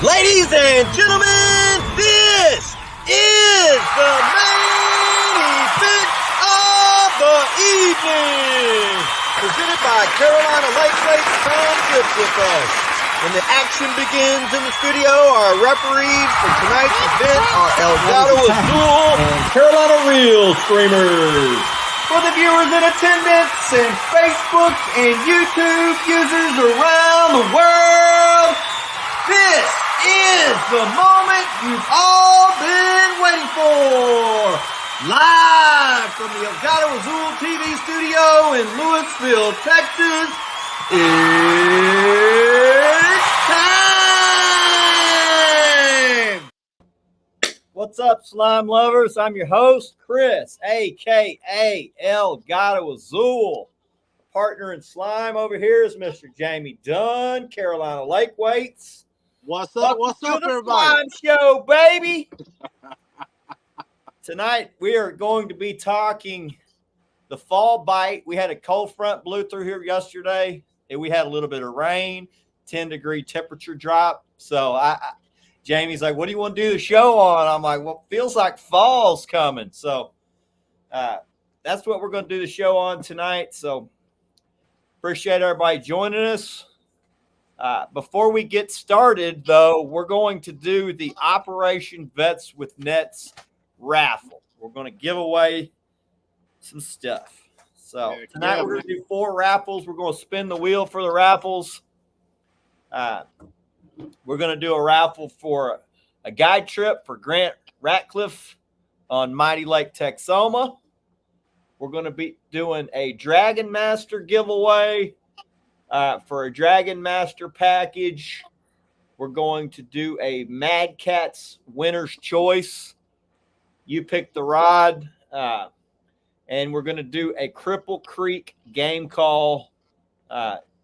Ladies and gentlemen, this is the main event of the evening. Presented by Carolina Lightweights. Come get with us. When the action begins in the studio, our referees for tonight's event are Elgato Azul and Carolina Real Streamers. For the viewers in attendance and Facebook and YouTube users around the world, this is the moment you've all been waiting for. Live from the Elgato Azul TV studio in Louisville, Texas, it's time! What's up, slime lovers? I'm your host, Chris, a.k.a. Elgato Azul. Partner in slime over here is Mr. Jamie Dunn, Carolina Lightweights. What's up? What's up, everybody? Slime show, baby. Tonight we are going to be talking the fall bite. We had a cold front blew through here yesterday, and we had a little bit of rain, 10-degree temperature drop. So Jamie's like, "What do you want to do the show on?" I'm like, "Well, feels like fall's coming." So that's what we're going to do the show on tonight. So appreciate everybody joining us. Before we get started, though, we're going to do the Operation Vets with Nets raffle. We're going to give away some stuff. So tonight we're going to do 4 raffles. We're going to spin the wheel for the raffles. We're going to do a raffle for a guide trip for Grant Ratcliffe on Mighty Lake Texoma. We're going to be doing a Dragon Master giveaway. For a Dragon Master package, we're going to do a Mad Cats winner's choice. You pick the rod, and we're going to do a Cripple Creek game call.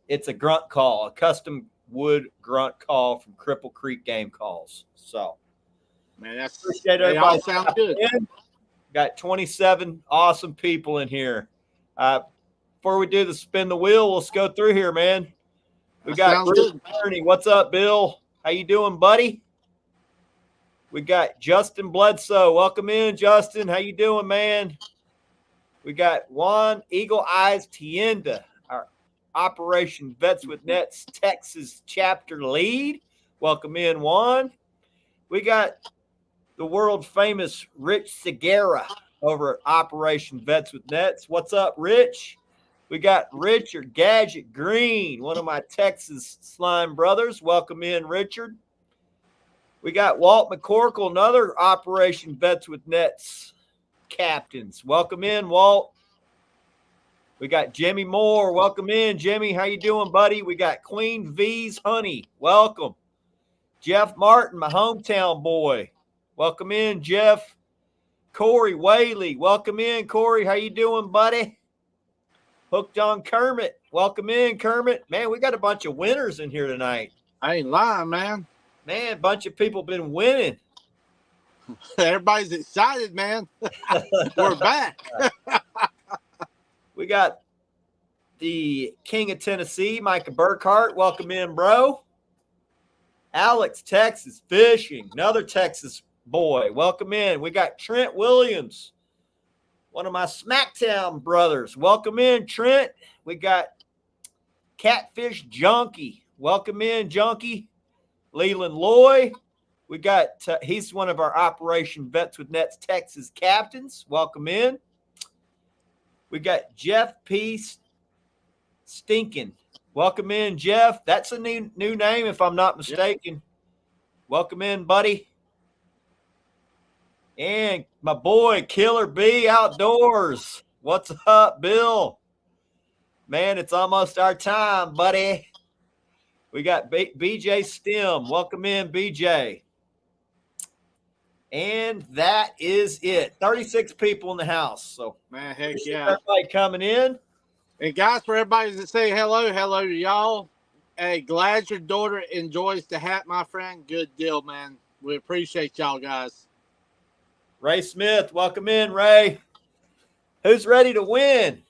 It's a grunt call, a custom wood grunt call from Cripple Creek Game Calls. So, man, appreciate everybody. Sounds good. Got 27 awesome people in here. Before we do the spin the wheel, let's go through here, man. We got Bruce Kearney. What's up, Bill? How you doing, buddy? We got Justin Bledsoe. Welcome in, Justin. How you doing, man? We got Juan Eagle Eyes Tienda, our Operation Vets with Nets Texas chapter lead. Welcome in, Juan. We got the world famous Rich Segura over at Operation Vets with Nets. What's up, Rich? We got Richard Gadget Green, one of my Texas slime brothers. Welcome in, Richard. We got Walt McCorkle, another Operation Vets with Nets captains. Welcome in, Walt. We got Jimmy Moore. Welcome in, Jimmy. How you doing, buddy? We got Queen V's Honey. Welcome. Jeff Martin, my hometown boy. Welcome in, Jeff. Corey Whaley. Welcome in, Corey. How you doing, buddy? Hooked on Kermit. Welcome in, Kermit. Man, we got a bunch of winners in here tonight. I ain't lying, man. Man, a bunch of people been winning. Everybody's excited, man. We're back. We got the King of Tennessee, Micah Burkhart. Welcome in, bro. Alex, Texas Fishing. Another Texas boy. Welcome in. We got Trent Williams, one of my Smacktown brothers. Welcome in, Trent. We got Catfish Junkie. Welcome in, Junkie. Leland Loy. We got, he's one of our Operation Vets with Nets Texas captains. Welcome in. We got Jeff P. Stinkin. Welcome in, Jeff. That's a new name, if I'm not mistaken. Welcome in, buddy. And my boy, Killer B Outdoors. What's up, Bill? Man, it's almost our time, buddy. We got BJ Stem. Welcome in, BJ. And that is it. 36 people in the house. So, man, heck yeah. Everybody coming in. And guys, for everybody that say hello to y'all. Hey, glad your daughter enjoys the hat, my friend. Good deal, man. We appreciate y'all, guys. Ray Smith, welcome in, Ray. Who's ready to win?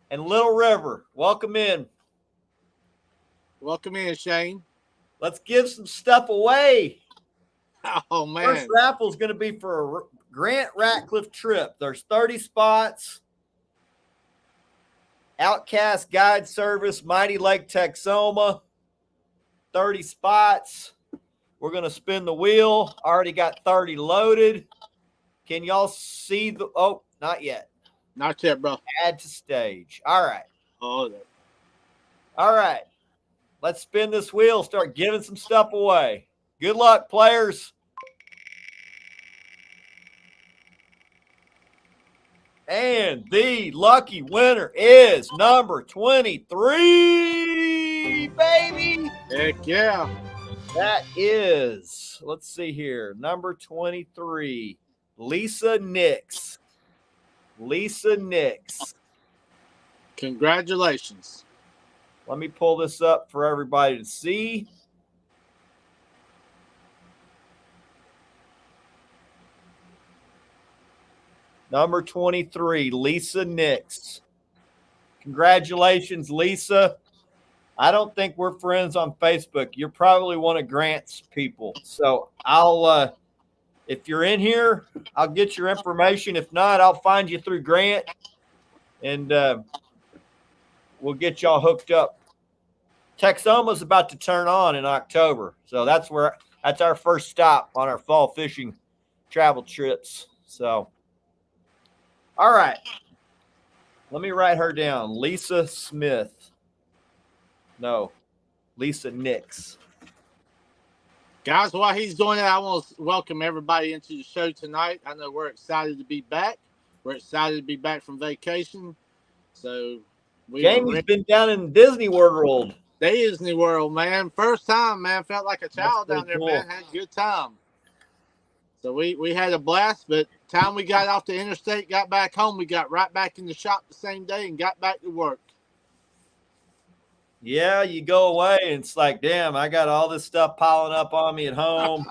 And Little River, welcome in. Welcome in, Shane. let's give some stuff away. Oh, man. First raffle is going to be for a Grant Ratcliffe trip. There's 30 spots. Outcast Guide Service, Mighty Lake, Texoma. 30 spots. We're going to spin the wheel. Already got 30 loaded. Can y'all see the – oh, not yet. Not yet, bro. Add to stage. All right. Oh, there. All right. Let's spin this wheel. Start giving some stuff away. Good luck, players. And the lucky winner is number 23, baby. Heck yeah. That is, let's see here, number 23, Lisa Nix. Lisa Nix. Congratulations. Let me pull this up for everybody to see. Number 23, Lisa Nix. Congratulations, Lisa. I don't think we're friends on Facebook. You're probably one of Grant's people. So I'll, if you're in here, I'll get your information. If not, I'll find you through Grant, and we'll get y'all hooked up. Texoma's about to turn on in October, so that's our first stop on our fall fishing travel trips. So, all right, let me write her down. Lisa Smith. No, Lisa Nix. Guys, while he's doing that, I want to welcome everybody into the show tonight. I know we're excited to be back. We're excited to be back from vacation. So Jamie's been down in Disney World. Disney World, man. First time, man. Felt like a child down there, cool. man. Had a good time. So we had a blast, but time we got off the interstate, got back home, we got right back in the shop the same day and got back to work. Yeah, you go away and it's like, damn, I got all this stuff piling up on me at home.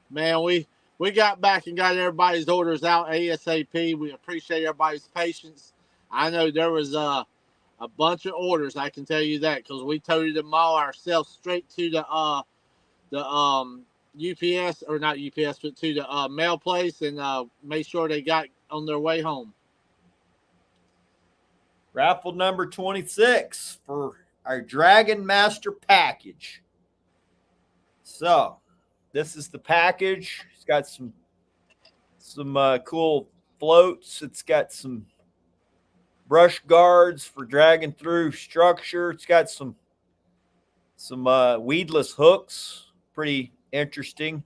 Man, we got back and got everybody's orders out ASAP. We appreciate everybody's patience. I know there was a bunch of orders, I can tell you that, because we toted them all ourselves straight to the UPS, or not UPS, but to the mail place, and made sure they got on their way home. Raffle number 26 for our Dragon Master package. So this is the package. It's got some cool floats. It's got some brush guards for dragging through structure. It's got some weedless hooks, pretty interesting,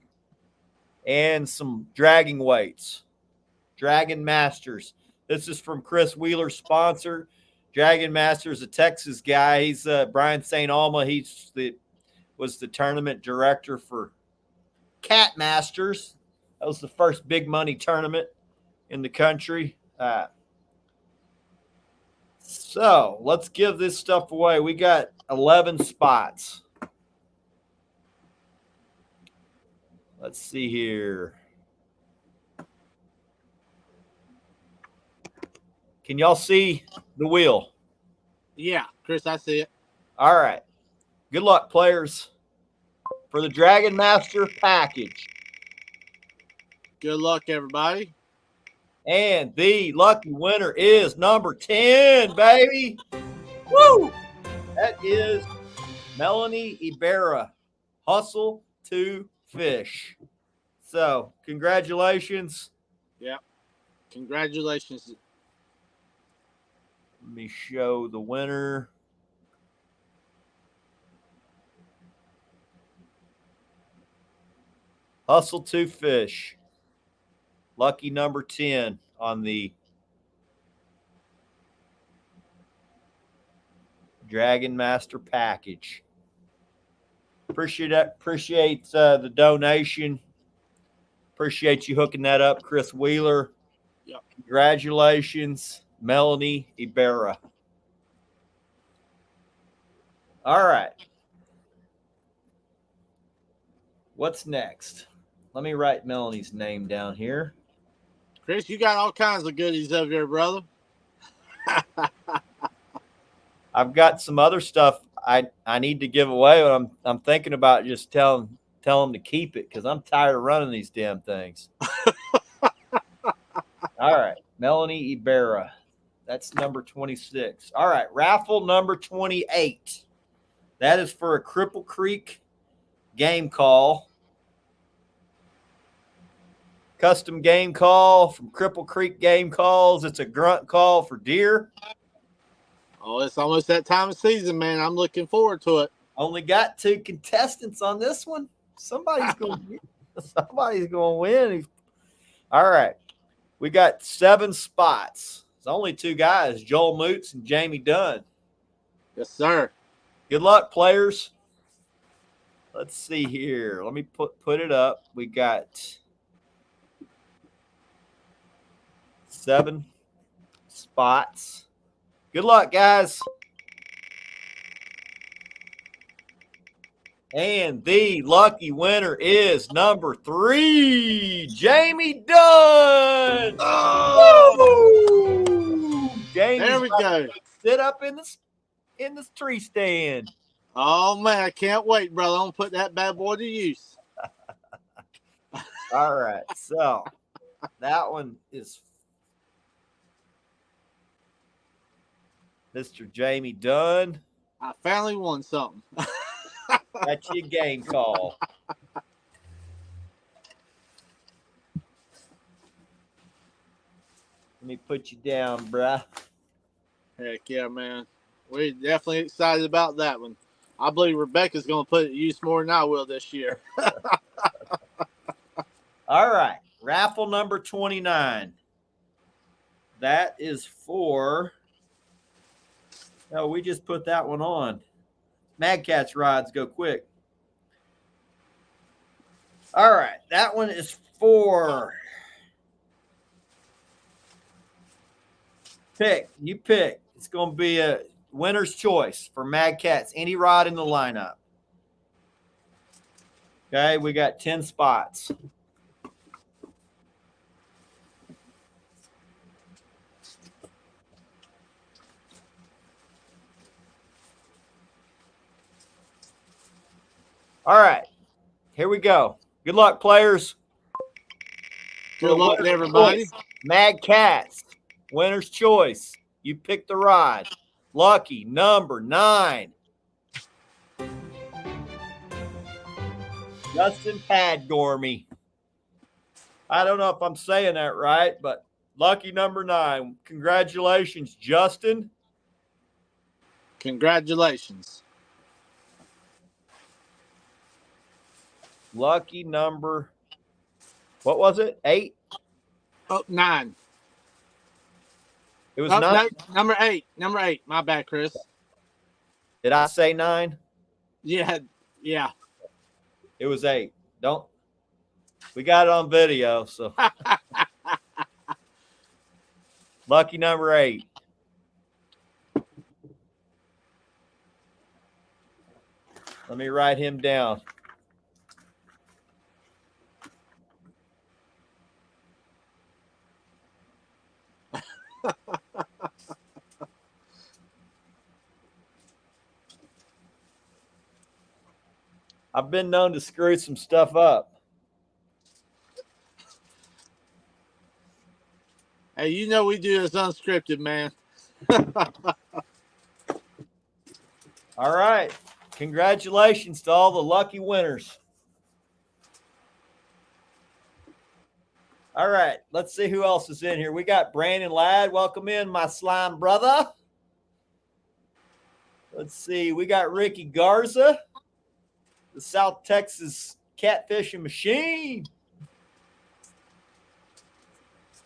and some dragging weights. Dragon Masters. This is from Chris Wheeler's sponsor. Dragon Master is a Texas guy. He's Brian St. Alma. Was the tournament director for Cat Masters. That was the first big money tournament in the country. So let's give this stuff away. We got 11 spots. Let's see here. Can y'all see the wheel? Yeah, Chris, I see it. All right. Good luck, players, for the Dragon Master package. Good luck, everybody. And the lucky winner is number 10, baby. Woo! That is Melanie Ibarra. Hustle to fish. So, congratulations. Yeah. Congratulations. Let me show the winner. Hustle to fish. Lucky number 10 on the Dragon Master package. Appreciate the donation. Appreciate you hooking that up, Chris Wheeler. Yep. Congratulations, Melanie Ibarra. All right. What's next? Let me write Melanie's name down here. Chris, you got all kinds of goodies over here, brother. I've got some other stuff. I need to give away, but I'm thinking about just tell them to keep it because I'm tired of running these damn things. All right, Melanie Ibarra. That's number 26. All right, raffle number 28. That is for a Cripple Creek game call. Custom game call from Cripple Creek Game Calls. It's a grunt call for deer. Oh, it's almost that time of season, man. I'm looking forward to it. Only got 2 contestants on this one. Somebody's going to win. All right. We got 7 spots. It's only 2 guys, Joel Moots and Jamie Dunn. Yes, sir. Good luck, players. Let's see here. Let me put it up. We got 7 spots. Good luck, guys. And the lucky winner is number 3, Jamie Dunn. Oh, Jamie, there we go. Sit up in the tree stand. Oh man, I can't wait, brother. I'm gonna put that bad boy to use. All right, so that one is Mr. Jamie Dunn. I finally won something. That's your game call. Let me put you down, bruh. Heck yeah, man. We're definitely excited about that one. I believe Rebecca's going to put it to use more than I will this year. All right. Raffle number 29. That is for... Oh, we just put that one on. Mad Cat's rods go quick. All right. That one is for... Pick. You pick. It's going to be a winner's choice for Mad Cats. Any rod in the lineup. Okay, we got 10 spots. All right, here we go. Good luck, players. Good luck to everybody. Mad Cats, winner's choice. You pick the rod. Lucky number 9. Justin Padgormy. I don't know if I'm saying that right, but lucky number 9. Congratulations, Justin. Congratulations. Lucky number, what was it? 8? Oh, 9. It was 9. No, number 8. Number 8. My bad, Chris. Did I say 9? Yeah. It was 8. We got it on video, so. Lucky number 8. Let me write him down. I've been known to screw some stuff up. Hey, you know we do this unscripted, man. All right. Congratulations to all the lucky winners. All right. Let's see who else is in here. We got Brandon Ladd. Welcome in, my slime brother. Let's see. We got Ricky Garza, the South Texas catfishing machine.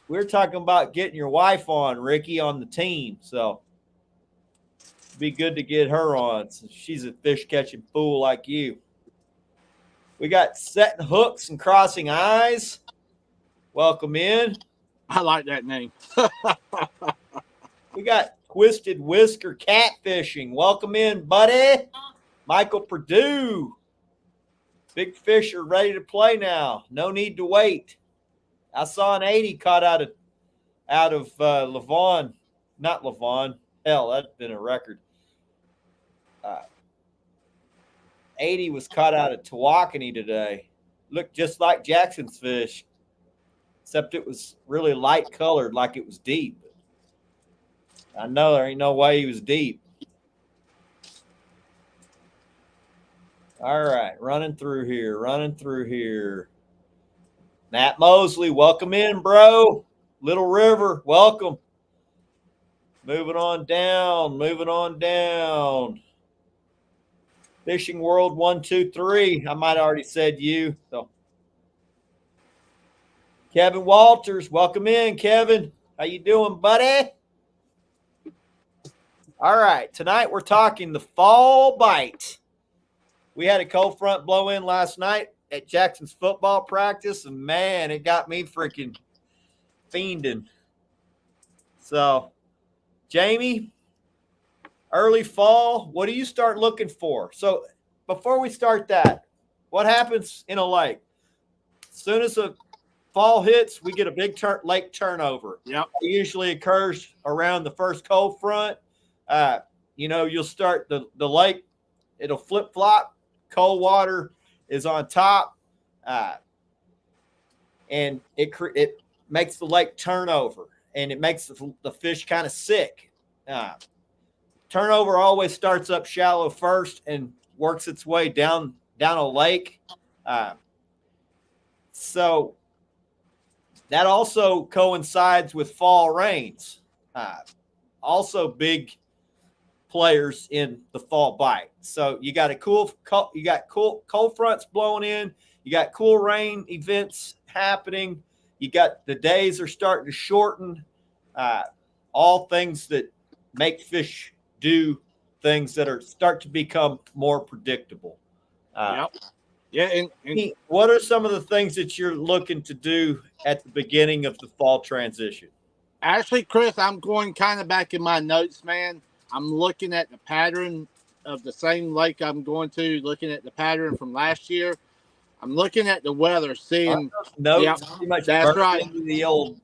We're talking about getting your wife on, Ricky, on the team. So it'd be good to get her on since she's a fish catching fool like you. We got setting hooks and crossing eyes. Welcome in. I like that name. We got Twisted Whisker Catfishing. Welcome in, buddy. Michael Perdue. Big fish are ready to play now. No need to wait. I saw an 80 caught out of Lavon. Not Lavon. Hell, that'd been a record. 80 was caught out of Tawakoni today. Looked just like Jackson's fish, except it was really light colored, like it was deep. I know there ain't no way he was deep. All right, running through here. Matt Mosley, welcome in, bro. Little River, welcome. Moving on down. Fishing World 123. I might have already said you. So Kevin Walters, welcome in, Kevin. How you doing, buddy? All right, tonight we're talking the fall bite. We had a cold front blow in last night at Jackson's football practice, and man, it got me freaking fiending. So, Jamie, early fall, what do you start looking for? So, before we start that, what happens in a lake? As soon as the fall hits, we get a big lake turnover. Yep. It usually occurs around the first cold front. You'll start the lake, it'll flip flop. Cold water is on top, and it makes the lake turn over, and it makes the fish kind of sick. Turnover always starts up shallow first and works its way down a lake. So that also coincides with fall rains. Also big players in the fall bite. So you got cold fronts blowing in, you got cool rain events happening, you got the days are starting to shorten, all things that make fish do things that start to become more predictable. Yep. Yeah. And what are some of the things that you're looking to do at the beginning of the fall transition? Actually, Chris, I'm going kind of back in my notes, man. I'm looking at the pattern of the same lake I'm going to, looking at the pattern from last year. I'm looking at the weather, seeing notes pretty much that's right. Into the old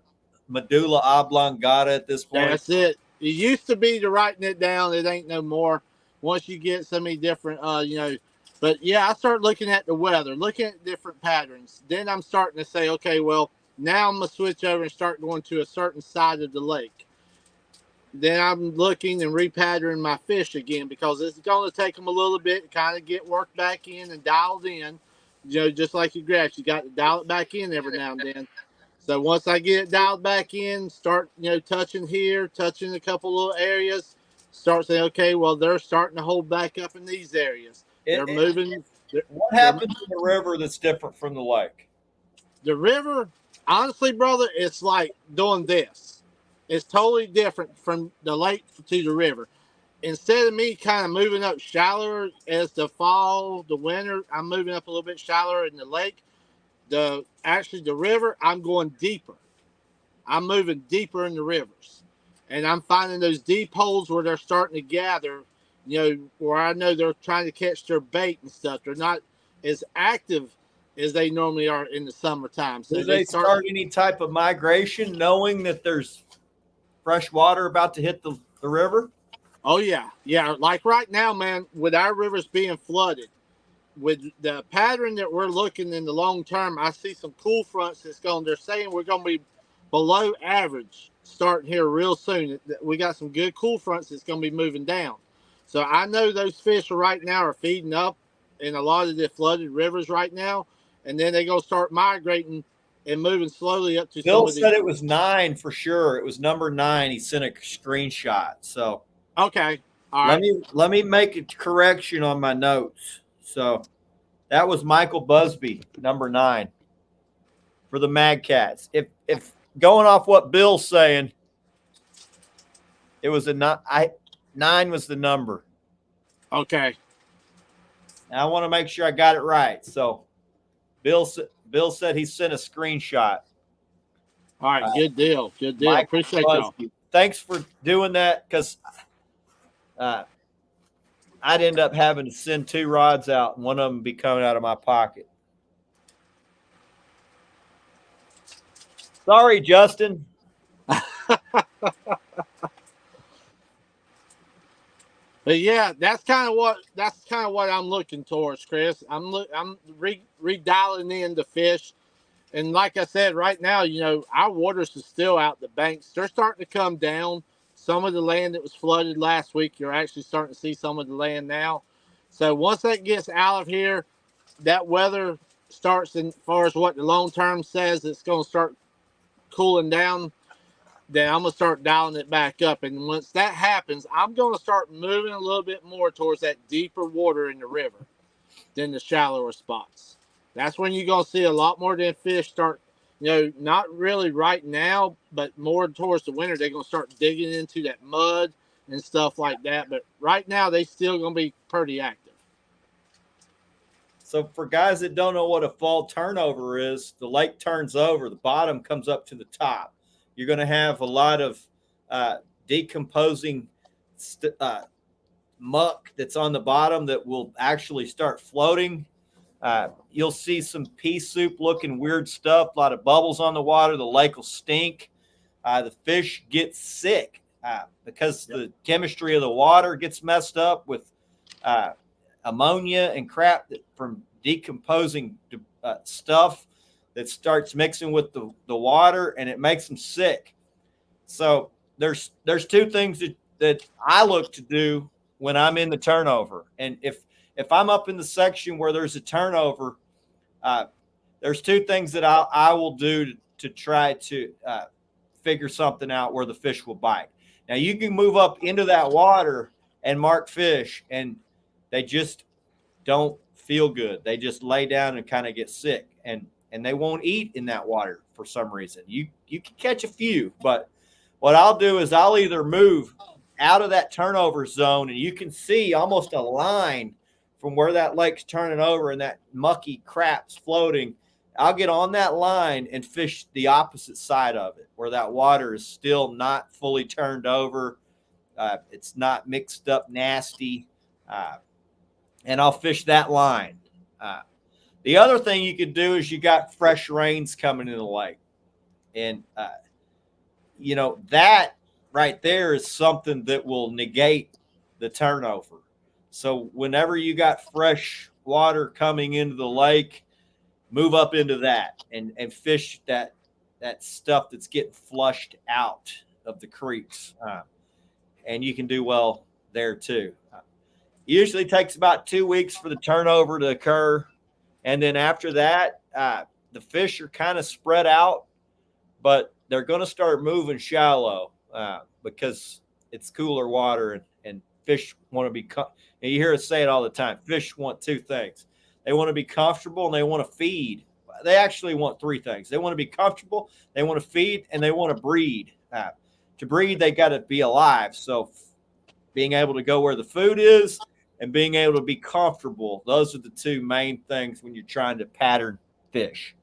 medulla oblongata at this point. That's it. It used to be to writing it down. It ain't no more. Once you get so many different, But yeah, I start looking at the weather, looking at different patterns. Then I'm starting to say, okay, well, now I'm gonna switch over and start going to a certain side of the lake. Then I'm looking and repatterning my fish again because it's going to take them a little bit to kind of get worked back in and dialed in. Just like your graphs, you got to dial it back in every now and then. So once I get it dialed back in, start touching here, touching a couple little areas, start saying, okay, well they're starting to hold back up in these areas. They're moving. What happens in the river that's different from the lake? The river, honestly, brother, it's like doing this. It's totally different from the lake to the river. Instead of me kind of moving up shallower as the fall, the winter, I'm moving up a little bit shallower in the lake. The river, I'm going deeper. I'm moving deeper in the rivers. And I'm finding those deep holes where they're starting to gather, where I know they're trying to catch their bait and stuff. They're not as active as they normally are in the summertime. So do they start any type of migration knowing that there's fresh water about to hit the river? Oh, yeah. Yeah. Like right now, man, with our rivers being flooded, with the pattern that we're looking in the long term, I see some cool fronts they're saying we're going to be below average starting here real soon. We got some good cool fronts that's going to be moving down. So I know those fish right now are feeding up in a lot of the flooded rivers right now. And then they're going to start migrating and moving slowly up to Bill said it was 9 for sure. It was number 9. He sent a screenshot. So okay. All right. Let me make a correction on my notes. So that was Michael Busby, number 9 for the Mad Cats. If going off what Bill's saying, it was 9 was the number. Okay. Now I want to make sure I got it right. So Bill said he sent a screenshot. All right, good deal. Good deal. Michael Appreciate Busby. y'all. Thanks for doing that because I'd end up having to send 2 rods out and one of them be coming out of my pocket. Sorry, Justin. But yeah, that's kind of what I'm looking towards, Chris. I'm redialing in the fish, and like I said, right now, our waters are still out. The banks, they're starting to come down. Some of the land that was flooded last week, you're actually starting to see some of the land now. So once that gets out of here, that weather starts, in far as what the long term says, it's going to start cooling down. Then I'm gonna start dialing it back up, and once that happens, I'm gonna start moving a little bit more towards that deeper water in the river than the shallower spots. That's when you're gonna see a lot more of them fish start. Not really right now, but more towards the winter, they're gonna start digging into that mud and stuff like that. But right now, they still gonna be pretty active. So for guys that don't know what a fall turnover is, the lake turns over, the bottom comes up to the top. You're going to have a lot of decomposing muck that's on the bottom that will actually start floating. You'll see some pea soup looking weird stuff, a lot of bubbles on the water. The lake will stink. The fish get sick because the chemistry of the water gets messed up with ammonia and crap from decomposing stuff that starts mixing with the water, and it makes them sick. So there's two things that I look to do when I'm in the turnover. And if I'm up in the section where there's a turnover, there's two things that I will do to try to figure something out where the fish will bite. Now you can move up into that water and mark fish, and they just don't feel good. They just lay down and kind of get sick, and they won't eat in that water for some reason. You can catch a few, but what I'll do is I'll either move out of that turnover zone, and you can see almost a line from where that lake's turning over and that mucky crap's floating. I'll get on that line and fish the opposite side of it, where that water is still not fully turned over. It's not mixed up nasty. And I'll fish that line. The other thing you could do is you got fresh rains coming in the lake. And, that right there is something that will negate the turnover. So whenever you got fresh water coming into the lake, move up into that and fish that stuff that's getting flushed out of the creeks. And you can do well there too. Usually takes about 2 weeks for the turnover to occur. And then after that, the fish are kind of spread out, but they're going to start moving shallow because it's cooler water, and fish want to be and you hear us say it all the time. Fish want two things. They want to be comfortable and they want to feed. They actually want three things. They want to be comfortable, they want to feed, and they want to breed. To breed, they got to be alive. So being able to go where the food is and being able to be comfortable, those are the two main things when you're trying to pattern fish.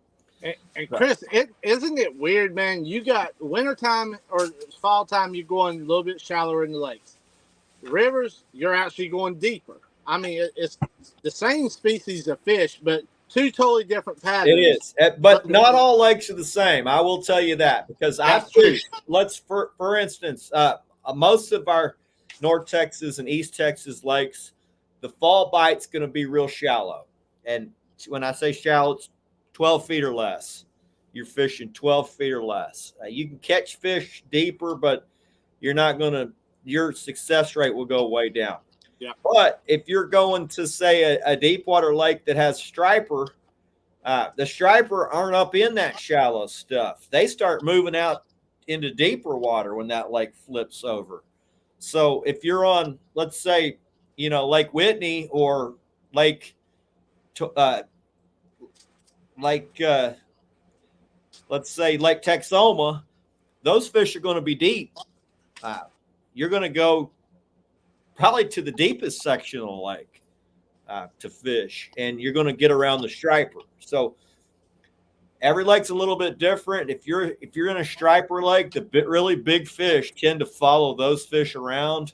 And Chris, isn't it weird, man? You got wintertime or fall time, you're going a little bit shallower in the lakes. The rivers, you're actually going deeper. I mean, it's the same species of fish, but two totally different patterns. It is, but not all lakes are the same. I will tell you that because I fished. For instance, most of our North Texas and East Texas lakes, the fall bite's going to be real shallow. And when I say shallow, it's 12 feet or less. You're fishing 12 feet or less. You can catch fish deeper, but your success rate will go way down. Yeah. But if you're going to say a deep water lake that has striper, the striper aren't up in that shallow stuff. They start moving out into deeper water when that lake flips over. So if you're on, let's say, Lake Whitney or let's say Lake Texoma, those fish are going to be deep. You're going to go probably to the deepest section of the lake to fish, and you're going to get around the striper. So every lake's a little bit different. If you're in a striper lake, the really big fish tend to follow those fish around.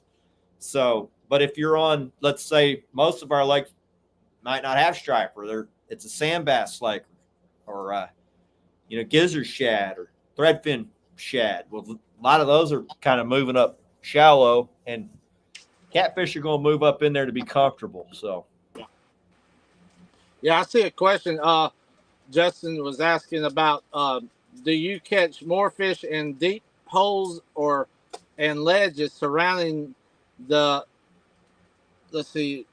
So, but if you're on, let's say, most of our lakes might not have striper. It's a sand bass lake, or gizzard shad or threadfin shad. Well, a lot of those are kind of moving up shallow, and catfish are going to move up in there to be comfortable. So, yeah, I see a question. Justin was asking about do you catch more fish in deep holes or and ledges surrounding the, let's see,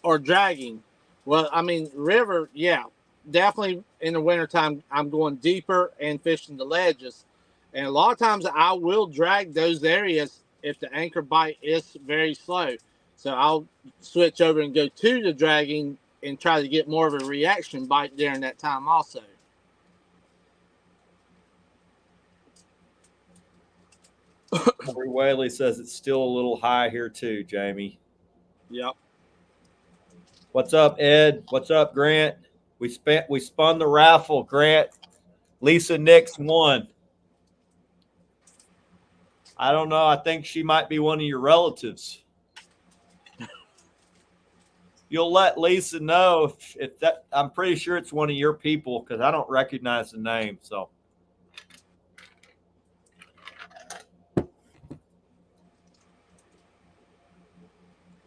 or dragging? Well, I mean, river, yeah, definitely in the wintertime, I'm going deeper and fishing the ledges. And a lot of times I will drag those areas if the anchor bite is very slow. So I'll switch over and go to the dragging and try to get more of a reaction bite during that time also. Corey Whaley says it's still a little high here too, Jamie. Yep. What's up, Ed? What's up, Grant? We spun the raffle, Grant. Lisa Nix won. I don't know. I think she might be one of your relatives. You'll let Lisa know if that. I'm pretty sure it's one of your people because I don't recognize the name. So,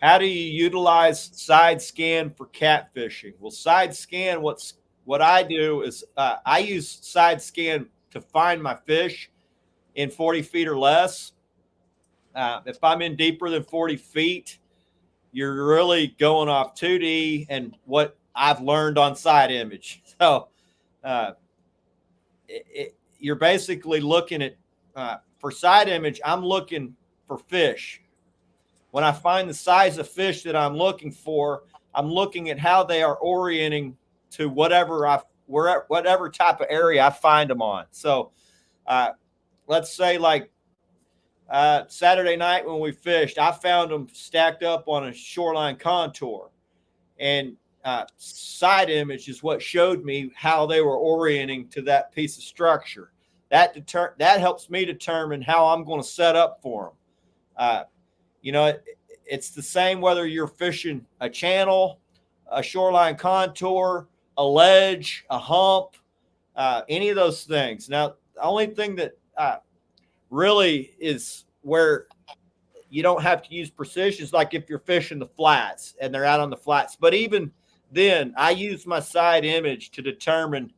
how do you utilize side scan for catfishing? Well, side scan. What I do is I use side scan to find my fish in 40 feet or less. If I'm in deeper than 40 feet, you're really going off 2D and what I've learned on side image. So you're basically looking at, for side image, I'm looking for fish. When I find the size of fish that I'm looking for, I'm looking at how they are orienting to whatever type of area I find them on. So let's say like Saturday night when we fished, I found them stacked up on a shoreline contour, and side image is what showed me how they were orienting to that piece of structure. That helps me determine how I'm going to set up for them. It's the same whether you're fishing a channel, a shoreline contour, a ledge, a hump, any of those things. Now, the only thing that really is where you don't have to use precision is like if you're fishing the flats and they're out on the flats. But even then, I use my side image to determine,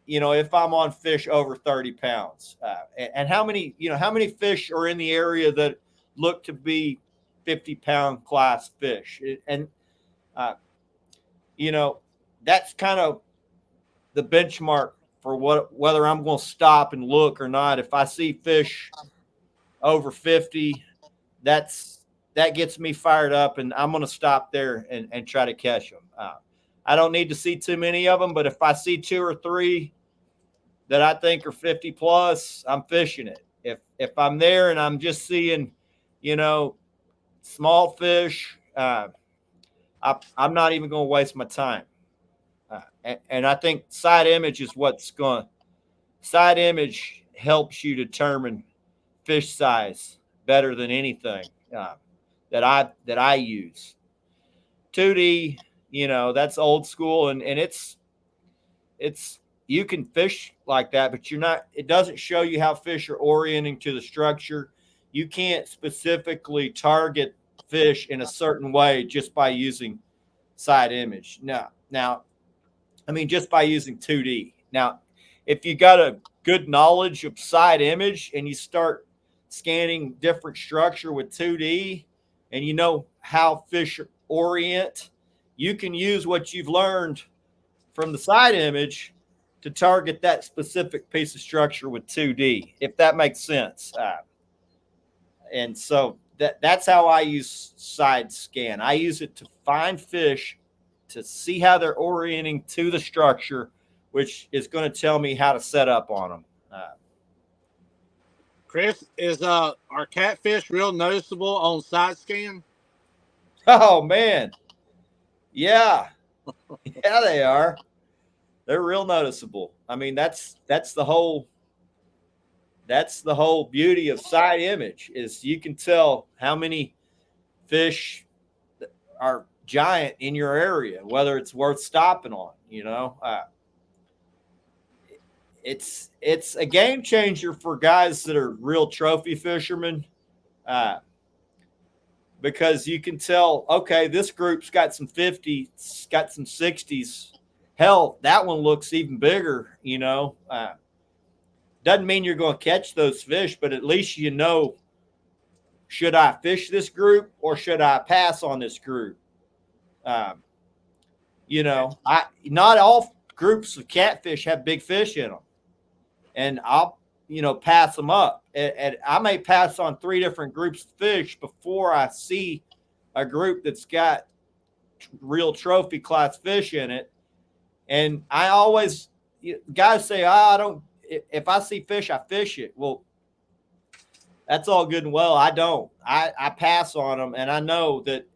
if I'm on fish over 30 pounds and how many fish are in the area that look to be 50-pound class fish. And, that's kind of the benchmark for whether I'm going to stop and look or not. If I see fish over 50, that gets me fired up, and I'm going to stop there and try to catch them. I don't need to see too many of them, but if I see 2 or 3 that I think are 50 plus, I'm fishing it. If I'm there and I'm just seeing, small fish, I'm not even going to waste my time. And I think side image helps you determine fish size better than anything that I use. 2D, that's old school, and it's you can fish like that, but it doesn't show you how fish are orienting to the structure. You can't specifically target fish in a certain way just by using side image. Now, I mean, just by using 2D. Now, if you got a good knowledge of side image and you start scanning different structure with 2D and you know how fish orient, you can use what you've learned from the side image to target that specific piece of structure with 2D, if that makes sense. And so that's how I use side scan. I use it to find fish, to see how they're orienting to the structure, which is going to tell me how to set up on them. Chris, is our catfish real noticeable on side scan? Oh man, yeah, yeah, they are. They're real noticeable. I mean, that's the whole beauty of side image is you can tell how many fish are giant in your area, whether it's worth stopping on. It's a game changer for guys that are real trophy fishermen. because you can tell, okay, this group's got some 50s, got some 60s. Hell, that one looks even bigger, Doesn't mean you're going to catch those fish, but at least should I fish this group or should I pass on this group? Um, I not all groups of catfish have big fish in them, and I'll pass them up, and I may pass on 3 different groups of fish before I see a group that's got real trophy class fish in it. And I always, guys say, I don't. If I see fish, I fish it. Well, that's all good and well. I don't. I pass on them, and I know that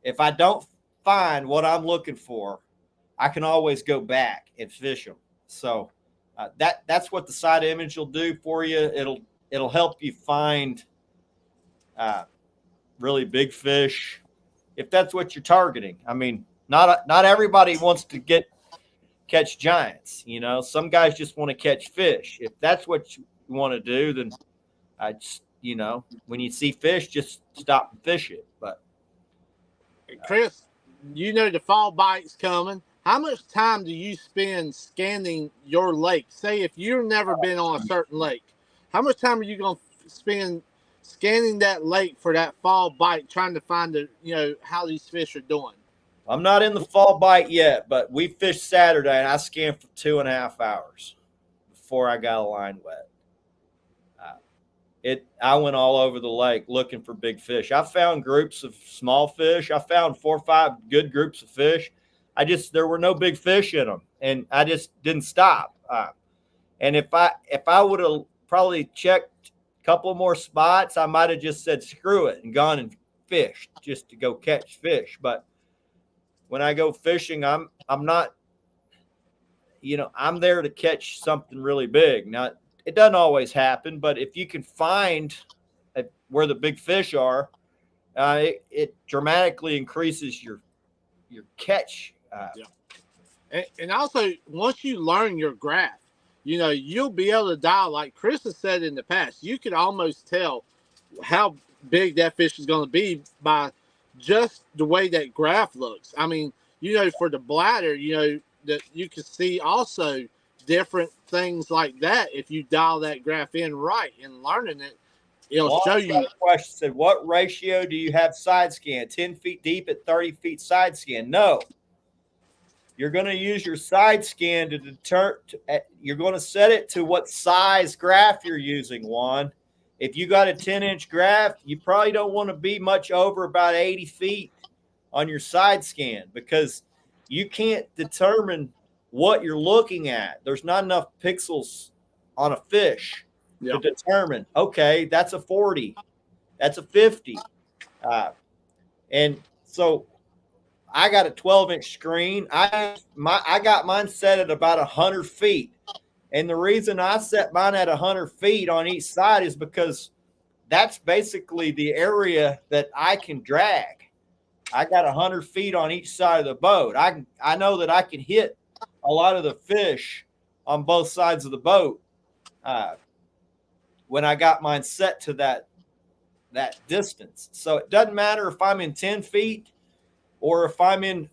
if I don't find what I'm looking for, I can always go back and fish them. So that's what the side image will do for you. It'll help you find really big fish if that's what you're targeting. I mean, not everybody wants to catch giants. Some guys just want to catch fish. If that's what you want to do, then I just when you see fish, just stop and fish it. But Chris, the fall bite's coming. How much time do you spend scanning your lake? Say if you've never been on a certain lake, how much time are you going to spend scanning that lake for that fall bite, trying to find how these fish are doing? I'm not in the fall bite yet, but we fished Saturday and I scanned for 2.5 hours before I got a line wet. I went all over the lake looking for big fish. I found groups of small fish. I found 4 or 5 good groups of fish. There were no big fish in them, and I just didn't stop. And if I would have probably checked a couple more spots, I might have just said screw it and gone and fished just to go catch fish. But when I go fishing, I'm not, I'm there to catch something really big. Now, it doesn't always happen, but if you can find where the big fish are, it dramatically increases your catch. And also, once you learn your graph, you'll be able to dial, like Chris has said in the past, you could almost tell how big that fish is going to be by just the way that graph looks. I mean, for the bladder, that you can see also different things like that. If you dial that graph in right and learning it, it'll show you. Question said, what ratio do you have side scan? 10 feet deep at 30 feet side scan? No. You're going to use your side scan you're going to set it to what size graph you're using, Juan. If you got a 10-inch graph, you probably don't want to be much over about 80 feet on your side scan because you can't determine what you're looking at. There's not enough pixels on a fish to determine, okay, that's a 40, that's a 50. And so I got a 12-inch screen. I got mine set at about 100 feet. And the reason I set mine at 100 feet on each side is because that's basically the area that I can drag. I got 100 feet on each side of the boat. I know that I can hit a lot of the fish on both sides of the boat when I got mine set to that distance. So it doesn't matter if I'm in 10 feet or if I'm in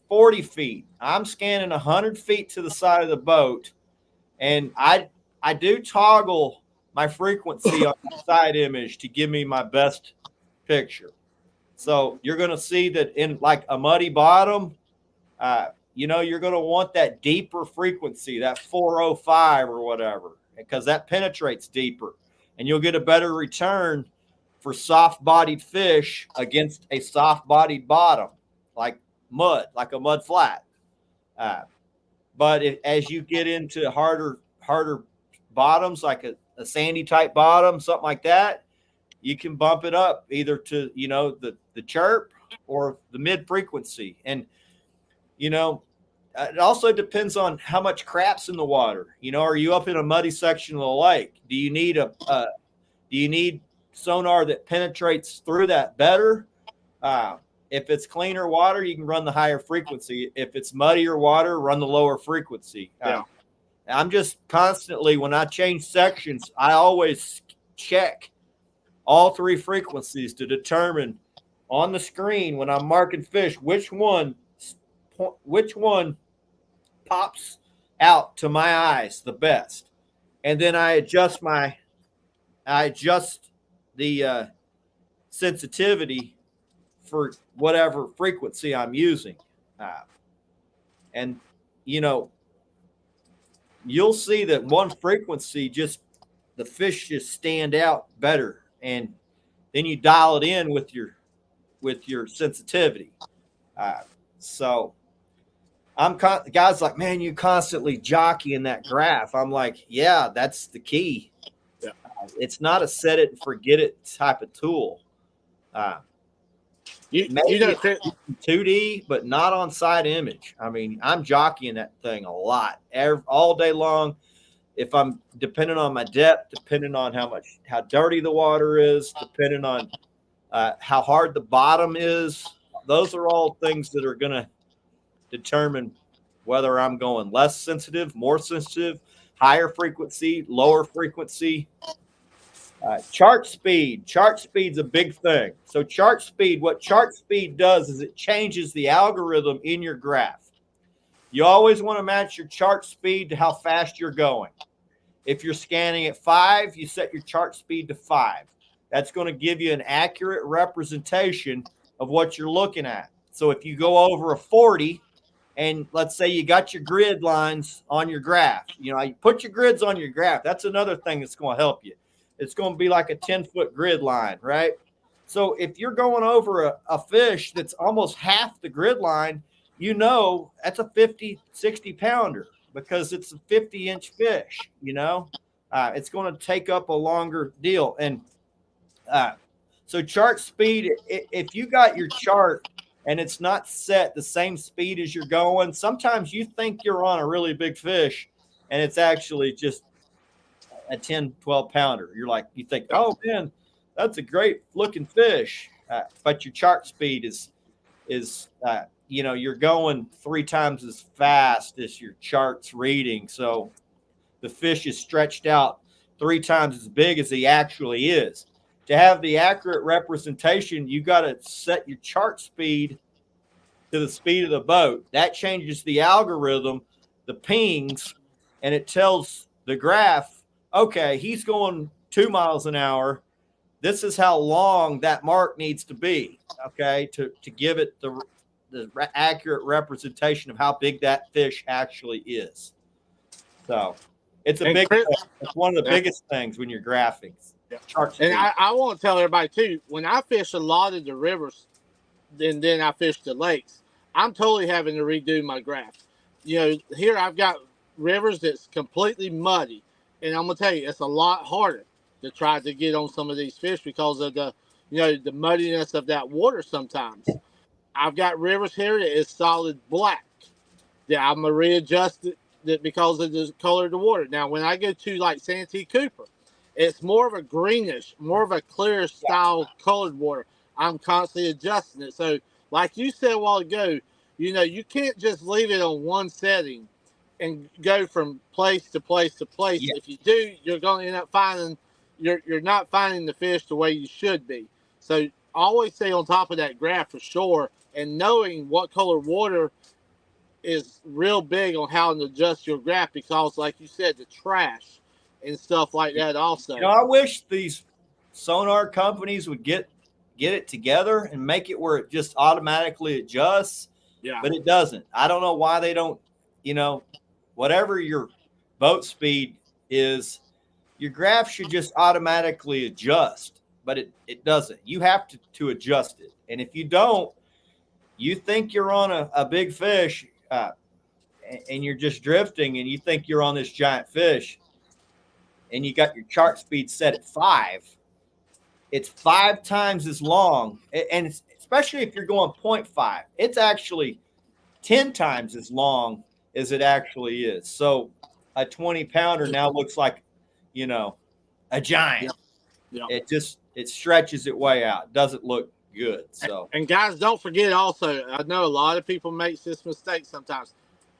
40 feet. I'm scanning 100 feet to the side of the boat, and I do toggle my frequency on the side image to give me my best picture. So you're going to see that in like a muddy bottom, you're going to want that deeper frequency, that 405 or whatever, because that penetrates deeper, and you'll get a better return for soft-bodied fish against a soft-bodied bottom, like a mud flat. But as you get into harder bottoms, like a sandy type bottom, something like that, you can bump it up either to the chirp or the mid frequency. And it also depends on how much crap's in the water. Are you up in a muddy section of the lake? Do you need sonar that penetrates through that better? If it's cleaner water, you can run the higher frequency. If it's muddier water, run the lower frequency. I'm just constantly, when I change sections, I always check all 3 frequencies to determine on the screen when I'm marking fish, which one pops out to my eyes the best, and then I adjust the sensitivity for whatever frequency I'm using, uh, and you know you'll see that one frequency just the fish just stand out better, and then you dial it in with your sensitivity. Uh, so guys like, man, you constantly jockeying that graph. I'm like, yeah, that's the key. Yeah. It's not a set it and forget it type of tool. Uh, You know, maybe 2D, but not on side image. I mean, I'm jockeying that thing a lot, all day long. If I'm depending on my depth, depending on how dirty the water is, depending on how hard the bottom is, those are all things that are going to determine whether I'm going less sensitive, more sensitive, higher frequency, lower frequency. Chart speed. Chart speed's a big thing. So what chart speed does is it changes the algorithm in your graph. You always want to match your chart speed to how fast you're going. If you're scanning at 5, you set your chart speed to 5. That's going to give you an accurate representation of what you're looking at. So if you go over a 40, and let's say you got your grid lines on your graph, you put your grids on your graph. That's another thing that's going to help you. It's going to be like a 10-foot grid line, right? So if you're going over a fish that's almost half the grid line, that's a 50, 60 pounder because it's a 50-inch fish, it's going to take up a longer deal. And so chart speed, if you got your chart and it's not set the same speed as you're going, sometimes you think you're on a really big fish and it's actually just a 10, 12 pounder. You think, oh man, that's a great looking fish. But your chart speed is you're going 3 times as fast as your chart's reading. So the fish is stretched out 3 times as big as he actually is. To have the accurate representation, you got to set your chart speed to the speed of the boat. That changes the algorithm, the pings, and it tells the graph, okay, he's going 2 miles an hour. This is how long that mark needs to be, okay, to give it the accurate representation of how big that fish actually is. So it's it's one of the biggest things when you're graphing. Yeah. And I want to tell everybody too, when I fish a lot of the rivers, then I fish the lakes, I'm totally having to redo my graph. Here I've got rivers that's completely muddy, and I'm gonna tell you, it's a lot harder to try to get on some of these fish because of the muddiness of that water sometimes. I've got rivers here that is solid black that I'm gonna readjust it because of the color of the water. Now when I go to like Santee Cooper, it's more of a greenish, more of a clear style colored water. I'm constantly adjusting it. So like you said a while ago, you can't just leave it on one setting and go from place to place to place. Yeah. If you do, you're going to end up finding you're not finding the fish the way you should be. So always stay on top of that graph for sure, and knowing what color water is real big on how to adjust your graph because, like you said, the trash and stuff like that also. I wish these sonar companies would get it together and make it where it just automatically adjusts. Yeah. But it doesn't. I don't know why they don't, whatever your boat speed is, your graph should just automatically adjust, but it doesn't. You have to adjust it. And if you don't, you think you're on a big fish and you're just drifting and you think you're on this giant fish and you got your chart speed set at 5. It's 5 times as long. And especially if you're going 0.5, it's actually 10 times as long as it actually is. So a 20 pounder now looks like, a giant. Yeah. It stretches it way out. It doesn't look good. So, and guys, don't forget also, I know a lot of people make this mistake sometimes.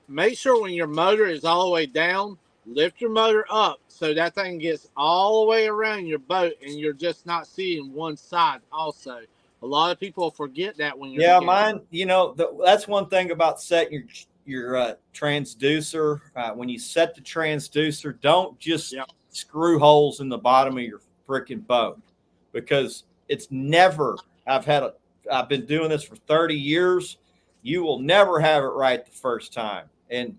Make sure when your motor is all the way down, lift your motor up so that thing gets all the way around your boat and you're just not seeing one side also. A lot of people forget that when you're Yeah, beginning. mine. That's one thing about setting your transducer. When you set the transducer, don't just screw holes in the bottom of your freaking boat, because it's never. I've been doing this for 30 years. You will never have it right the first time, and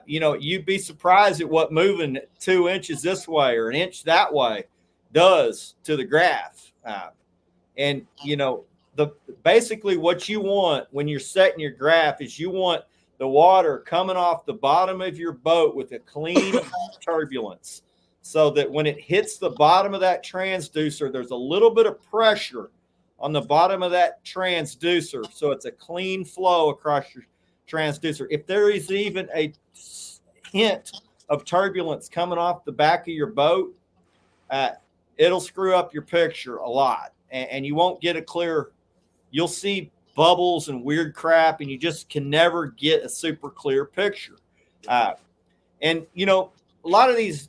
you'd be surprised at what moving 2 inches this way or an inch that way does to the graph. And the basically what you want when you're setting your graph is you want the water coming off the bottom of your boat with a clean turbulence, so that when it hits the bottom of that transducer, there's a little bit of pressure on the bottom of that transducer, so it's a clean flow across your transducer. If there is even a hint of turbulence coming off the back of your boat, it'll screw up your picture a lot, and you won't get a clear. You'll see bubbles and weird crap, and you just can never get a super clear picture. And a lot of these,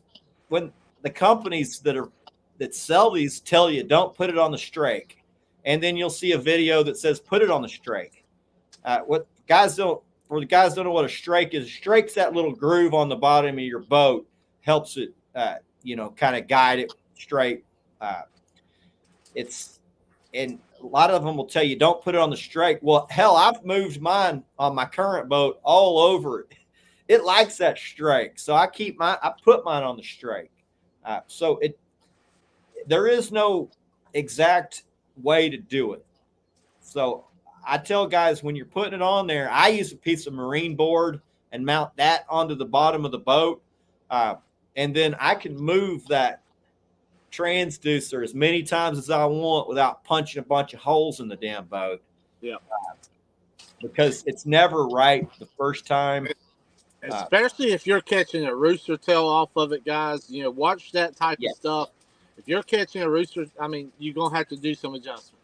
when the companies that sell these tell you don't put it on the strake, and then you'll see a video that says put it on the strake. What guys don't For the guys don't know what a strake is, strake's that little groove on the bottom of your boat, helps it kind of guide it straight. And a lot of them will tell you don't put it on the strake. Well, hell, I've moved mine on my current boat all over it. It likes that strake, so I put mine on the strake. So there is no exact way to do it. So I tell guys, when you're putting it on there, I use a piece of marine board and mount that onto the bottom of the boat, and then I can move that transducer as many times as I want without punching a bunch of holes in the damn boat. Yeah. Because it's never right the first time. Especially if you're catching a rooster tail off of it, guys. Watch that type of stuff. If you're catching a rooster, you're going to have to do some adjustment.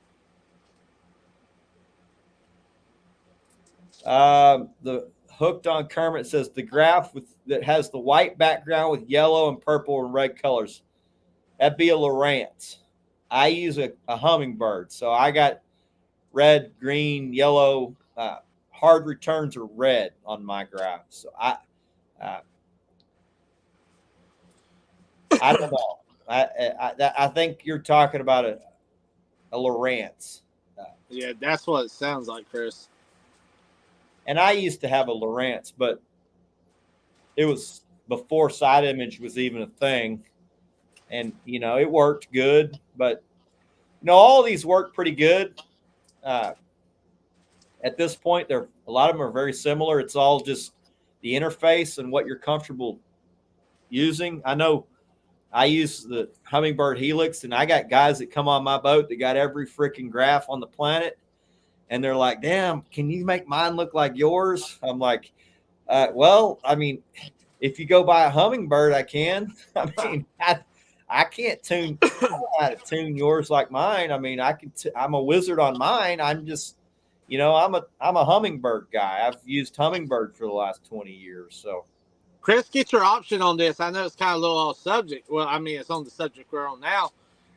The Hooked on Kermit says the graph that has the white background with yellow and purple and red colors. That'd be a Lowrance. I use a hummingbird, so I got red, green, yellow. Hard returns are red on my graph. So I don't know. I think you're talking about a Lowrance. Yeah, that's what it sounds like, Chris. And I used to have a Lowrance, but it was before side image was even a thing. And, it worked good. But, all these work pretty good. At this point, a lot of them are very similar. It's all just the interface and what you're comfortable using. I know I use the Hummingbird Helix, and I got guys that come on my boat that got every freaking graph on the planet. And they're like, damn, can you make mine look like yours? I'm like, if you go buy a Hummingbird, I can. I can't tune how to tune yours like mine. I'm a wizard on mine. I'm just, I'm a Hummingbird guy. I've used Hummingbird for the last 20 years. So, Chris, get your option on this. I know it's kind of a little off subject. Well, it's on the subject we're on now.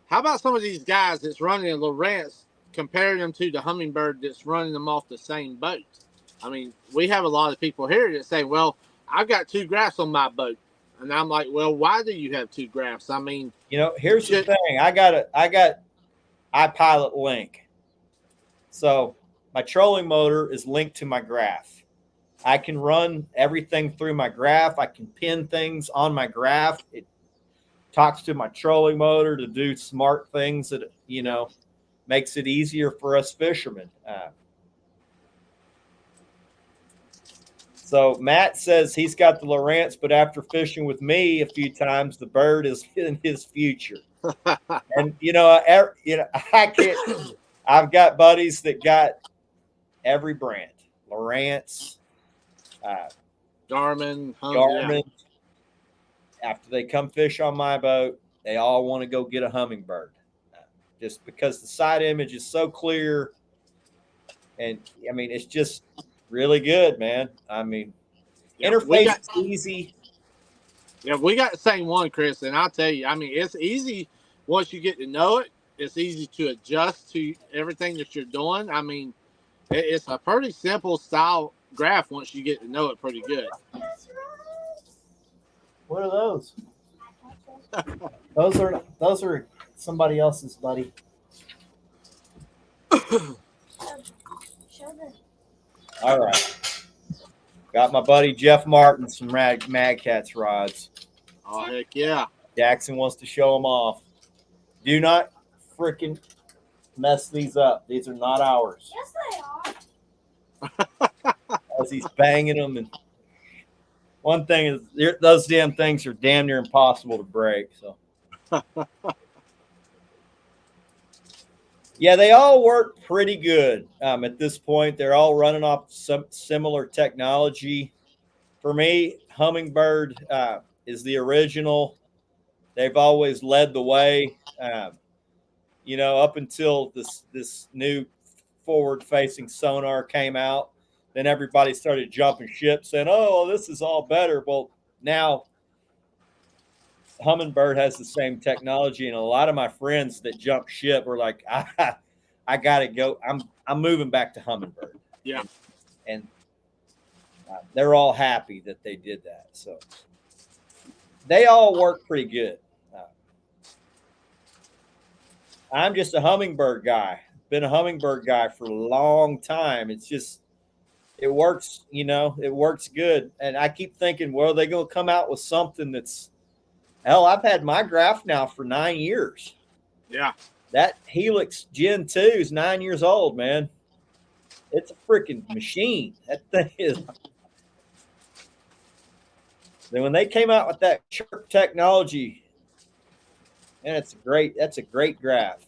How about some of these guys that's running a Lowrance, comparing them to the Hummingbird that's running them off the same boat? We have a lot of people here that say, well, I've got 2 graphs on my boat. And I'm like, well, why do you have 2 graphs? Here's the thing. I got iPilot Link. So my trolling motor is linked to my graph. I can run everything through my graph. I can pin things on my graph. It talks to my trolling motor to do smart things that, makes it easier for us fishermen. So Matt says he's got the Lowrance, but after fishing with me a few times, the bird is in his future. And I can't. I've got buddies that got every brand: Lowrance, Garmin. Yeah. After they come fish on my boat, they all want to go get a Hummingbird, just because the side image is so clear, and it's just really good, man. Interface is easy. Yeah, we got the same one, Chris, and I'll tell you, it's easy once you get to know it. It's easy to adjust to everything that you're doing. I mean, it's a pretty simple style graph once you get to know it pretty good. What are those? Those are somebody else's, buddy. All right. Got my buddy Jeff Martin some Mad Cats rods. Oh, heck yeah. Jackson wants to show them off. Do not freaking mess these up. These are not ours. Yes, they are. As he's banging them. And one thing is, those damn things are damn near impossible to break. So, yeah, they all work pretty good at this point. They're all running off some similar technology. For me, Hummingbird is the original. They've always led the way. Up until this new forward-facing sonar came out, then everybody started jumping ship, saying, "Oh, this is all better." Well, now Hummingbird has the same technology, and a lot of my friends that jump ship were like, "I gotta go. I'm moving back to Hummingbird." Yeah, and they're all happy that they did that. So they all work pretty good. I'm just a Hummingbird guy. Been a Hummingbird guy for a long time. It's just, it works, it works good. And I keep thinking, well, they're going to come out with something that's, hell, I've had my graph now for 9 years. Yeah. That Helix Gen 2 is 9 years old, man. It's a freaking machine. That thing is. Then when they came out with that chirp technology, and that's a great graph.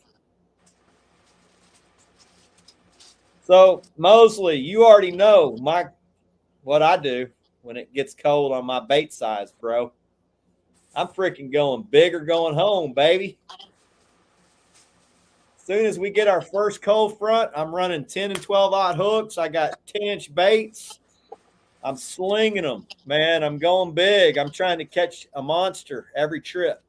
So Mosley, you already know what I do when it gets cold on my bait size, bro. I'm freaking going big or going home, baby. As soon as we get our first cold front, I'm running 10 and 12-aught hooks. I got 10-inch baits. I'm slinging them, man. I'm going big. I'm trying to catch a monster every trip.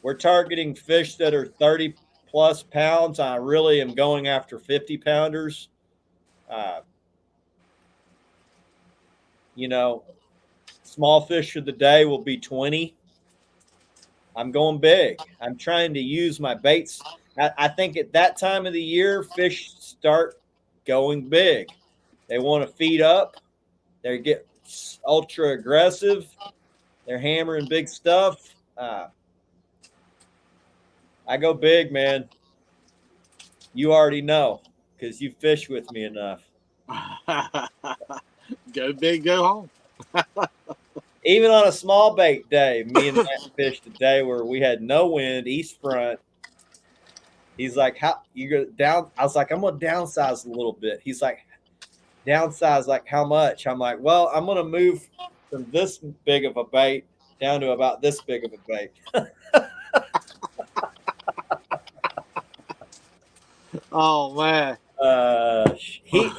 We're targeting fish that are 30-plus pounds. I really am going after 50-pounders. Small fish for the day will be 20. I'm going big. I'm trying to use my baits. I think at that time of the year, fish start going big. They want to feed up. They get ultra aggressive. They're hammering big stuff. I go big, man. You already know because you fish with me enough. Go big, go home. Even on a small bait day, me and Matt fished a day where we had no wind, east front. He's like, "How you go down?" I was like, "I'm gonna downsize a little bit." He's like, "Downsize like how much?" I'm like, "Well, I'm gonna move from this big of a bait down to about this big of a bait." Oh man. He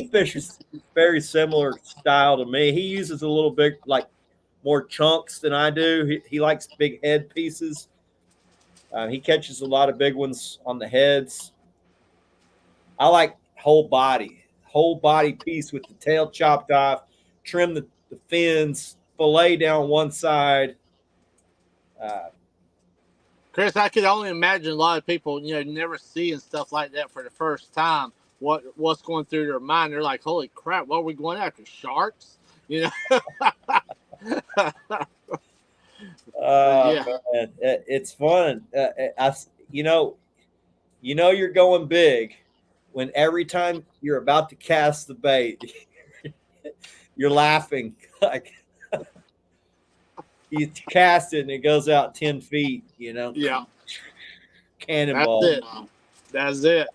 fishes very similar style to me. He uses a little bit like more chunks than I do. He likes big head pieces. He catches a lot of big ones on the heads. I like whole body piece with the tail chopped off, trim the fins, fillet down one side. Chris, I could only imagine a lot of people, never seeing stuff like that for the first time. What's going through their mind? They're like, "Holy crap! What are we going after? Sharks?" Yeah. Man, it's fun. You're going big when every time you're about to cast the bait, you're laughing like. You cast it and it goes out 10 feet, Yeah. Cannonball. That's it.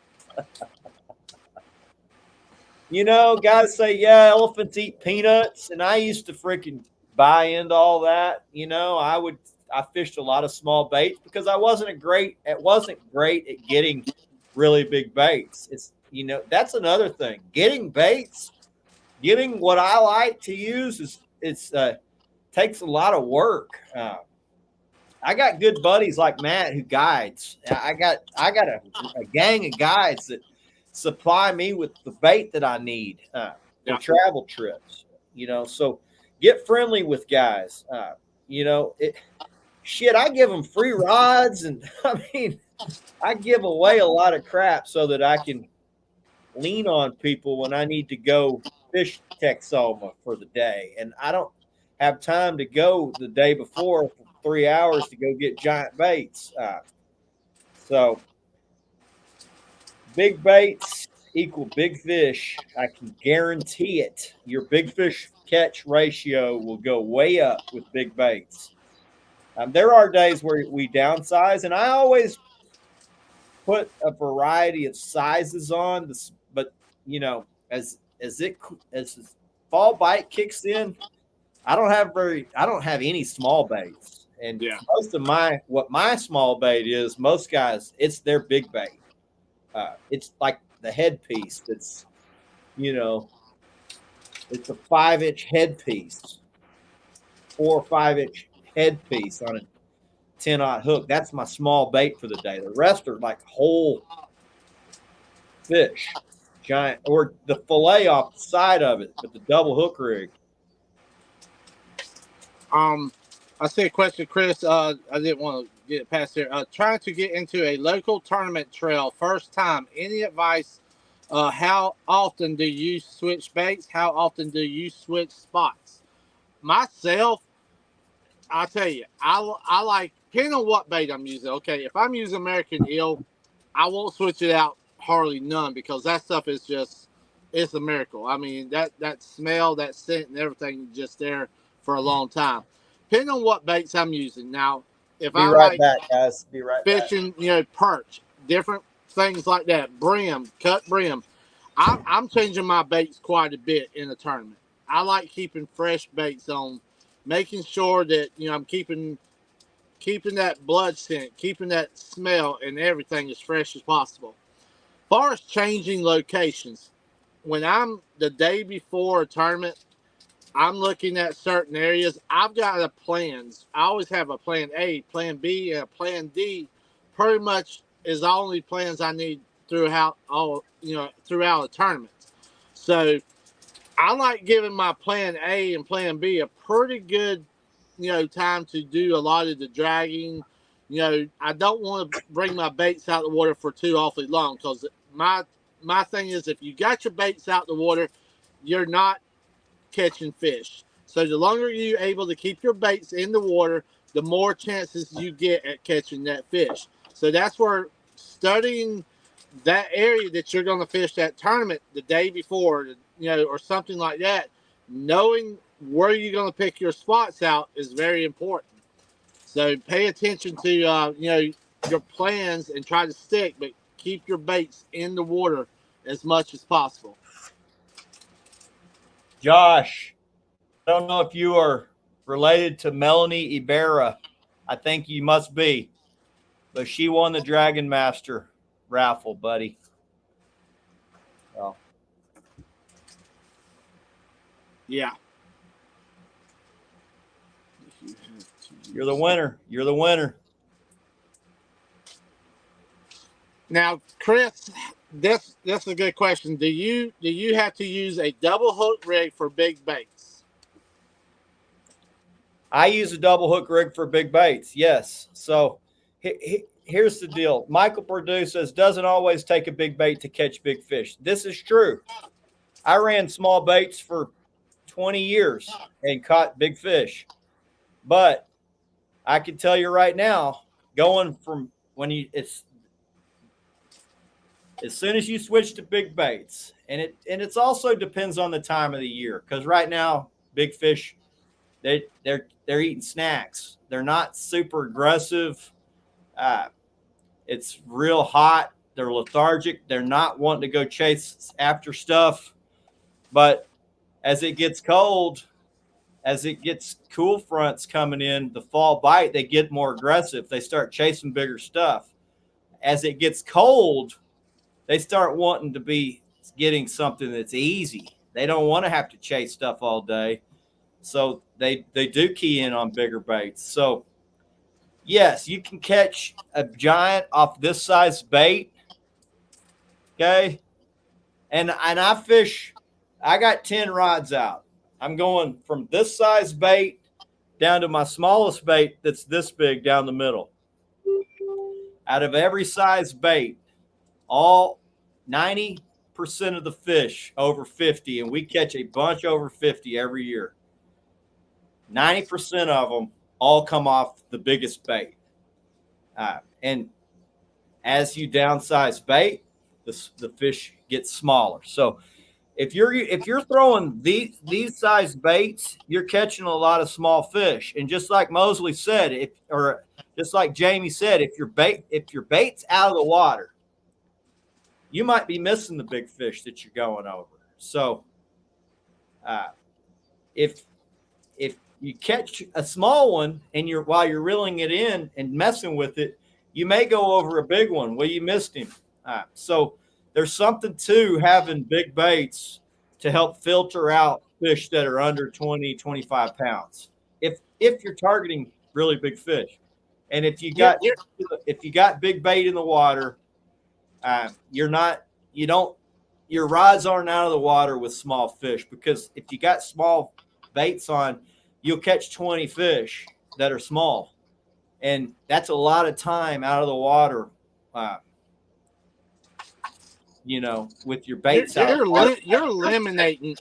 Guys say, yeah, elephants eat peanuts. And I used to freaking buy into all that. I fished a lot of small baits because it wasn't great at getting really big baits. It's, that's another thing. Getting baits, getting what I like to use takes a lot of work. I got good buddies like Matt who guides. I got a gang of guides that supply me with the bait that I need for travel trips. So get friendly with guys. Shit, I give them free rods, and I mean, I give away a lot of crap so that I can lean on people when I need to go fish Texoma for the day, and I don't have time to go the day before for 3 hours to go get giant baits. So big baits equal big fish. I can guarantee it. Your big fish catch ratio will go way up with big baits. There are days where we downsize, and I always put a variety of sizes on this, but as the fall bite kicks in, I don't have any small baits. And most of my small bait is, most guys, it's their big bait. It's like the headpiece that's, it's a 5-inch headpiece, 4 or 5-inch headpiece on a 10-aught hook. That's my small bait for the day. The rest are like whole fish, giant, or the fillet off the side of it, but the double hook rig. I see a question, Chris. I didn't want to get it past here. Trying to get into a local tournament trail first time. Any advice? How often do you switch baits? How often do you switch spots? Myself, I'll tell you, I like, depending on what bait I'm using. Okay, if I'm using American Eel, I won't switch it out hardly none, because that stuff is just, it's a miracle. I mean, that smell, that scent, and everything is just there for a long time. Depending on what baits I'm using. Now, if Be I right like back, guys. Be right back. fishing, perch, different things like that, brim, cut brim, I'm changing my baits quite a bit in a tournament. I like keeping fresh baits on, making sure that I'm keeping that blood scent, keeping that smell, and everything as fresh as possible. As far as changing locations, when I'm the day before a tournament, I'm looking at certain areas. I've got a plans. I always have a plan A, plan B, and a plan D. Pretty much is the only plans I need throughout throughout a tournament. So I like giving my plan A and plan B a pretty good, time to do a lot of the dragging. I don't want to bring my baits out of the water for too awfully long, because my thing is, if you got your baits out the water, you're not catching fish. So the longer you're able to keep your baits in the water, the more chances you get at catching that fish. So that's where studying that area that you're going to fish that tournament the day before, or something like that, knowing where you're going to pick your spots out is very important. So pay attention to your plans and try to stick, but keep your baits in the water as much as possible. Josh, I don't know if you are related to Melanie Ibarra. I think you must be, but she won the Dragon Master raffle, buddy. Oh. Yeah. You're the winner. You're the winner. Now, Chris, this is a good question. Do you have to use a double hook rig for big baits? I use a double hook rig for big baits. Yes. So here's the deal. Michael Purdue says doesn't always take a big bait to catch big fish. This is true. I ran small baits for 20 years and caught big fish. But I can tell you right now, going from it's as soon as you switch to big baits, and it's also depends on the time of the year, because right now big fish, they're eating snacks. They're not super aggressive. It's real hot. They're lethargic. They're not wanting to go chase after stuff. But as it gets cold, as it gets cool fronts coming in, the fall bite, they get more aggressive. They start chasing bigger stuff. As it gets cold, they start wanting to be getting something that's easy. They don't want to have to chase stuff all day. So they do key in on bigger baits. So yes, you can catch a giant off this size bait. Okay. And I fish, I got 10 rods out. I'm going from this size bait down to my smallest bait that's this big down the middle. Out of every size bait, all 90% of the fish over 50, and we catch a bunch over 50 every year. 90% of them all come off the biggest bait. And as you downsize bait, the fish gets smaller. So if you're throwing these size baits, you're catching a lot of small fish. And just like Mosley said, or just like Jamie said, if your bait's out of the water, you might be missing the big fish that you're going over. So if you catch a small one and while you're reeling it in and messing with it, you may go over a big one. Well, you missed him. So there's something to having big baits to help filter out fish that are under 20, 25 pounds. If you're targeting really big fish, and if you got big bait in the water, your rods aren't out of the water with small fish, because if you got small baits on, you'll catch 20 fish that are small, and that's a lot of time out of the water. With your baits you're eliminating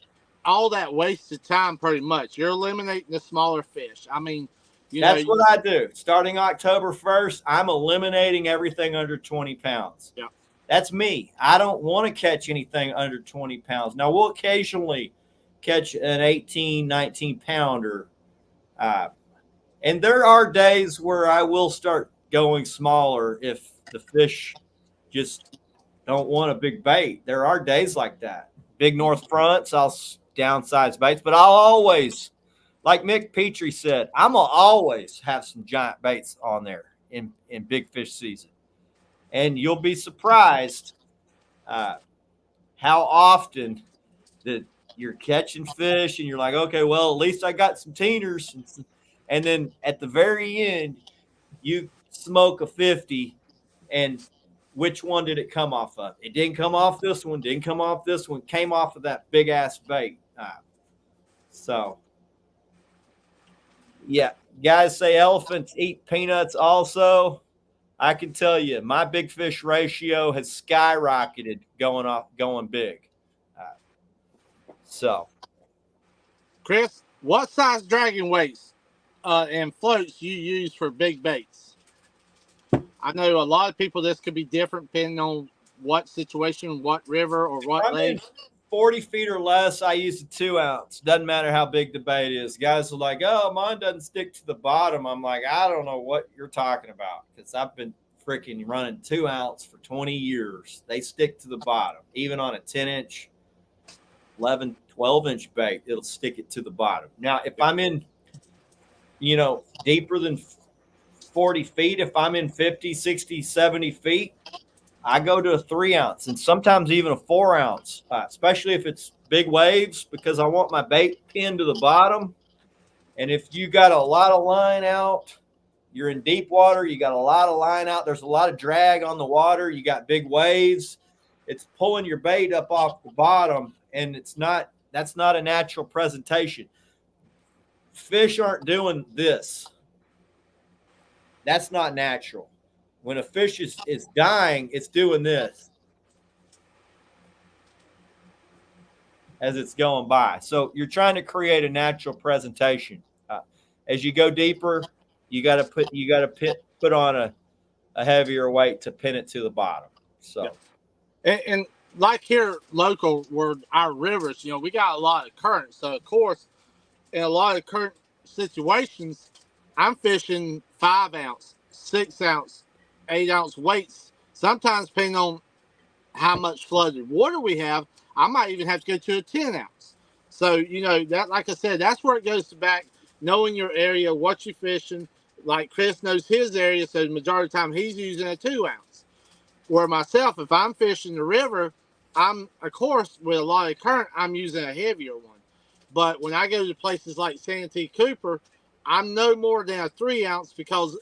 all that wasted time pretty much. You're eliminating the smaller fish. I mean, that's what I do. Starting October 1st, I'm eliminating everything under 20 pounds. Yeah. That's me. I don't want to catch anything under 20 pounds. Now, we'll occasionally catch an 18, 19 pounder. And there are days where I will start going smaller if the fish just don't want a big bait. There are days like that. Big North Fronts, I'll downsize baits, but I'll always, like Mick Petrie said, I'm going to always have some giant baits on there in big fish season. And you'll be surprised how often that you're catching fish and you're like, okay, well, at least I got some teeners. And then at the very end, you smoke a 50, and which one did it come off of? It didn't come off this one, didn't come off this one, came off of that big ass bait. So, yeah, guys say elephants eat peanuts also. I can tell you, my big fish ratio has skyrocketed going big. So, Chris, what size dragging weights and floats you use for big baits? I know a lot of people, this could be different depending on what situation, what river, or what lake. 40 feet or less, I use a 2 ounce. Doesn't matter how big the bait is. Guys are like, oh, mine doesn't stick to the bottom. I'm like, I don't know what you're talking about, because I've been freaking running 2 ounce for 20 years. They stick to the bottom. Even on a 10-inch, 11, 12-inch bait, it'll stick it to the bottom. Now, if I'm in, deeper than 40 feet, if I'm in 50, 60, 70 feet, I go to a 3 ounce and sometimes even a 4 ounce, especially if it's big waves, because I want my bait pinned to the bottom. And if you got a lot of line out, you're in deep water, you got a lot of line out, there's a lot of drag on the water, you got big waves, it's pulling your bait up off the bottom, and that's not a natural presentation. Fish aren't doing this. That's not natural. When a fish is dying, it's doing this as it's going by. So you're trying to create a natural presentation. As you go deeper, you got to put on a heavier weight to pin it to the bottom. So, and like here local, where our rivers, we got a lot of current. So of course, in a lot of current situations, I'm fishing 5 ounce, 6 ounce, 8 ounce weights. Sometimes depending on how much flooded water we have, I might even have to go to a 10 ounce. So, that, like I said, that's where it goes back, knowing your area, what you're fishing. Like Chris knows his area, so the majority of the time he's using a 2 ounce. Where myself, if I'm fishing the river, I'm, of course, with a lot of current, I'm using a heavier one. But when I go to places like Santee Cooper, I'm no more than a 3 ounce, because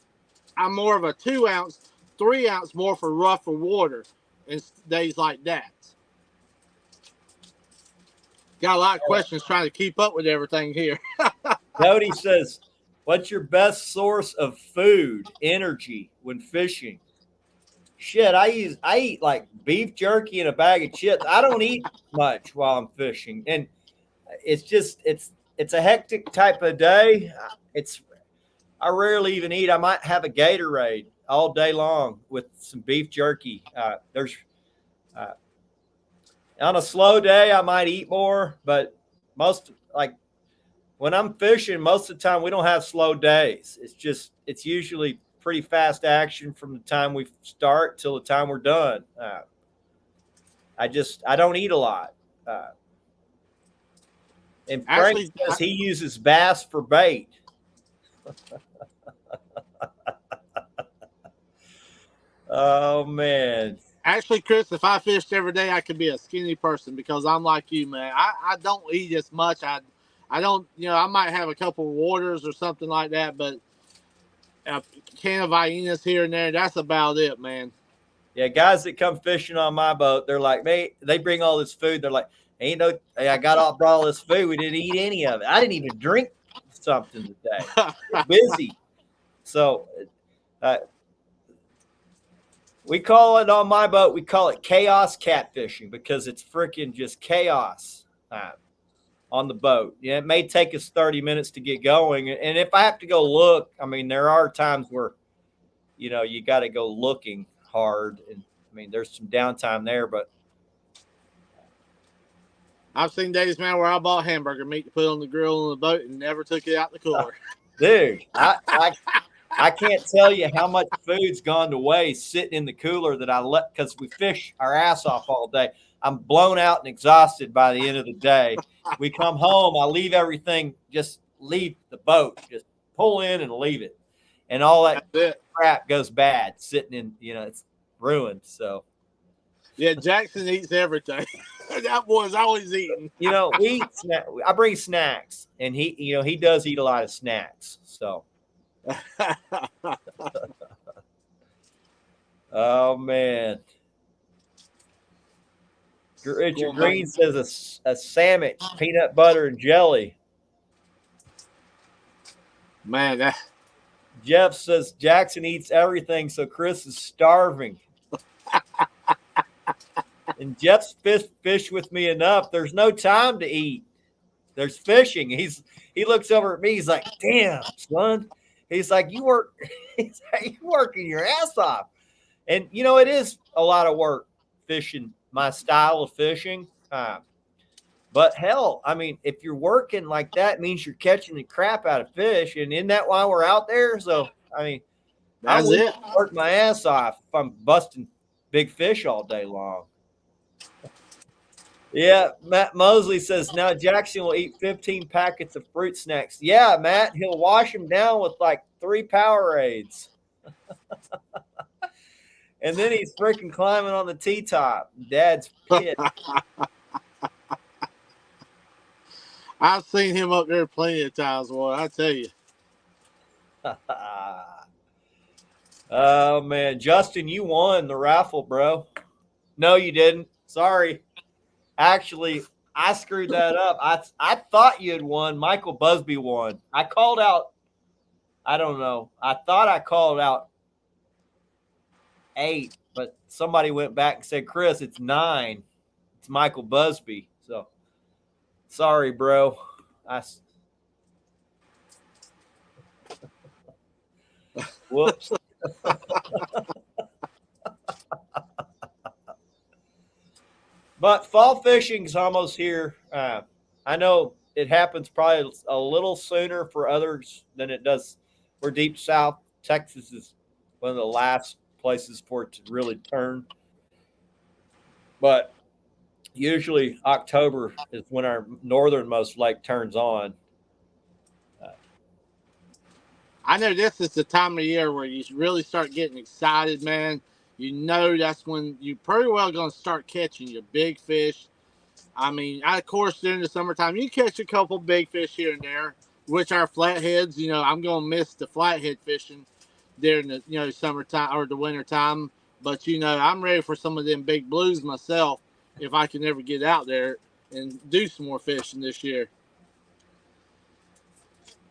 I'm more of a 2 ounce, 3 ounce more for rougher water in days like that. Got a lot of questions trying to keep up with everything here. Cody says, what's your best source of food, energy when fishing? Shit, I eat like beef jerky and a bag of chips. I don't eat much while I'm fishing. And it's a hectic type of day. I rarely even eat. I might have a Gatorade all day long with some beef jerky. There's on a slow day, I might eat more, but most like when I'm fishing, most of the time we don't have slow days. It's usually pretty fast action from the time we start till the time we're done. I don't eat a lot. And Frank says he uses bass for bait. Oh man. Actually, Chris, if I fished every day, I could be a skinny person because I'm like you, man. I don't eat as much. I don't, I might have a couple of waters or something like that, but a can of Viennas here and there, that's about it, man. Yeah, guys that come fishing on my boat, they're like, they bring all this food. They're like, hey, I brought all this food. We didn't eat any of it. I didn't even drink something today. Busy. So we call it on my boat, we call it chaos catfishing because it's freaking just chaos on the boat. Yeah, it may take us 30 minutes to get going. And if I have to go look, I mean, there are times where, you got to go looking hard. And I mean, there's some downtime there, but I've seen days, man, where I bought hamburger meat to put on the grill on the boat and never took it out the cooler. Dude, I can't tell you how much food's gone to waste sitting in the cooler that I let because we fish our ass off all day. I'm blown out and exhausted by the end of the day. We come home, I leave everything, just leave the boat, just pull in and leave it. And all that crap goes bad sitting in, it's ruined. So, yeah, Jackson eats everything. That boy's always eating. we eat I bring snacks, and he does eat a lot of snacks. So, oh man. Richard Green says a sandwich, peanut butter and jelly. Man, Jeff says Jackson eats everything, so Chris is starving. And Jeff's fished with me enough. There's no time to eat. There's fishing. He looks over at me. He's like, "Damn, son." He's like, "You work. He's like, you working your ass off." And it is a lot of work fishing. My style of fishing. But hell, I mean, if you're working like that, it means you're catching the crap out of fish. And isn't that why we're out there? So, I mean, that's it. Work my ass off if I'm busting big fish all day long. Yeah, Matt Mosley says, now Jackson will eat 15 packets of fruit snacks. Yeah, Matt, he'll wash them down with like 3 Powerades. And then he's freaking climbing on the T-top. Dad's pissed. I've seen him up there plenty of times, boy. I tell you. Oh, man. Justin, you won the raffle, bro. No, you didn't. Sorry. Actually, I screwed that up. I thought you had won. Michael Busby won. I called out, I don't know. I thought I called out 8, but somebody went back and said, Chris, it's 9. It's Michael Busby. So, sorry, bro. Whoops. But fall fishing's almost here. I know it happens probably a little sooner for others than it does. We're deep south. Texas is one of the last places for it to really turn. But usually October is when our northernmost lake turns on. I know this is the time of year where you really start getting excited, man. That's when you pretty well going to start catching your big fish. I mean, of course, during the summertime, you catch a couple big fish here and there, which are flatheads. I'm going to miss the flathead fishing during the summertime or the winter time. But I'm ready for some of them big blues myself if I can ever get out there and do some more fishing this year.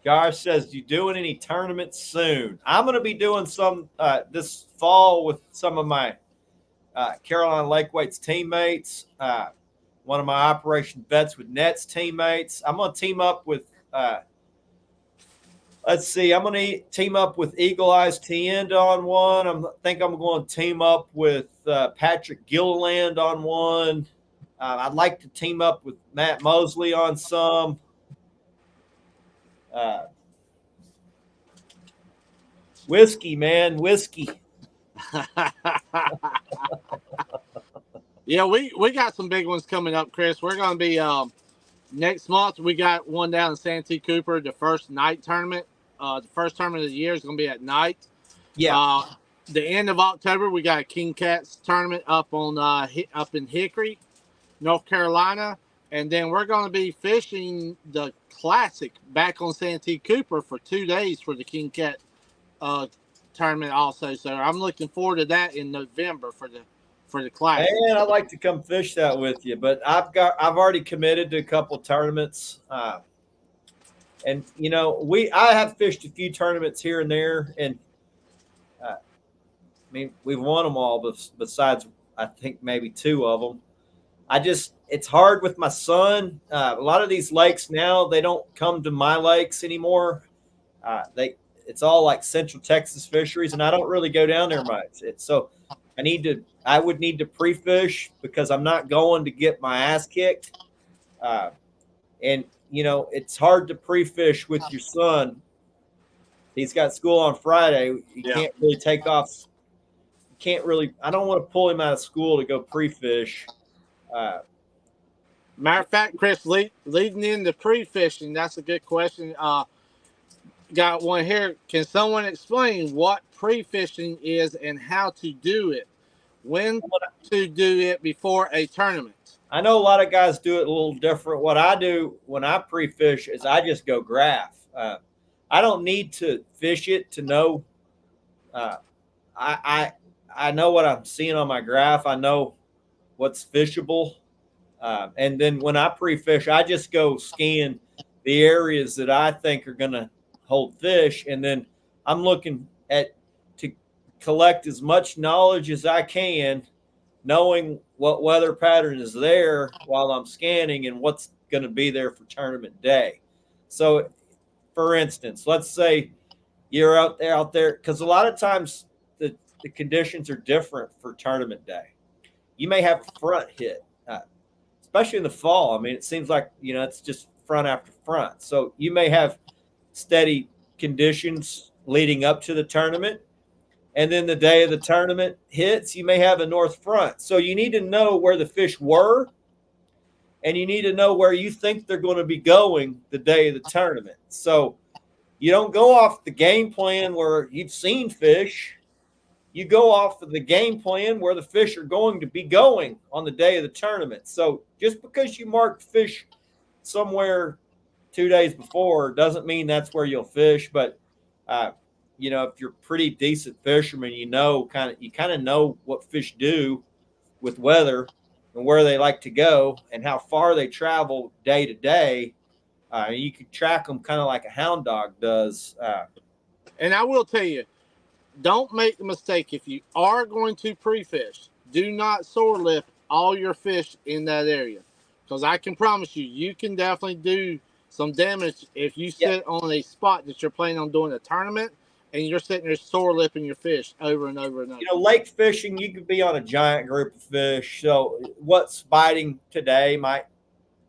Josh says, you doing any tournaments soon? I'm going to be doing some this fall with some of my Carolina Lake Weights teammates, one of my Operation Vets with Nets teammates. I'm going to team up with, let's see, I'm going to team up with Eagle Eyes T-End on one. I think I'm going to team up with Patrick Gilliland on one. I'd like to team up with Matt Mosley on some. Whiskey, man, whiskey. Yeah, we got some big ones coming up, Chris. We're going to be next month. We got one down in Santee Cooper, the first night tournament. The first tournament of the year is going to be at night. Yeah. The end of October, we got a King Cats tournament up in Hickory, North Carolina, and then we're going to be fishing the Classic back on Santee Cooper for 2 days for the King Cat tournament also. So I'm looking forward to that in November for the Classic. Man, I'd like to come fish that with you, but I've already committed to a couple tournaments. And I have fished a few tournaments here and there, and I mean we've won them all, besides I think maybe 2 of them. It's hard with my son. A lot of these lakes now, they don't come to my lakes anymore. It's all like Central Texas fisheries, and I don't really go down there much. So I would need to pre-fish because I'm not going to get my ass kicked. And it's hard to pre-fish with your son. He's got school on Friday. You can't really take off. I don't want to pull him out of school to go pre-fish. Matter of fact, Chris, leading into pre-fishing, that's a good question. Got one here. Can someone explain what pre-fishing is and how to do it? When to do it before a tournament? I know a lot of guys do it a little different. What I do when I pre-fish is I just go graph. I don't need to fish it to know. I know what I'm seeing on my graph. I know what's fishable. And then when I pre-fish, I just go scan the areas that I think are going to hold fish. And then I'm looking to collect as much knowledge as I can, knowing what weather pattern is there while I'm scanning and what's going to be there for tournament day. So, for instance, let's say you're out there, because a lot of times the conditions are different for tournament day. You may have front hit, especially in the fall. I mean, it seems like, it's just front after front. So you may have steady conditions leading up to the tournament. And then the day of the tournament hits, you may have a north front. So you need to know where the fish were, and you need to know where you think they're going to be going the day of the tournament. So you don't go off the game plan where you've seen fish. You go off of the game plan where the fish are going to be going on the day of the tournament. So just because you marked fish somewhere 2 days before doesn't mean that's where you'll fish. But if you're a pretty decent fisherman, you kind of know what fish do with weather and where they like to go and how far they travel day to day. You can track them kind of like a hound dog does. And I will tell you, don't make the mistake. If you are going to pre-fish, do not sore lift all your fish in that area, because I can promise you can definitely do some damage if you sit on a spot that you're planning on doing a tournament and you're sitting there sore lipping your fish over and over and over. Lake fishing, you could be on a giant group of fish. So what's biting today might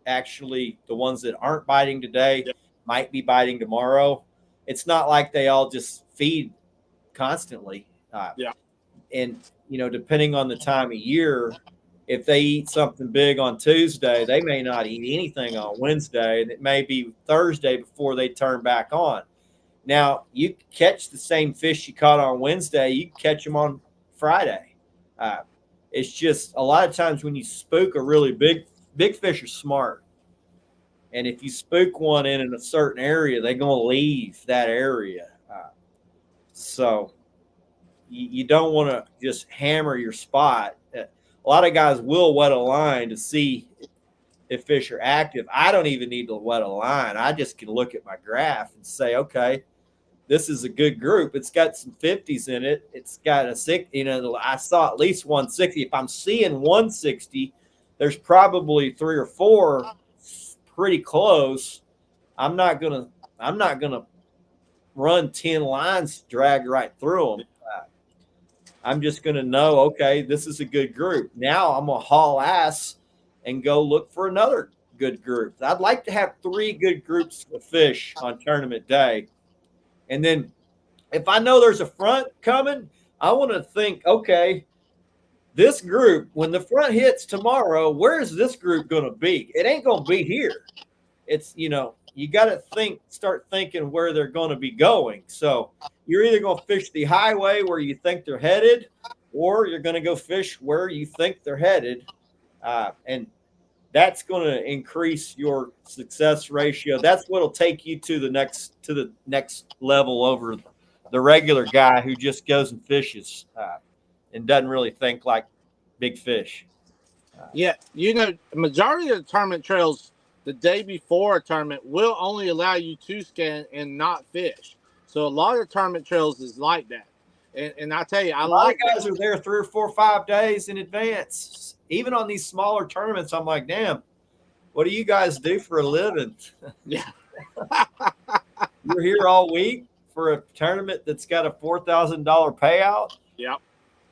actually, the ones that aren't biting today might be biting tomorrow. It's not like they all just feed constantly. And, depending on the time of year, if they eat something big on Tuesday, they may not eat anything on Wednesday, and it may be Thursday before they turn back on. Now, you catch the same fish you caught on Wednesday, you catch them on Friday. It's just a lot of times when you spook a really big fish are smart. And if you spook one in a certain area, they're going to leave that area. So you don't want to just hammer your spot. A lot of guys will wet a line to see if fish are active. I don't even need to wet a line. I just can look at my graph and say, okay, this is a good group. It's got some 50s in it. It's got a 6, I saw at least 160. If I'm seeing 160, there's probably 3 or 4 pretty close. I'm not gonna run 10 lines, drag right through them. I'm just gonna know, okay, this is a good group. Now I'm gonna haul ass and go look for another good group. I'd like to have 3 good groups of fish on tournament day. And then if I know there's a front coming, I want to think, okay, this group, when the front hits tomorrow, where is this group going to be? It ain't going to be here. It's, you got to start thinking where they're going to be going. So you're either going to fish the highway where you think they're headed, or you're going to go fish where you think they're headed. And that's going to increase your success ratio. That's what'll take you to the next level over the regular guy who just goes and fishes and doesn't really think like big fish. Yeah, the majority of the tournament trails the day before a tournament will only allow you to scan and not fish. So a lot of tournament trails is like that. And I tell you, a lot of guys are there 3 or 4 or 5 days in advance. Even on these smaller tournaments, I'm like, damn, what do you guys do for a living? Yeah. You're here all week for a tournament that's got a $4,000 payout. Yep.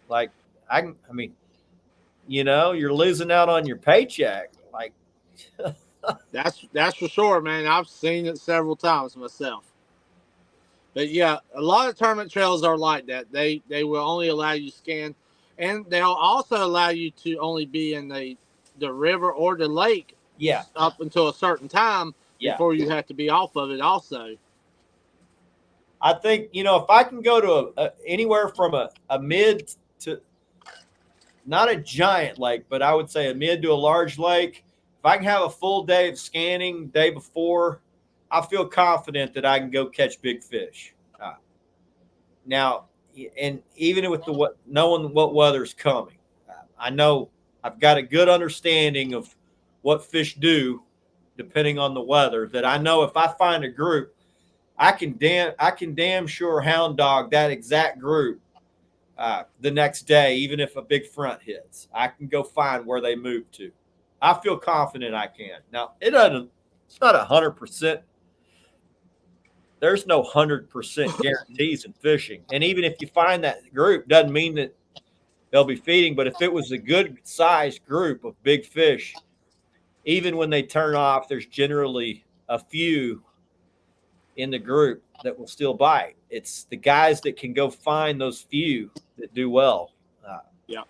Like, I mean, you're losing out on your paycheck. Like, that's for sure, man. I've seen it several times myself. But yeah, a lot of tournament trails are like that. They will only allow you to scan, and they'll also allow you to only be in the river or the lake. Yeah. Up until a certain time before you have to be off of it. Also, I think if I can go to anywhere from a mid to not a giant lake, but I would say a mid to a large lake. If I can have a full day of scanning day before, I feel confident that I can go catch big fish. Now, and even with knowing what weather's coming, I know I've got a good understanding of what fish do depending on the weather, that I know if I find a group, I can damn sure hound dog that exact group the next day, even if a big front hits. I can go find where they move to. I feel confident I can. Now, it's not 100%. There's no 100% guarantees in fishing. And even if you find that group, doesn't mean that they'll be feeding. But if it was a good sized group of big fish, even when they turn off, there's generally a few in the group that will still bite. It's the guys that can go find those few that do well. Yeah.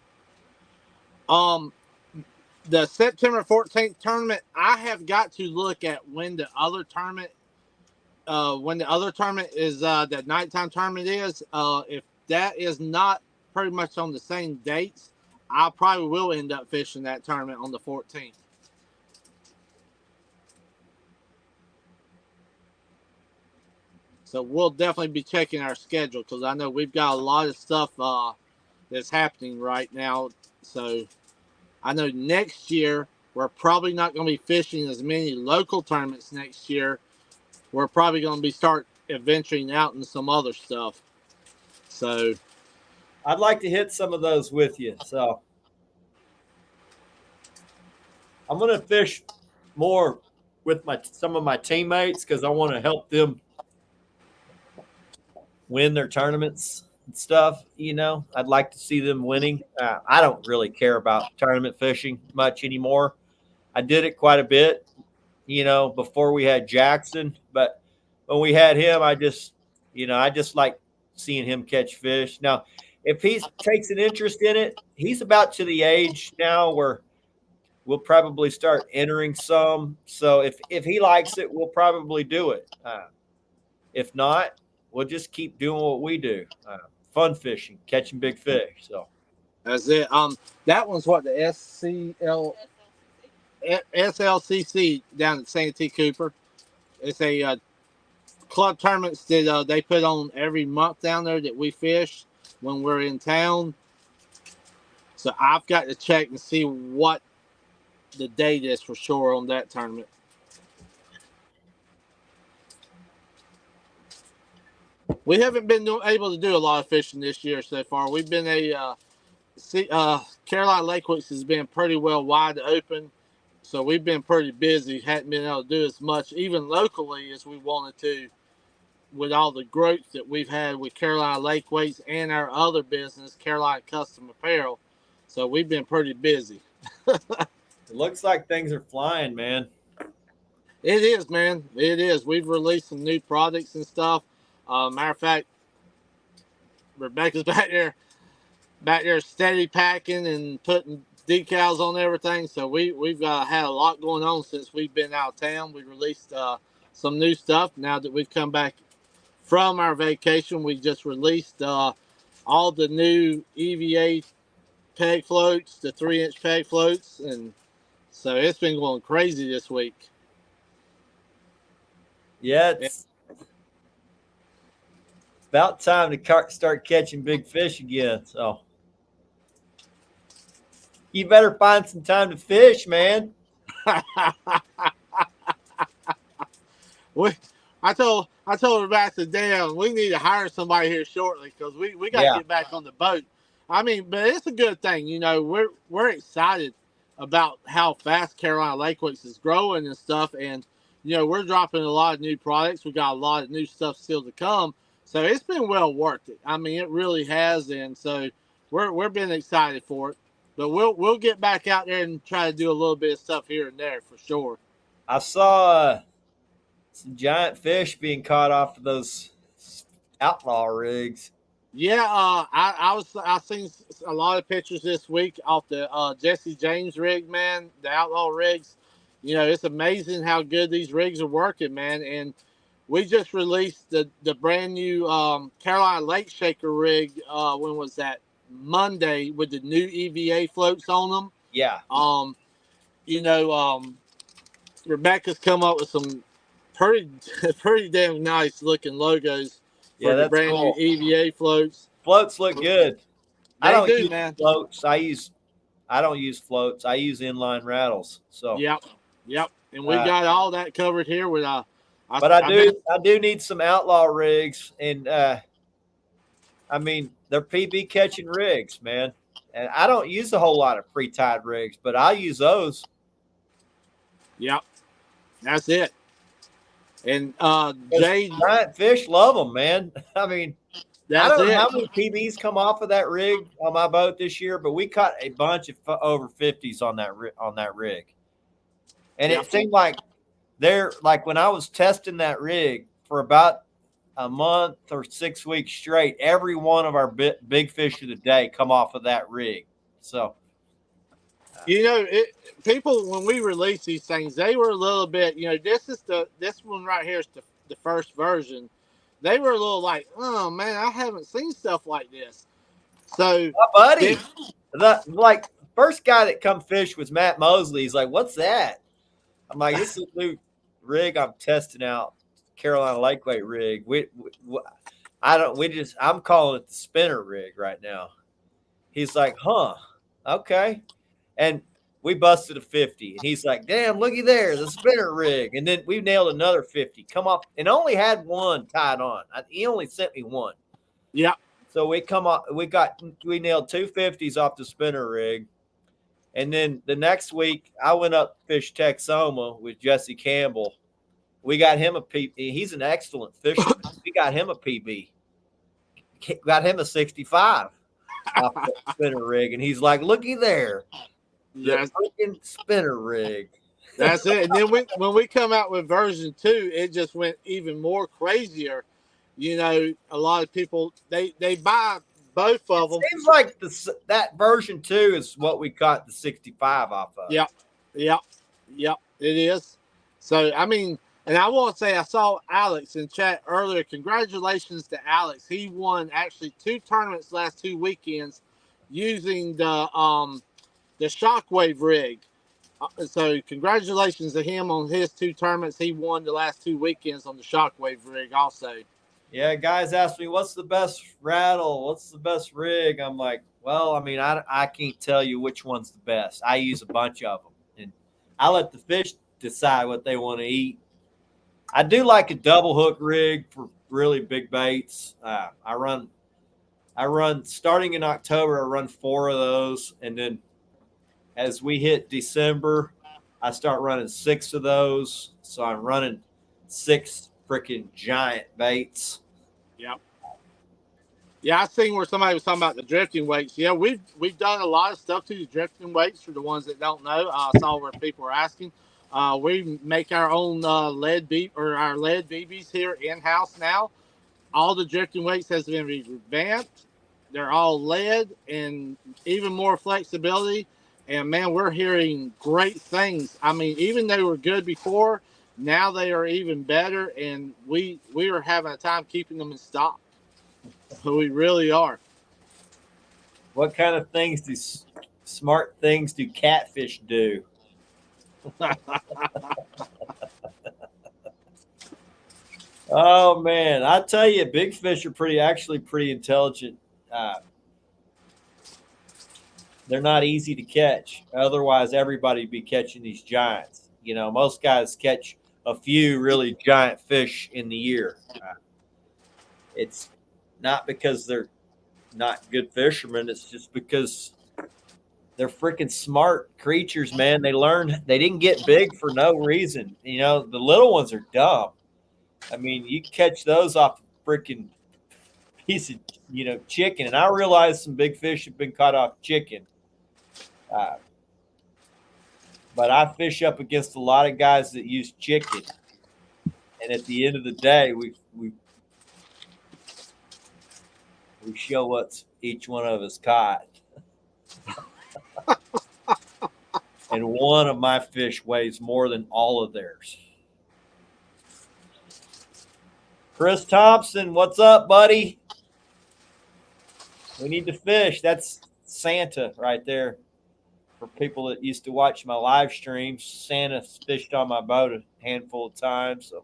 The September 14th tournament, I have got to look at when the other tournament is that nighttime tournament is. If that is not pretty much on the same dates, I probably will end up fishing that tournament on the 14th. So we'll definitely be checking our schedule, because I know we've got a lot of stuff that's happening right now. So I know next year we're probably not going to be fishing as many local tournaments next year. We're probably going to be start venturing out in some other stuff. So I'd like to hit some of those with you. So I'm going to fish more with some of my teammates, because I want to help them win their tournaments and stuff. I'd like to see them winning. I don't really care about tournament fishing much anymore. I did it quite a bit, before we had Jackson, but when we had him, I just like seeing him catch fish. Now, if he takes an interest in it, he's about to the age now where we'll probably start entering some. So if he likes it, we'll probably do it. If not, we'll just keep doing what we do. Fun fishing, catching big fish. So that's it. That one's what, the SLCC down at Santee Cooper. It's a club tournaments that they put on every month down there that we fish. when we're in town. So I've got to check and see what the date is for sure on that tournament. We haven't been able to do a lot of fishing this year so far. We've been Carolina Lake Weeks has been pretty well wide open, so we've been pretty busy. Hadn't been able to do as much, even locally, as we wanted to, with all the growth that we've had with Carolina Lake Weights and our other business, Carolina Custom Apparel. So we've been pretty busy. It looks like things are flying, man. It is, man. It is. We've released some new products and stuff. Matter of fact, Rebecca's back there steady packing and putting decals on everything. So we've had a lot going on since we've been out of town. We released some new stuff. Now that we've come back from our vacation, we just released all the new EVA peg floats, the 3-inch peg floats, and so it's been going crazy this week. Yeah, it's about time to start catching big fish again. So you better find some time to fish, man. I told Rebecca, damn, we need to hire somebody here shortly because we got to get back on the boat. I mean, but it's a good thing, you know. We're excited about how fast Carolina Lake Weeks is growing and stuff, and you know we're dropping a lot of new products. We got a lot of new stuff still to come, so it's been well worth it. I mean, it really has, and so we're been excited for it. But we'll get back out there and try to do a little bit of stuff here and there for sure. I saw some giant fish being caught off of those outlaw rigs. Yeah, I seen a lot of pictures this week off the Jesse James rig, man. The outlaw rigs. You know, it's amazing how good these rigs are working, man. And we just released the brand new Carolina Lake Shaker rig. When was that? Monday, with the new EVA floats on them. Yeah. You know, Rebecca's come up with some pretty damn nice looking logos for the brand new EVA floats. Floats look good. I don't use floats. I don't use floats. I use inline rattles. So yep. And we got all that covered here with but I do need some outlaw rigs, and I mean they're PB catching rigs, man. And I don't use a whole lot of pre-tied rigs, but I use those. Yep, that's it. And giant fish love them, man. I mean, I don't know how many PBs come off of that rig on my boat this year, but we caught a bunch of over 50s on that rig. And it seemed like when I was testing that rig for about a month or 6 weeks straight, every one of our big fish of the day come off of that rig. So, you know, people, when we release these things, they were a little bit, you know, this one right here is the first version. They were a little like, oh man, I haven't seen stuff like this. So, my buddy, the first guy that come fish was Matt Mosley. He's like, what's that? I'm like, this is a new rig I'm testing out, Carolina Lake Weight rig. I'm calling it the spinner rig right now. He's like, huh, okay. And we busted a 50. And he's like, damn, looky there, the spinner rig. And then we nailed another 50. Come off, and only had one tied on. He only sent me one. Yeah. So we nailed 2 50s off the spinner rig. And then the next week, I went up to fish Texoma with Jesse Campbell. We got him a PB. He's an excellent fisherman. We got him a PB. Got him a 65 off the spinner rig. And he's like, looky there. The freaking spinner rig. That's it. And then when we come out with version 2, it just went even more crazier. You know, a lot of people, they buy both of them. Seems like that version 2 is what we caught the 65 off of. Yep, it is. So, I mean, and I want to say I saw Alex in chat earlier. Congratulations to Alex. He won actually 2 tournaments last 2 weekends using the Shockwave rig. So congratulations to him on his 2 tournaments. He won the last 2 weekends on the Shockwave rig also. Yeah, guys ask me, what's the best rattle? What's the best rig? I'm like, well, I mean, I can't tell you which one's the best. I use a bunch of them, and I let the fish decide what they want to eat. I do like a double hook rig for really big baits. I run starting in October. I run 4 of those, and then as we hit December, I start running 6 of those. So I'm running 6 freaking giant baits. Yep. Yeah, I seen where somebody was talking about the drifting weights. Yeah, we've done a lot of stuff to the drifting weights for the ones that don't know. I saw where people were asking. We make our own lead BBs here in house now. All the drifting weights has been revamped. They're all lead and even more flexibility. And man, we're hearing great things. I mean, even they were good before, now they are even better. And we are having a time keeping them in stock. We really are. What kind of things do smart things do catfish do? Oh man, I tell you, big fish are pretty intelligent. They're not easy to catch. Otherwise, everybody'd be catching these giants. You know, most guys catch a few really giant fish in the year. It's not because they're not good fishermen. It's just because they're freaking smart creatures, man. They learn. They didn't get big for no reason. You know, the little ones are dumb. I mean, you catch those off a freaking piece of chicken, and I realize some big fish have been caught off chicken. Uh, but I fish up against a lot of guys that use chicken, and at the end of the day, we show what each one of us caught. And one of my fish weighs more than all of theirs. Chris Thompson, what's up, buddy? We need to fish. That's Santa right there. For people that used to watch my live streams, Santa fished on my boat a handful of times. So,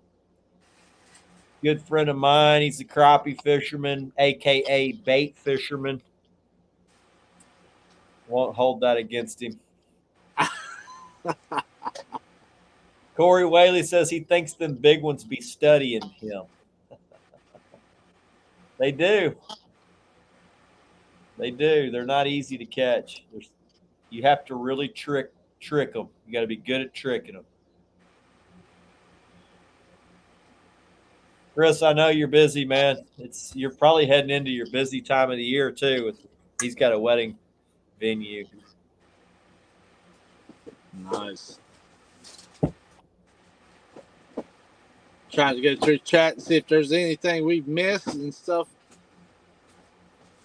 good friend of mine. He's a crappie fisherman, aka bait fisherman. Won't hold that against him. Corey Whaley says he thinks them big ones be studying him. They do. They do. They're not easy to catch. You have to really trick them. You got to be good at tricking them. Chris, I know you're busy, man. You're probably heading into your busy time of the year too. He's got a wedding venue. Nice. Trying to go through chat and see if there's anything we've missed and stuff.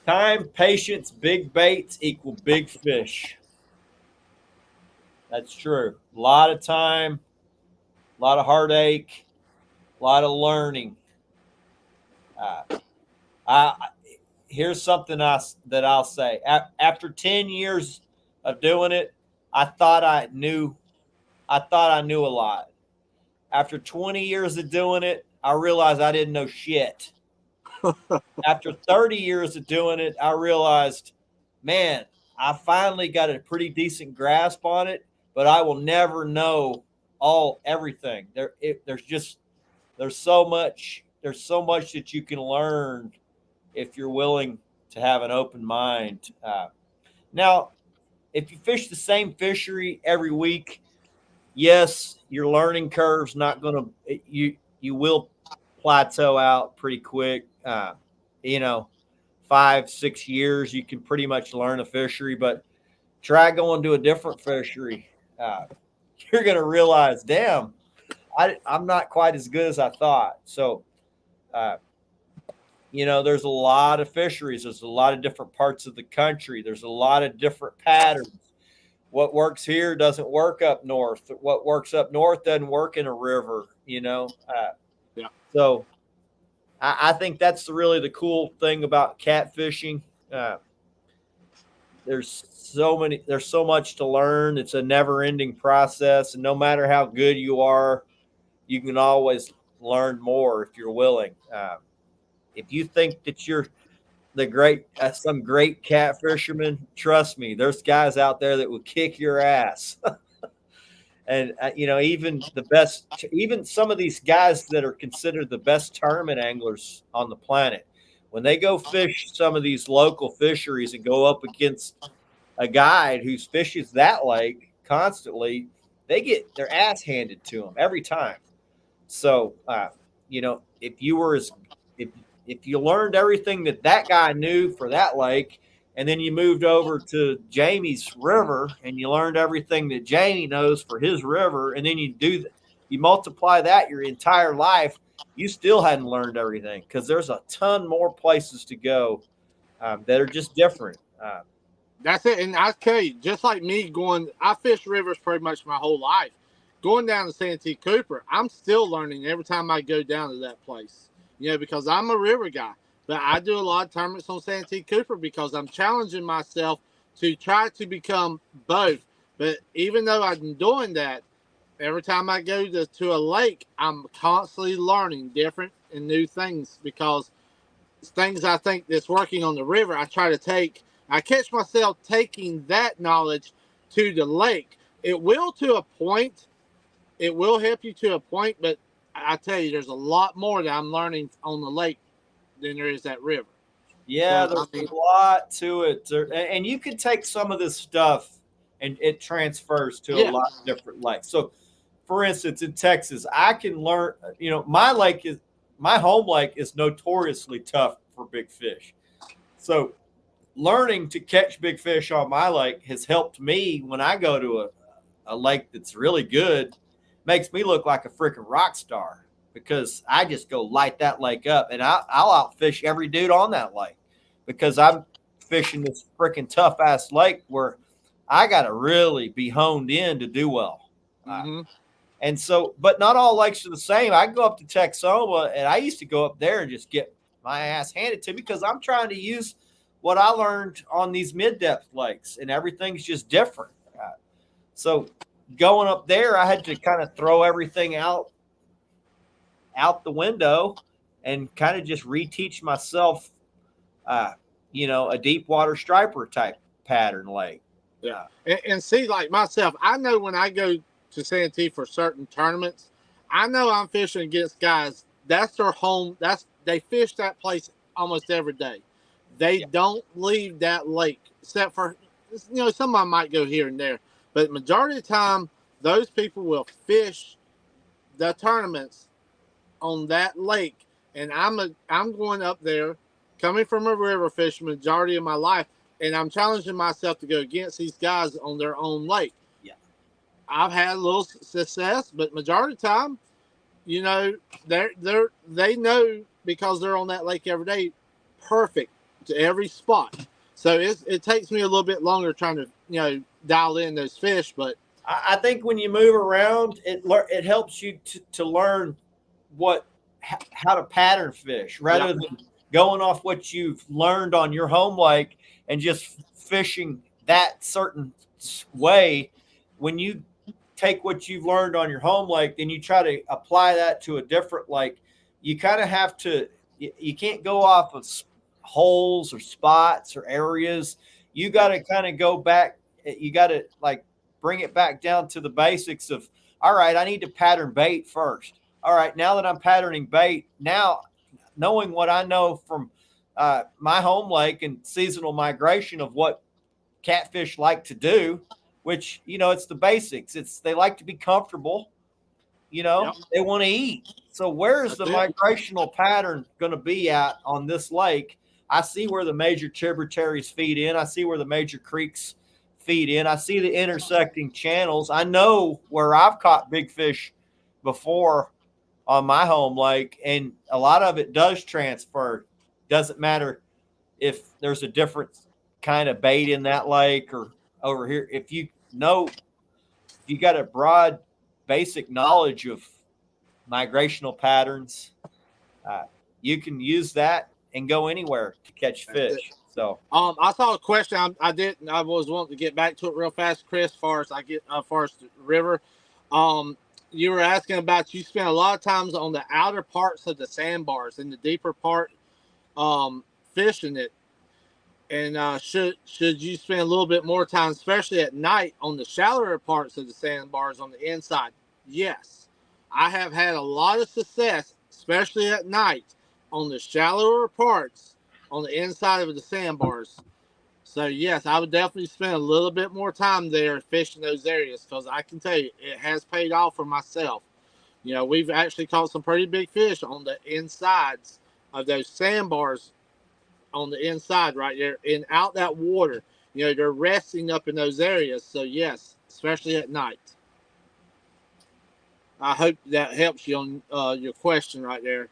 Time, patience, big baits equal big fish. That's true. A lot of time, a lot of heartache, a lot of learning. Here's something that I'll say. After 10 years of doing it, I thought I knew a lot. After 20 years of doing it, I realized I didn't know shit. After 30 years of doing it, I realized, man, I finally got a pretty decent grasp on it, but I will never know everything. There's so much that you can learn if you're willing to have an open mind. Now, if you fish the same fishery every week, yes, your learning curve's not going to you will plateau out pretty quick. 5-6 years you can pretty much learn a fishery, but try going to a different fishery. You're going to realize, damn, I'm not quite as good as I thought. So, there's a lot of fisheries. There's a lot of different parts of the country. There's a lot of different patterns. What works here doesn't work up north. What works up north doesn't work in a river, Yeah. So I think that's really the cool thing about catfishing. There's so much to learn. It's a never ending process. And no matter how good you are, you can always learn more if you're willing. if you think that you're the great some great cat fisherman, trust me, there's guys out there that will kick your ass. And even the best, even some of these guys that are considered the best tournament anglers on the planet, when they go fish some of these local fisheries and go up against a guide who fishes that lake constantly, they get their ass handed to them every time. So, if you were as if you learned everything that guy knew for that lake, and then you moved over to Jamie's river and you learned everything that Jamie knows for his river, and then you multiply that your entire life, you still hadn't learned everything because there's a ton more places to go that are just different. That's it. And I tell you, just like me I fish rivers pretty much my whole life. Going down to Santee Cooper, I'm still learning every time I go down to that place. Because I'm a river guy. But I do a lot of tournaments on Santee Cooper because I'm challenging myself to try to become both. But even though I'm doing that, every time I go to a lake, I'm constantly learning different and new things because things I think that's working on the river, I catch myself taking that knowledge to the lake. It will to a point. It will help you to a point, but I tell you, there's a lot more that I'm learning on the lake than there is that river. Yeah, there's a lot to it. And you can take some of this stuff and it transfers to a lot of different lakes. So, for instance, in Texas, I can learn, my home lake is notoriously tough for big fish. So, learning to catch big fish on my lake has helped me when I go to a lake that's really good, makes me look like a freaking rock star because I just go light that lake up and I'll outfish every dude on that lake because I'm fishing this freaking tough ass lake where I got to really be honed in to do well. Mm-hmm. And so, but not all lakes are the same. I go up to Texoma and I used to go up there and just get my ass handed to me because I'm trying to use what I learned on these mid-depth lakes, and everything's just different. So going up there, I had to kind of throw everything out the window and kind of just reteach myself, a deep water striper type pattern lake. Yeah. And see, like myself, I know when I go to Santee for certain tournaments, I know I'm fishing against guys. That's their home. They fish that place almost every day. They don't leave that lake, except for, some of them might go here and there. But majority of the time, those people will fish the tournaments on that lake. And I'm going up there, coming from a river fish majority of my life, and I'm challenging myself to go against these guys on their own lake. Yeah, I've had a little success, but majority of the time, they know because they're on that lake every day, perfect to every spot. So it takes me a little bit longer trying to dial in those fish, but I think when you move around, it helps you to learn how to pattern fish rather than going off what you've learned on your home lake and just fishing that certain way. When you take what you've learned on your home lake, then you try to apply that to a different lake. You kind of have to. You can't go off of holes or spots or areas. You got to kind of go back. You got to bring it back down to the basics of, all right, I need to pattern bait first. All right, now that I'm patterning bait, now knowing what I know from my home lake and seasonal migration of what catfish like to do, which, it's the basics. They like to be comfortable. They want to eat. So where's the migrational pattern going to be at on this lake? I see where the major tributaries feed in. I see where the major creeks feed in. I see the intersecting channels. I know where I've caught big fish before on my home lake, and a lot of it does transfer. Doesn't matter if there's a different kind of bait in that lake or over here. If you got a broad basic knowledge of migrational patterns, you can use that and go anywhere to catch fish. So, I saw a question. I was wanting to get back to it real fast, Chris. As far as the river, you were asking about. You spent a lot of times on the outer parts of the sandbars. In the deeper part, fishing it. And should you spend a little bit more time, especially at night, on the shallower parts of the sandbars on the inside? Yes, I have had a lot of success, especially at night, on the shallower parts on the inside of the sandbars. So yes, I would definitely spend a little bit more time there fishing those areas because I can tell you it has paid off for myself. You know, we've actually caught some pretty big fish on the insides of those sandbars on the inside right there and out that water. You know, they're resting up in those areas. So yes, especially at night. I hope that helps you on your question right there.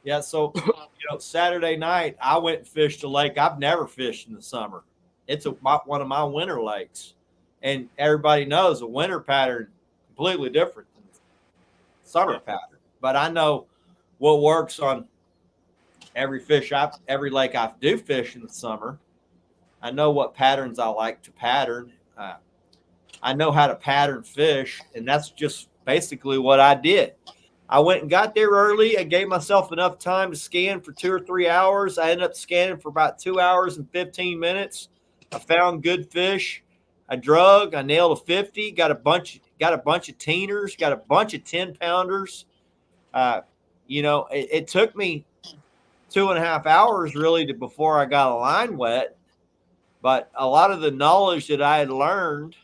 Yeah. So, Saturday night I went and fished a lake I've never fished in the summer. It's one of my winter lakes, and everybody knows a winter pattern completely different than summer pattern. But I know what works on every lake I do fish in the summer. I know what patterns I like to pattern. I know how to pattern fish, and that's just basically what I did. I went and got there early. I gave myself enough time to scan for 2 or 3 hours. I ended up scanning for about 2 hours and 15 minutes. I found good fish. I nailed a 50, got a bunch of teeners, got a bunch of 10-pounders. It took me 2.5 hours really before I got a line wet. But a lot of the knowledge that I had learned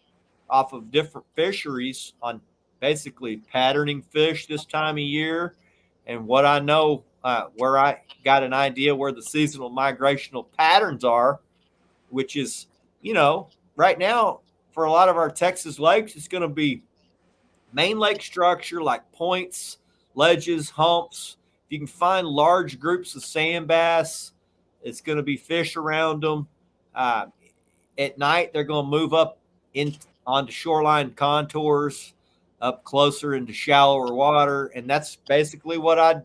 off of different fisheries on basically patterning fish this time of year, and what I know, where I got an idea where the seasonal migrational patterns are, which is, right now for a lot of our Texas lakes, it's going to be main lake structure like points, ledges, humps. If you can find large groups of sand bass, it's going to be fish around them. At night, they're going to move up onto shoreline contours, up closer into shallower water, and that's basically what I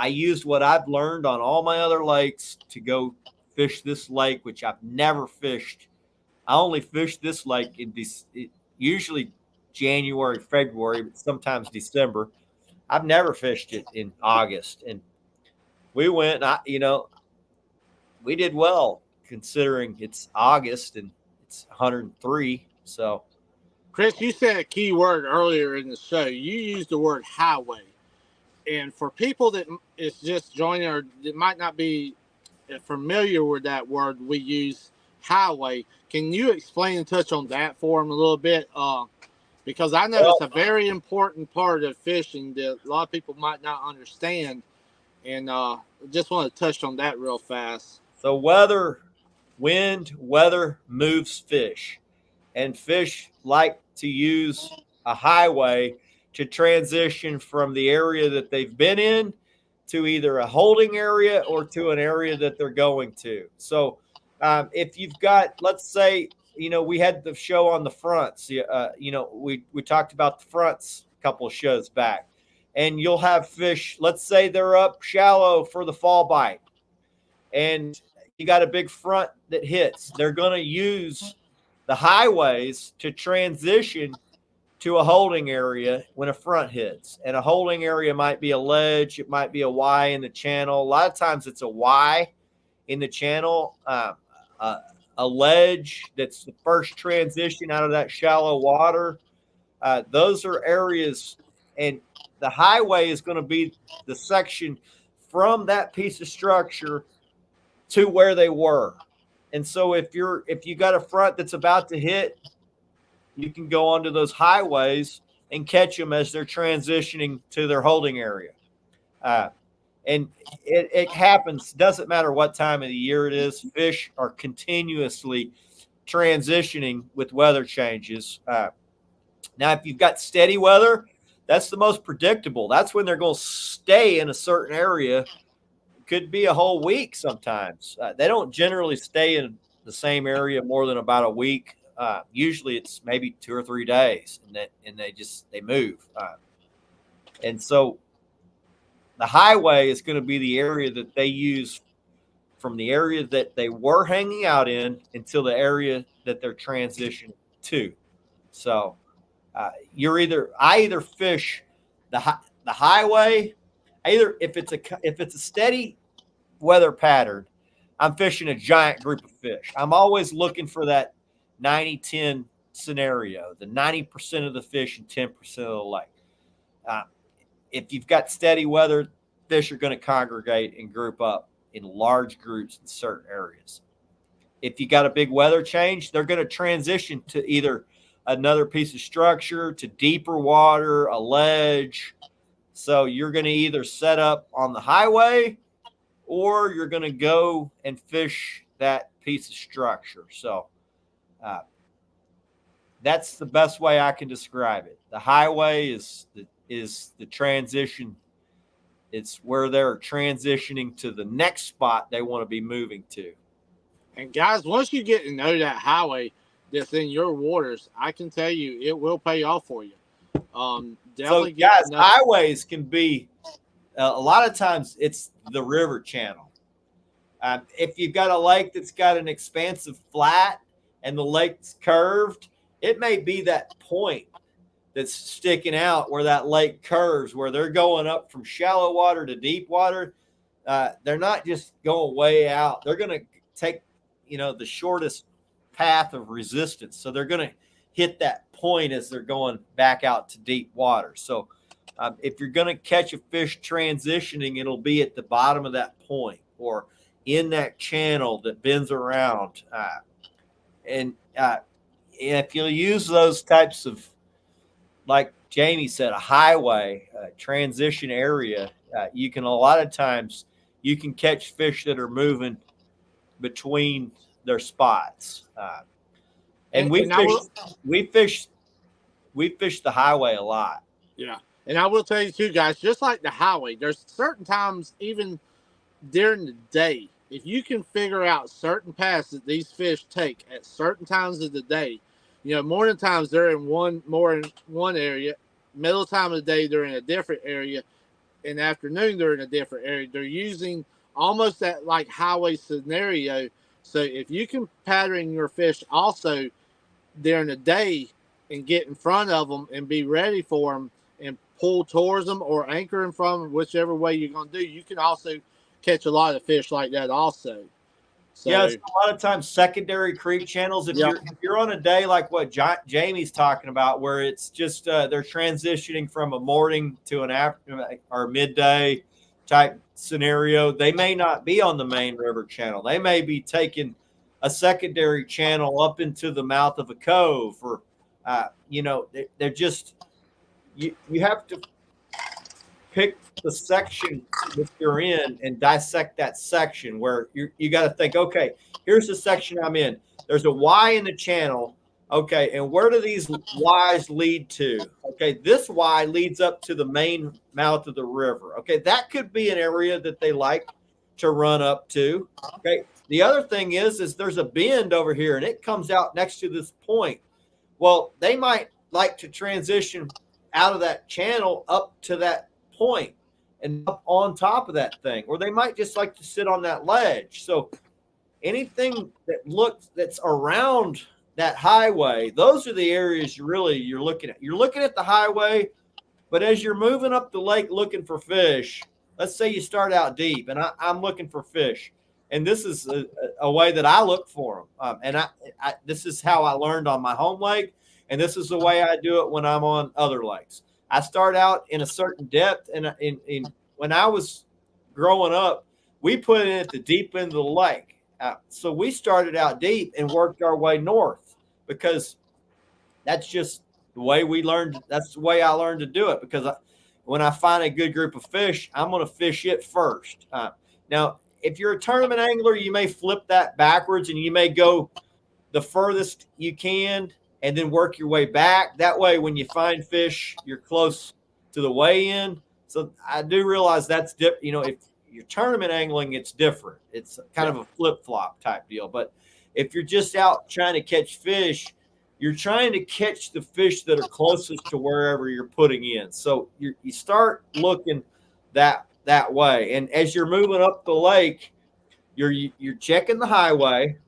used what I've learned on all my other lakes to go fish this lake, which I've never fished. I only fish this lake usually January, February, but sometimes December. I've never fished it in August, and we went. We did well considering it's August and it's 103. So, Chris, you said a key word earlier in the show. You used the word highway. And for people that is just joining or that might not be familiar with that word we use, highway, can you explain and touch on that for them a little bit? Because I know it's a very important part of fishing that a lot of people might not understand. And just want to touch on that real fast. So wind, weather moves fish, and fish like to use a highway to transition from the area that they've been in to either a holding area or to an area that they're going to. So if you've got, let's say, we had the show on the fronts. We talked about the fronts a couple of shows back, and you'll have fish. Let's say they're up shallow for the fall bite, and you got a big front that hits. They're going to use the highways to transition to a holding area when a front hits. And a holding area might be a ledge. It might be a Y in the channel. A lot of times it's a Y in the channel, a ledge that's the first transition out of that shallow water. Those are areas, and the highway is going to be the section from that piece of structure to where they were. And so if you got a front that's about to hit, you can go onto those highways and catch them as they're transitioning to their holding area. And it happens, doesn't matter what time of the year it is. Fish are continuously transitioning with weather changes. Now, if you've got steady weather, that's the most predictable. That's when they're going to stay in a certain area. Could be a whole week sometimes. They don't generally stay in the same area more than about a week. Usually it's maybe 2 or 3 days, and they move. And so the highway is going to be the area that they use from the area that they were hanging out in until the area that they're transitioning to. So I either fish the highway. Either if it's a steady weather pattern, I'm fishing a giant group of fish. I'm always looking for that 90-10 scenario, the 90% of the fish and 10% of the lake. If you've got steady weather, fish are going to congregate and group up in large groups in certain areas. If you got a big weather change, they're going to transition to either another piece of structure, to deeper water, a ledge. So you're going to either set up on the highway or you're going to go and fish that piece of structure. So that's the best way I can describe it. The highway is the transition. It's where they're transitioning to the next spot they want to be moving to. And guys, once you get to know that highway that's in your waters, I can tell you it will pay off for you. So guys, highways can be a lot of times it's the river channel. If you've got a lake that's got an expansive flat and the lake's curved, it may be that point that's sticking out where that lake curves, where they're going up from shallow water to deep water. They're not just going way out. They're going to take, the shortest path of resistance. So they're going to hit that point as they're going back out to deep water. So if you're going to catch a fish transitioning, it'll be at the bottom of that point or in that channel that bends around. And if you'll use those types of, like Jamie said, a highway, transition area, you can, a lot of times you can catch fish that are moving between their spots. And we fish the highway a lot. Yeah. And I will tell you too, guys, just like the highway, there's certain times, even during the day, if you can figure out certain paths that these fish take at certain times of the day, morning times they're in one area, middle time of the day they're in a different area, in the afternoon they're in a different area. They're using almost that like highway scenario. So if you can pattern your fish also during the day and get in front of them and be ready for them and pull towards them or anchor in from them, whichever way you're going to do, you can also catch a lot of fish like that also. So, yeah, a lot of times secondary creek channels. If you're on a day like what Jamie's talking about, where it's just they're transitioning from a morning to an after or midday type scenario, they may not be on the main river channel. They may be taking a secondary channel up into the mouth of a cove, or they're just you have to pick the section that you're in and dissect that section where you got to think, okay, here's the section I'm in. There's a Y in the channel. Okay, and where do these Ys lead to? Okay, this Y leads up to the main mouth of the river. Okay, that could be an area that they like to run up to. Okay, the other thing is there's a bend over here and it comes out next to this point. Well, they might like to transition out of that channel up to that point and up on top of that thing, or they might just like to sit on that ledge. So anything that's around that highway, those are the areas you're looking at. You're looking at the highway, but as you're moving up the lake looking for fish, let's say you start out deep and I'm looking for fish, and this is a way that I look for them. And this is how I learned on my home lake, and this is the way I do it when I'm on other lakes. I start out in a certain depth, and when I was growing up, we put it at the deep end of the lake. So we started out deep and worked our way north because that's just the way we learned. That's the way I learned to do it, because when I find a good group of fish, I'm going to fish it first. Now, if you're a tournament angler, you may flip that backwards and you may go the furthest you can and then work your way back. That way, when you find fish, you're close to the weigh-in. So I do realize that's different. If you're tournament angling, it's different. It's kind of a flip-flop type deal. But if you're just out trying to catch fish, you're trying to catch the fish that are closest to wherever you're putting in. So you start looking that way. And as you're moving up the lake, you're checking the highway.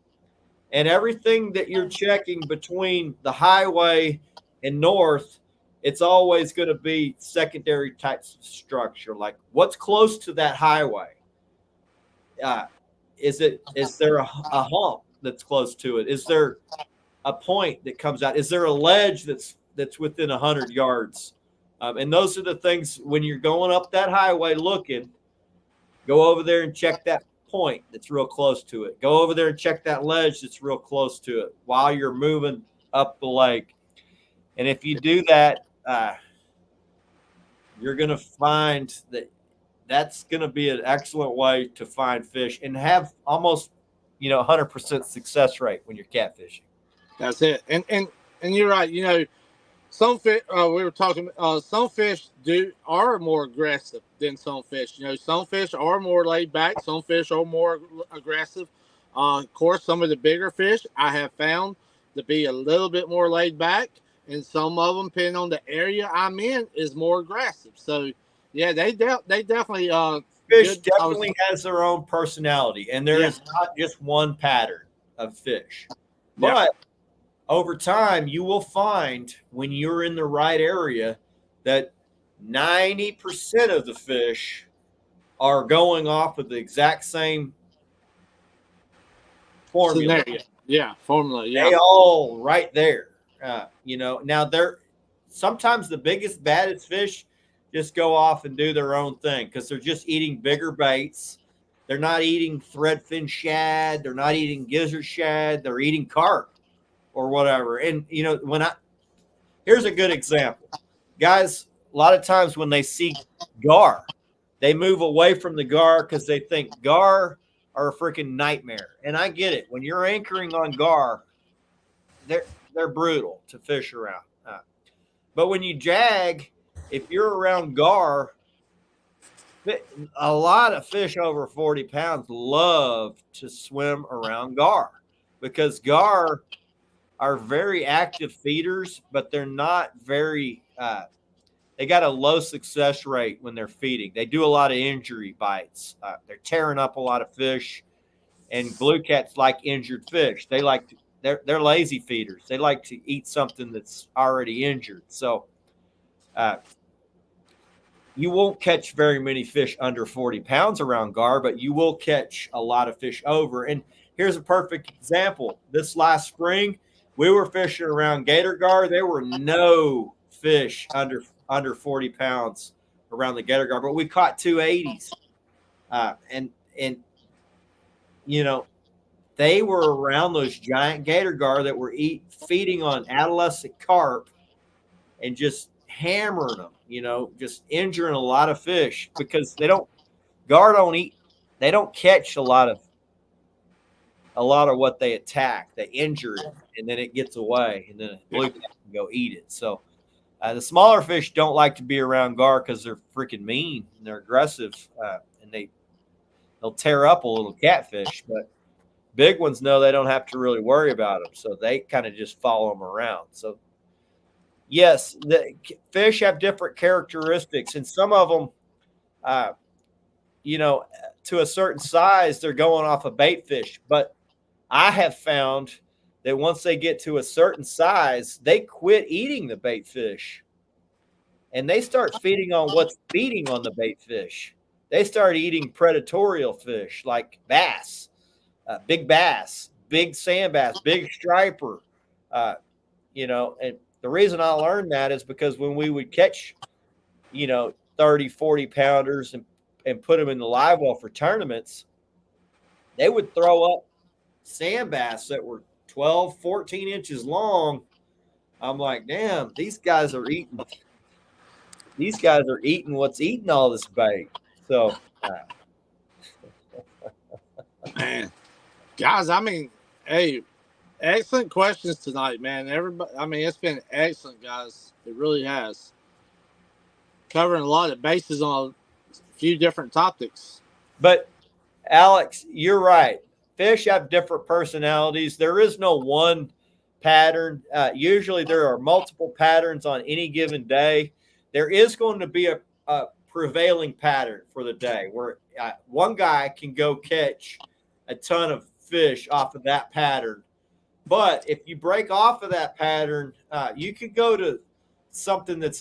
And everything that you're checking between the highway and north, it's always going to be secondary types of structure, like what's close to that highway. Is there a hump that's close to it? Is there a point that comes out? Is there a ledge that's within 100 yards? And those are the things when you're going up that highway looking, go over there and check that point that's real close to it. Go over there and check that ledge that's real close to it while you're moving up the lake. And if you do that, you're going to find that that's going to be an excellent way to find fish and have almost 100% success rate when you're catfishing. That's it. And you're right. Some fish, we were talking, some fish are more aggressive than some fish. Some fish are more laid back. Some fish are more aggressive. Of course, some of the bigger fish I have found to be a little bit more laid back, and some of them, depending on the area I'm in, is more aggressive. So, yeah, they definitely fish definitely has their own personality, and there is not just one pattern of fish. But over time, you will find when you're in the right area that 90% of the fish are going off of the exact same formula. Scenario. Yeah, formula. Yeah, they all right there. Now sometimes the biggest, baddest fish just go off and do their own thing because they're just eating bigger baits. They're not eating threadfin shad. They're not eating gizzard shad. They're eating carp or whatever. And, here's a good example. Guys, a lot of times when they see gar, they move away from the gar because they think gar are a freaking nightmare. And I get it. When you're anchoring on gar, they're brutal to fish around. But when you jag, if you're around gar, a lot of fish over 40 pounds love to swim around gar because gar are very active feeders, but they're not very they got a low success rate when they're feeding. They do a lot of injury bites. They're tearing up a lot of fish, and blue cats like injured fish. They're lazy feeders. They like to eat something that's already injured. So you won't catch very many fish under 40 pounds around gar, but you will catch a lot of fish over. And here's a perfect example. This last spring, we were fishing around gator gar. There were no fish under 40 pounds around the gator gar, but we caught 280s. And they were around those giant gator gar that were feeding on adolescent carp and just hammering them, just injuring a lot of fish because they don't catch a lot of what they attack. They injure it and then it gets away and then a blue cat can go eat it. So the smaller fish don't like to be around gar because they're freaking mean and they're aggressive and they'll tear up a little catfish, but big ones know they don't have to really worry about them. So they kind of just follow them around. So yes, the fish have different characteristics, and some of them, to a certain size, they're going off a bait fish. But I have found that once they get to a certain size, they quit eating the bait fish, and they start feeding on what's feeding on the bait fish. They start eating predatorial fish like bass, big sand bass, big striper, and the reason I learned that is because when we would catch, 30, 40 pounders and put them in the live well for tournaments, they would throw up sand bass that were 12, 14 inches long. I'm like, damn, these guys are eating what's eating all this bait. So, man, guys, hey, excellent questions tonight, man. Everybody, it's been excellent, guys. It really has. Covering a lot of bases on a few different topics. But Alex, you're right. Fish have different personalities. There is no one pattern. Usually there are multiple patterns on any given day. There is going to be a prevailing pattern for the day where one guy can go catch a ton of fish off of that pattern. But if you break off of that pattern, you could go to something that's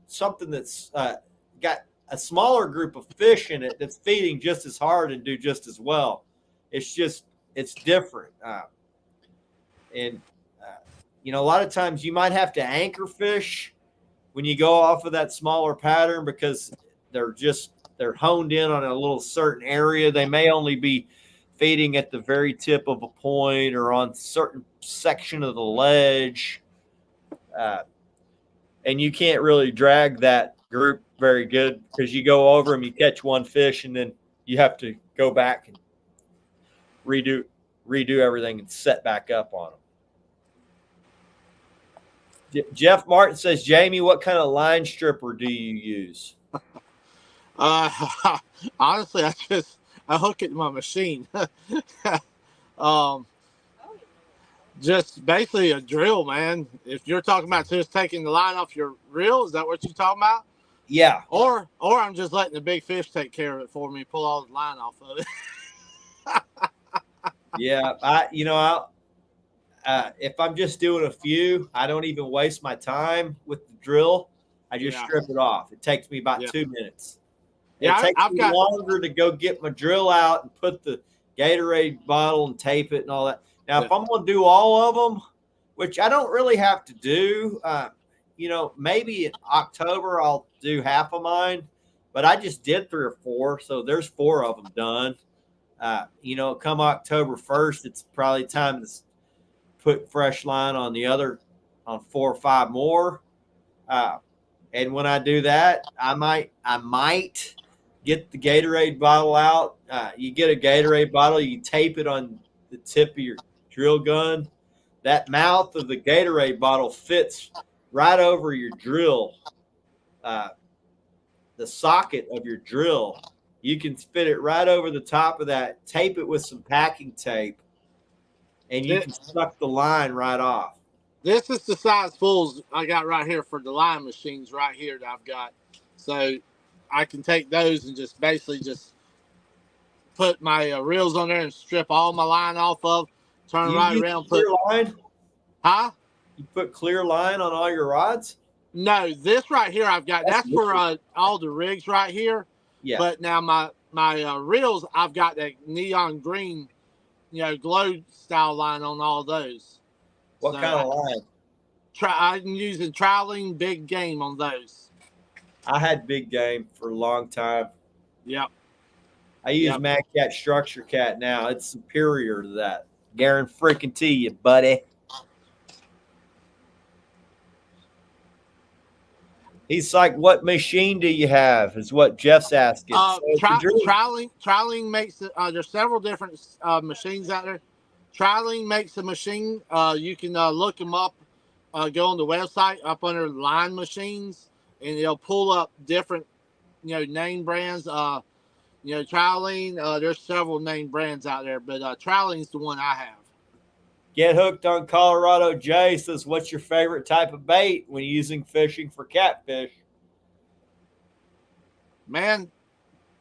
something that's got a smaller group of fish in it that's feeding just as hard and do just as well. It's different. And a lot of times you might have to anchor fish when you go off of that smaller pattern because they're honed in on a little certain area. They may only be feeding at the very tip of a point or on certain section of the ledge. And you can't really drag that group very good because you go over them, you catch one fish, and then you have to go back and redo everything and set back up on them. Jeff Martin says, Jamie, what kind of line stripper do you use? Honestly, I hook it to my machine. Just basically a drill, man. If you're talking about just taking the line off your reel, is that what you're talking about? Yeah. Or I'm just letting the big fish take care of it for me, pull all the line off of it. Yeah, if I'm just doing a few, I don't even waste my time with the drill. I just strip it off. It takes me about 2 minutes. Yeah, it takes me longer to go get my drill out and put the Gatorade bottle and tape it and all that. Now, if I'm going to do all of them, which I don't really have to do, maybe in October I'll do half of mine, but I just did 3 or 4, so there's 4 of them done. Come October 1st, it's probably time to put fresh line on 4 or 5 more. And when I do that, I might get the Gatorade bottle out. You get a Gatorade bottle, you tape it on the tip of your drill gun. That mouth of the Gatorade bottle fits right over your drill, the socket of your drill. You can fit it right over the top of that, tape it with some packing tape, and you can suck the line right off. This is the size fulls I got right here for the line machines right here that I've got. So I can take those and just basically just put my reels on there and strip all my line off of, turn right around. Clear line? Huh? You put clear line on all your rods? No, this right here I've got. That's for all the rigs right here. Yeah. But now my reels, I've got that neon green, glow style line on all those. What kind of line? I'm using Troweling Big Game on those. I had Big Game for a long time. Yep. I use Mad Cat Structure Cat now. It's superior to that. Guarantee you, buddy. He's like, what machine do you have? Is what Jeff's asking. Troweling makes it. There's several different machines out there. Troweling makes a machine. You can look them up. Go on the website up under line machines, and they'll pull up different, name brands. Troweling. There's several name brands out there, but Troweling is the one I have. Get Hooked on Colorado Jay says, what's your favorite type of bait when using fishing for catfish? Man,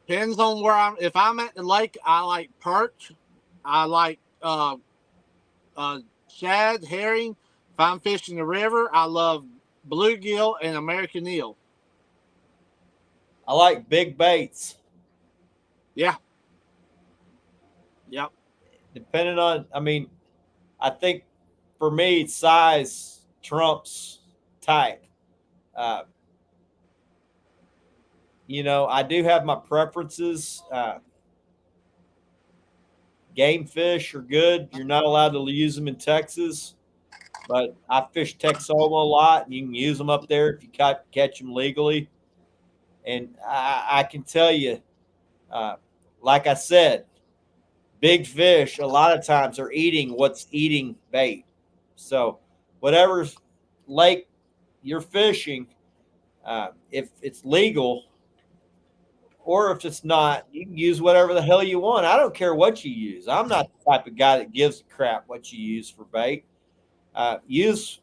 depends on where I'm. If I'm at the lake, I like perch. I like shad, herring. If I'm fishing the river, I love bluegill and American eel. I like big baits. Yeah. Yep. Depending on, I think for me, size trumps type. I do have my preferences. Game fish are good. You're not allowed to use them in Texas, but I fish Texoma a lot. You can use them up there if you catch them legally. And I can tell you, like I said, big fish a lot of times are eating what's eating bait. So whatever lake you're fishing, if it's legal or if it's not, you can use whatever the hell you want. I don't care what you use. I'm not the type of guy that gives a crap what you use for bait. Use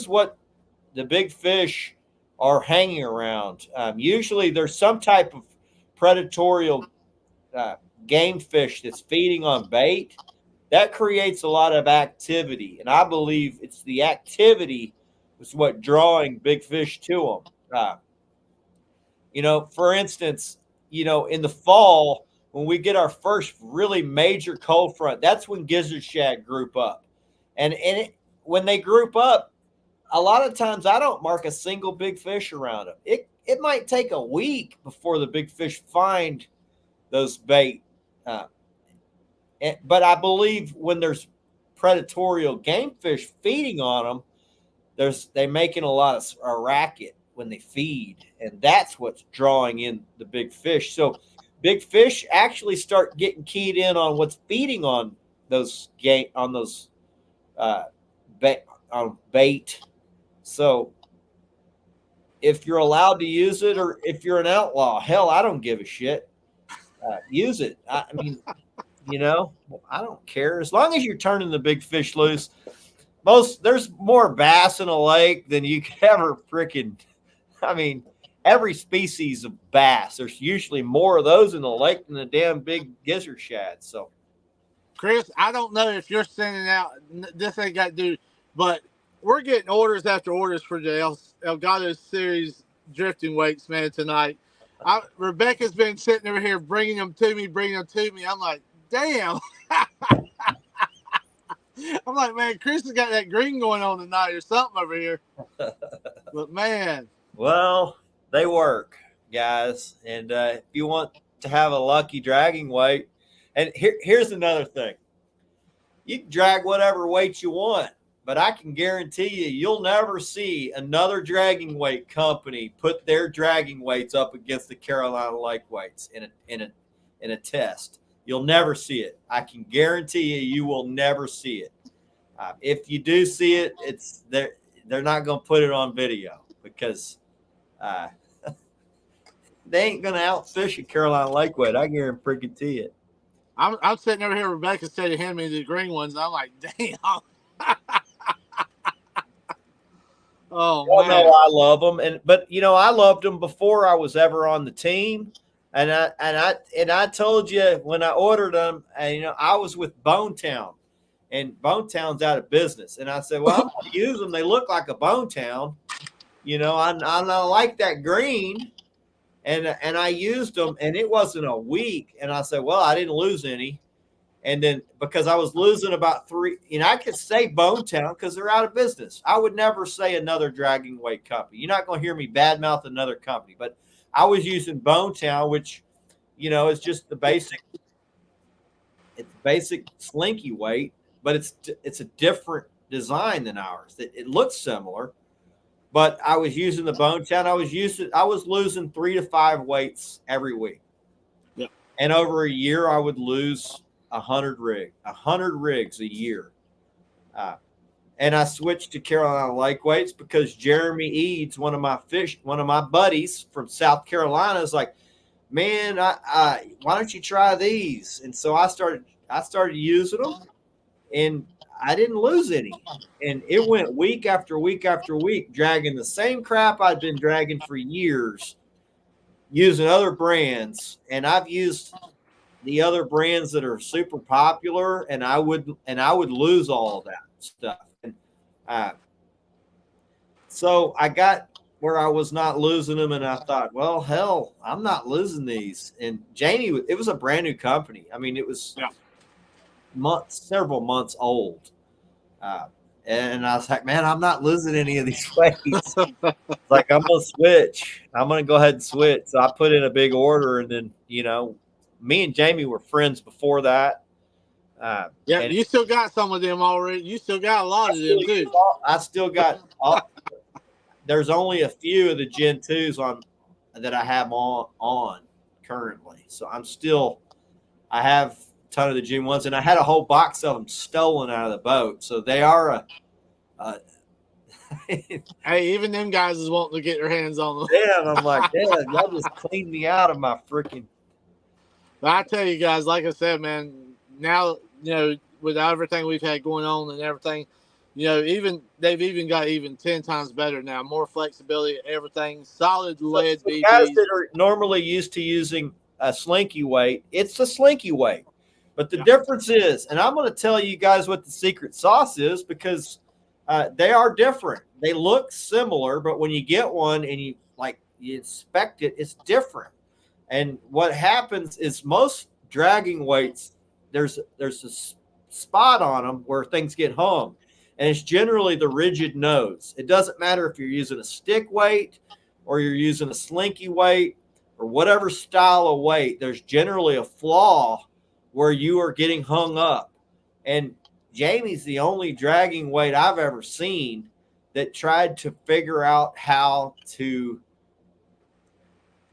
what the big fish are hanging around. Usually there's some type of predatory game fish that's feeding on bait. That creates a lot of activity, and I believe it's the activity It's what drawing big fish to them. For instance, in the fall, when we get our first really major cold front, that's when gizzard shad group up. And when they group up, a lot of times I don't mark a single big fish around them. It might take a week before the big fish find those bait. But I believe when there's predatorial game fish feeding on them, they making a racket when they feed, and that's what's drawing in the big fish. So big fish actually start getting keyed in on what's feeding on those bait. So if you're allowed to use it, or if you're an outlaw, hell, I don't give a shit. Use it. I mean, I don't care as long as you're turning the big fish loose. There's more bass in a lake than you could ever freaking. I mean, every species of bass, there's usually more of those in the lake than the damn big gizzard shad. So, Chris, I don't know if you're sending out, this ain't got to do, but we're getting orders after orders for the Elgato series drifting weights, man, tonight. Rebecca's been sitting over here bringing them to me. I'm like, damn. I'm like, man, Chris has got that green going on tonight or something over here. But, man. Well, they work, guys. And if you want to have a lucky dragging weight, and here's another thing. You can drag whatever weight you want, but I can guarantee you'll never see another dragging weight company put their dragging weights up against the Carolina Lake weights in a test. You'll never see it. I can guarantee you will never see it. If you do see it, they're not going to put it on video because they ain't going to outfish a Carolina Lake weight. I guarantee it. I'm sitting over here. Rebecca said to hand me the green ones. And I'm like, damn. Oh, man. No, I love them, but I loved them before I was ever on the team. And I told you when I ordered them, I was with Bonetown, and Bonetown's out of business. And I said, well, I'm going to use them. They look like a Bonetown. I like that green. And I used them, and it wasn't a week. And I said, well, I didn't lose any. And then because I was losing about 3, I could say Bonetown because they're out of business. I would never say another dragging weight company. You're not going to hear me badmouth another company, but I was using Bonetown, which, is just the basic. It's basic slinky weight, but it's a different design than ours. It looks similar, but I was using the Bonetown. I was losing 3 to 5 weights every week. Yep. And over a year, I would lose 100 rigs a year. And I switched to Carolina Lake weights because Jeremy Eads, one of my buddies from South Carolina, is like, man, why don't you try these? And so I started using them, and I didn't lose any. And it went week after week after week, dragging the same crap I'd been dragging for years, using other brands. And I've used the other brands that are super popular, and I would lose all of that stuff. So I got where I was not losing them, and I thought, well, hell, I'm not losing these. And Jamie, it was a brand new company. I mean, it was several months old. And I was like, man, I'm not losing any of these weights. Like, I'm going to switch. I'm going to go ahead and switch. So I put in a big order, and then, me and Jamie were friends before that. And you still got some of them already. You still got a lot of them too. I still got. There's only a few of the Gen 2s that I have on currently. So I have a ton of the Gen 1s, and I had a whole box of them stolen out of the boat. So they are hey, even them guys is wanting to get their hands on them. Yeah, I'm like, y'all just cleaned me out of my freaking. But I tell you guys, like I said, man, now, with everything we've had going on and everything, they've even got 10 times better now. More flexibility, everything. Solid lead BBs. Guys that are normally used to using a slinky weight, it's a slinky weight. But the difference is, and I'm going to tell you guys what the secret sauce is, because They are different. They look similar, but when you get one and you inspect it, it's different. And what happens is most dragging weights, there's a spot on them where things get hung, and it's generally the rigid nose. It doesn't matter if you're using a stick weight or you're using a slinky weight or whatever style of weight. There's generally a flaw where you are getting hung up. And Jamie's the only dragging weight I've ever seen that tried to figure out how to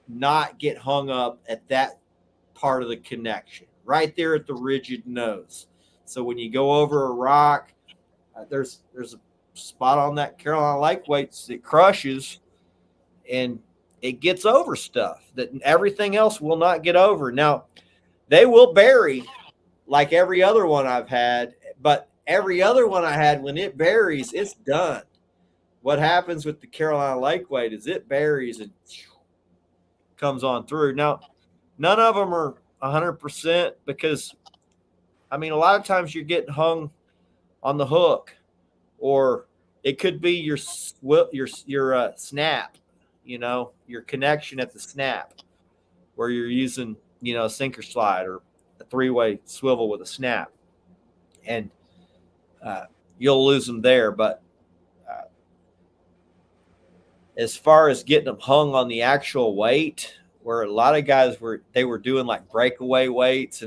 not get hung up at that part of the connection, right there at the rigid nose. So when you go over a rock, there's a spot on that Carolina Lake weights that crushes, and it gets over stuff that everything else will not get over. Now, they will bury like every other one I've had, but every other one I had, when it buries, it's done. What happens with the Carolina Lake weight is it buries and comes on through. Now, none of them are 100% because, I mean, a lot of times you're getting hung on the hook, or it could be your snap, your connection at the snap where you're using, a sinker slide or a three-way swivel with a snap, and you'll lose them there. But as far as getting them hung on the actual weight, where a lot of guys were doing like breakaway weights,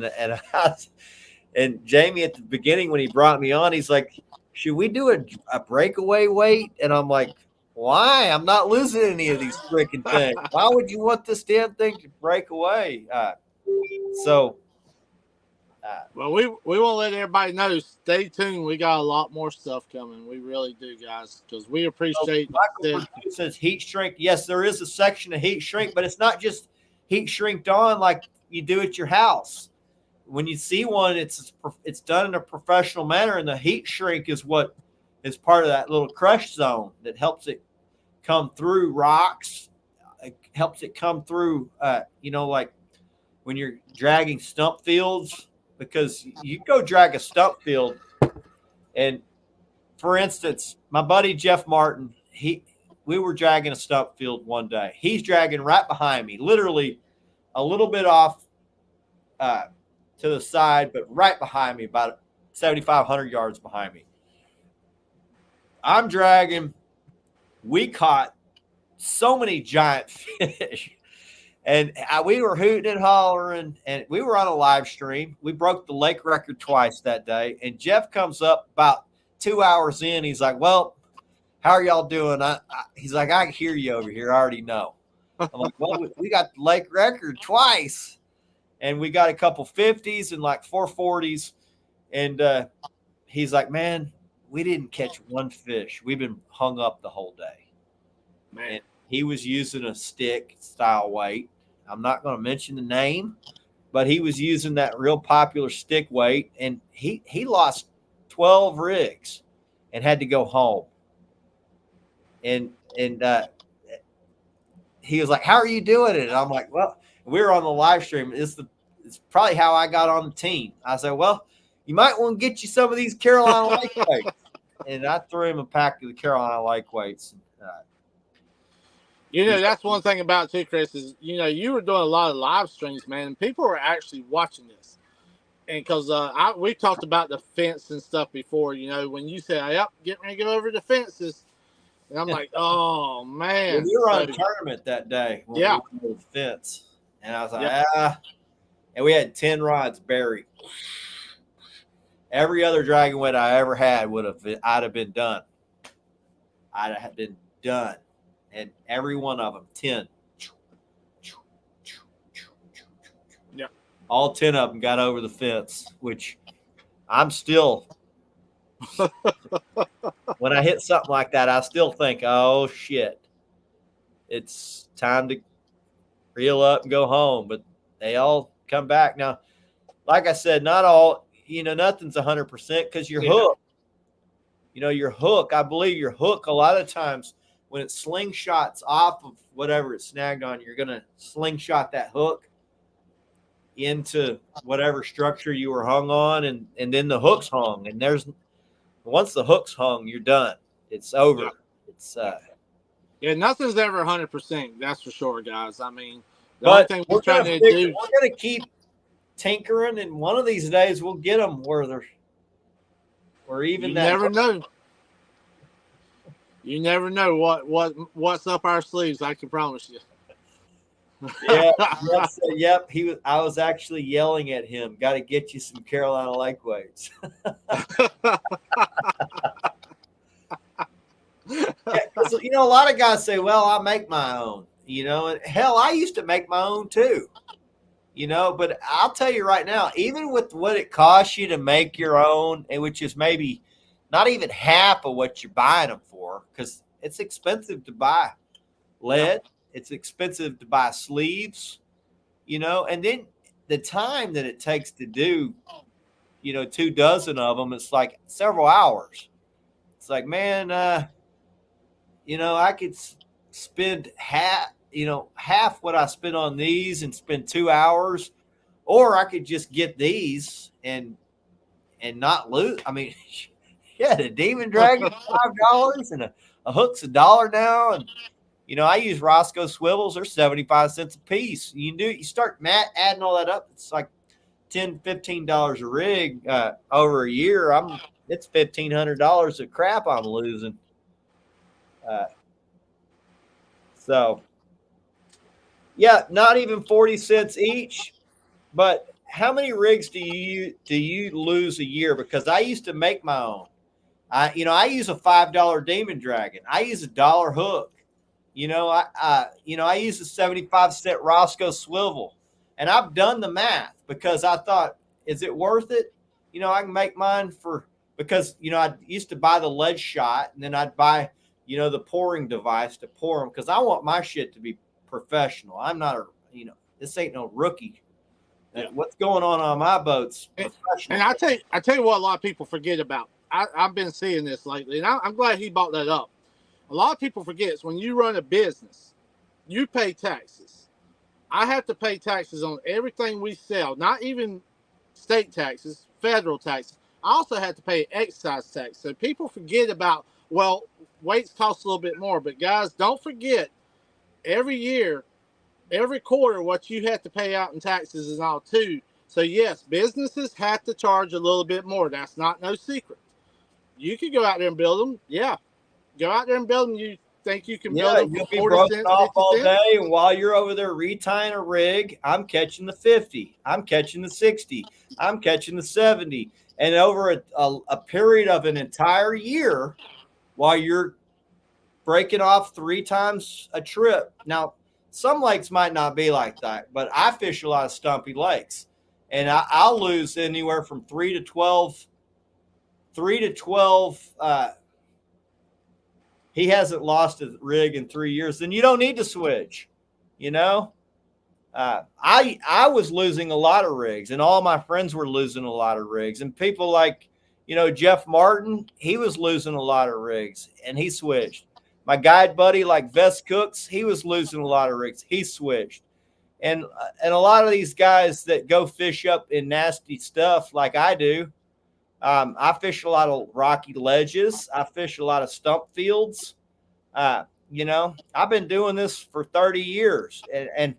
and Jamie at the beginning when he brought me on, he's like, should we do a breakaway weight? And I'm like, why? I'm not losing any of these freaking things. Why would you want this damn thing to break away? Well, we want to let everybody know. Stay tuned. We got a lot more stuff coming. We really do, guys, because we appreciate. Michael says heat shrink. Yes, there is a section of heat shrink, but it's not just heat shrinked on like you do at your house. When you see one, it's done in a professional manner, and the heat shrink is what is part of that little crush zone that helps it come through rocks. It helps it come through, like when you're dragging stump fields, because you go drag a stump field, and for instance, my buddy Jeff Martin, we were dragging a stump field one day. He's dragging right behind me, literally a little bit off to the side, but right behind me, about 7,500 yards behind me. I'm dragging. We caught so many giant fish, and we were hooting and hollering, and we were on a live stream. We broke the lake record twice that day, and Jeff comes up about 2 hours in. He's like, well, how are y'all doing? He's like, I hear you over here. I already know. I'm like, well, we got the lake record twice. And we got a couple 50s and like 440s. And he's like, man, we didn't catch one fish. We've been hung up the whole day. Man, and he was using a stick style weight. I'm not going to mention the name, but he was using that real popular stick weight. And he lost 12 rigs and had to go home. And he was like, how are you doing it? And I'm like, well, we were on the live stream. It's probably how I got on the team. I said, well, you might want to get you some of these Carolina Lake weights. And I threw him a pack of the Carolina Lake weights. That's one thing about it too, Chris, is, you were doing a lot of live streams, man, and people were actually watching this. And because we talked about the fence and stuff before, when you said, yep, getting ready to go over the fences. And I'm like, oh, man. We were on a tournament that day. Yeah. We were on the fence. And I was like, And we had 10 rods buried. Every other dragon weight I ever had I'd have been done. I'd have been done. And every one of them, 10. Yeah. All 10 of them got over the fence, which I'm still when I hit something like that, I still think, oh shit, it's time to reel up and go home. But they all come back. Now, like I said, not all, nothing's 100% because your hook, your hook, I believe your hook, a lot of times when it slingshots off of whatever it's snagged on, you're going to slingshot that hook into whatever structure you were hung on, and then the hook's hung. And there's Once the hook's hung, you're done. It's over. Yeah. It's Yeah, nothing's ever 100%. That's for sure, guys. I mean, the but only thing we're we're trying to we're do. gonna keep tinkering, and one of these days we'll get them where they're even You that. never know. You never know what's up our sleeves. I can promise you. Yeah. Yep. I was actually yelling at him. Got to get you some Carolina lake weights. Yeah, a lot of guys say, "Well, I make my own." And hell, I used to make my own too. But I'll tell you right now, even with what it costs you to make your own, and which is maybe not even half of what you're buying them for, because it's expensive to buy lead, it's expensive to buy sleeves, and then the time that it takes to do, 24 of them, it's like several hours. It's like, man, I could spend half what I spent on these and spend 2 hours, or I could just get these and not lose. I mean, yeah, the Demon Dragon $5 and a hook's $1 now, and I use Roscoe swivels. They're 75 cents a piece. You start adding all that up, it's like $10-15 a rig over a year. It's $1,500 of crap I'm losing. So, yeah, not even 40 cents each. But how many rigs do you lose a year? Because I used to make my own. I use a $5 Demon Dragon. I use a dollar hook. I use a 75-cent Roscoe swivel, and I've done the math because I thought, is it worth it? I can make mine because I used to buy the lead shot, and then I'd buy the pouring device to pour them because I want my shit to be professional. I'm not this ain't no rookie. Yeah. What's going on my boats? And I tell you what, a lot of people forget about. I've been seeing this lately, and I'm glad he brought that up. A lot of people forget is when you run a business, you pay taxes. I have to pay taxes on everything we sell, not even state taxes, federal taxes. I also have to pay excise tax. So people forget about, well, weights cost a little bit more. But guys, don't forget, every year, every quarter, what you have to pay out in taxes is all too. So yes, businesses have to charge a little bit more. That's not no secret. You could go out there and build them. Yeah. Go out there and build them. You think you can build them for 40 cents, off 50 all cents? day, and while you're over there retying a rig, I'm catching the 50. I'm catching the 60. I'm catching the 70. And over a period of an entire year, while you're breaking off 3 times a trip. Now, some lakes might not be like that, but I fish a lot of stumpy lakes, and I'll lose anywhere from 3 to 12. He hasn't lost a rig in 3 years. Then you don't need to switch. I was losing a lot of rigs, and all my friends were losing a lot of rigs, and people like Jeff Martin, he was losing a lot of rigs, and he switched. My guide buddy like Vest Cooks, he was losing a lot of rigs. He switched. And a lot of these guys that go fish up in nasty stuff like I do, I fish a lot of rocky ledges. I fish a lot of stump fields. I've been doing this for 30 years, and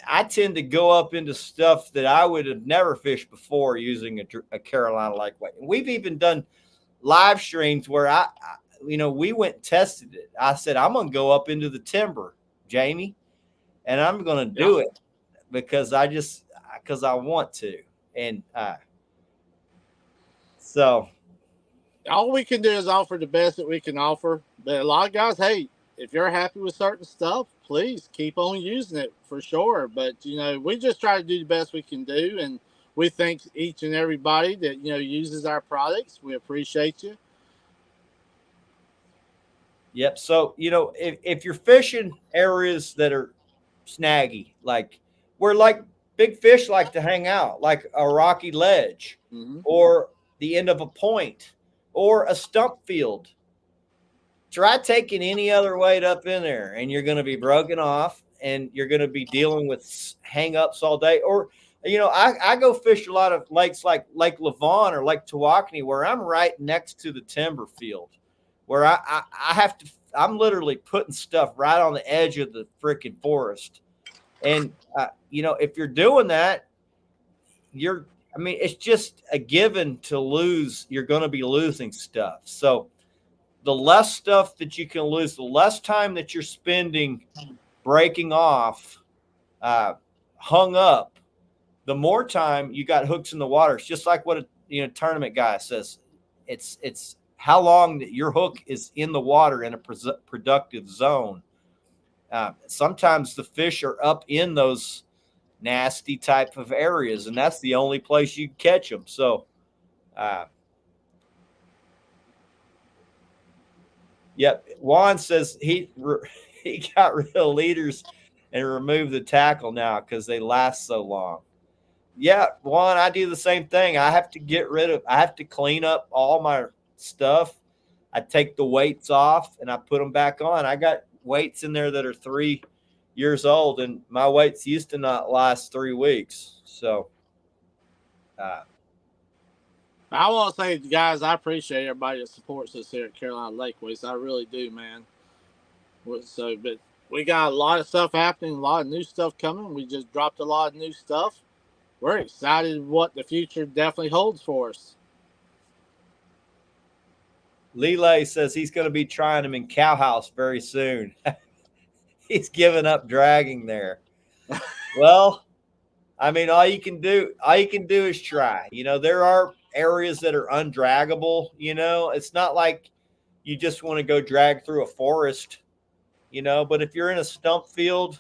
I tend to go up into stuff that I would have never fished before using a Carolina lake weight. And we've even done live streams where we went and tested it. I said, I'm going to go up into the timber, Jamie, and I'm going to do it because I want to. And so all we can do is offer the best that we can offer. But a lot of guys, hey, if you're happy with certain stuff, please keep on using it for sure. But, we just try to do the best we can do. And we thank each and everybody that, uses our products. We appreciate you. Yep. So, if you're fishing areas that are snaggy, like where like big fish like to hang out, like a rocky ledge or the end of a point or a stump field, try taking any other weight up in there and you're going to be broken off and you're going to be dealing with hang ups all day. I go fish a lot of lakes like Lake Lavon or Lake Tawakoni, where I'm right next to the timber field, where I have to. I'm literally putting stuff right on the edge of the freaking forest, and if you're doing that, it's just a given to lose. You're going to be losing stuff. So the less stuff that you can lose, the less time that you're spending breaking off, hung up, the more time you got hooks in the water. It's just like what a tournament guy says. It's how long that your hook is in the water in a productive zone. Sometimes the fish are up in those nasty type of areas, and that's the only place you catch them. So, yep. Juan says he got rid of leaders and removed the tackle now because they last so long. Yeah, Juan, I do the same thing. I have to clean up all my stuff. I take the weights off and I put them back on. I got weights in there that are 3 years old, and my weights used to not last 3 weeks. So, I want to say, guys, I appreciate everybody that supports us here at Carolina Lakeways. I really do, man. So, but we got a lot of stuff happening, a lot of new stuff coming. We just dropped a lot of new stuff. We're excited what the future definitely holds for us. Lele says he's going to be trying them in Cow House very soon. He's giving up dragging there. Well, all you can do is try. There are areas that are undraggable. It's not like you just want to go drag through a forest. But if you're in a stump field,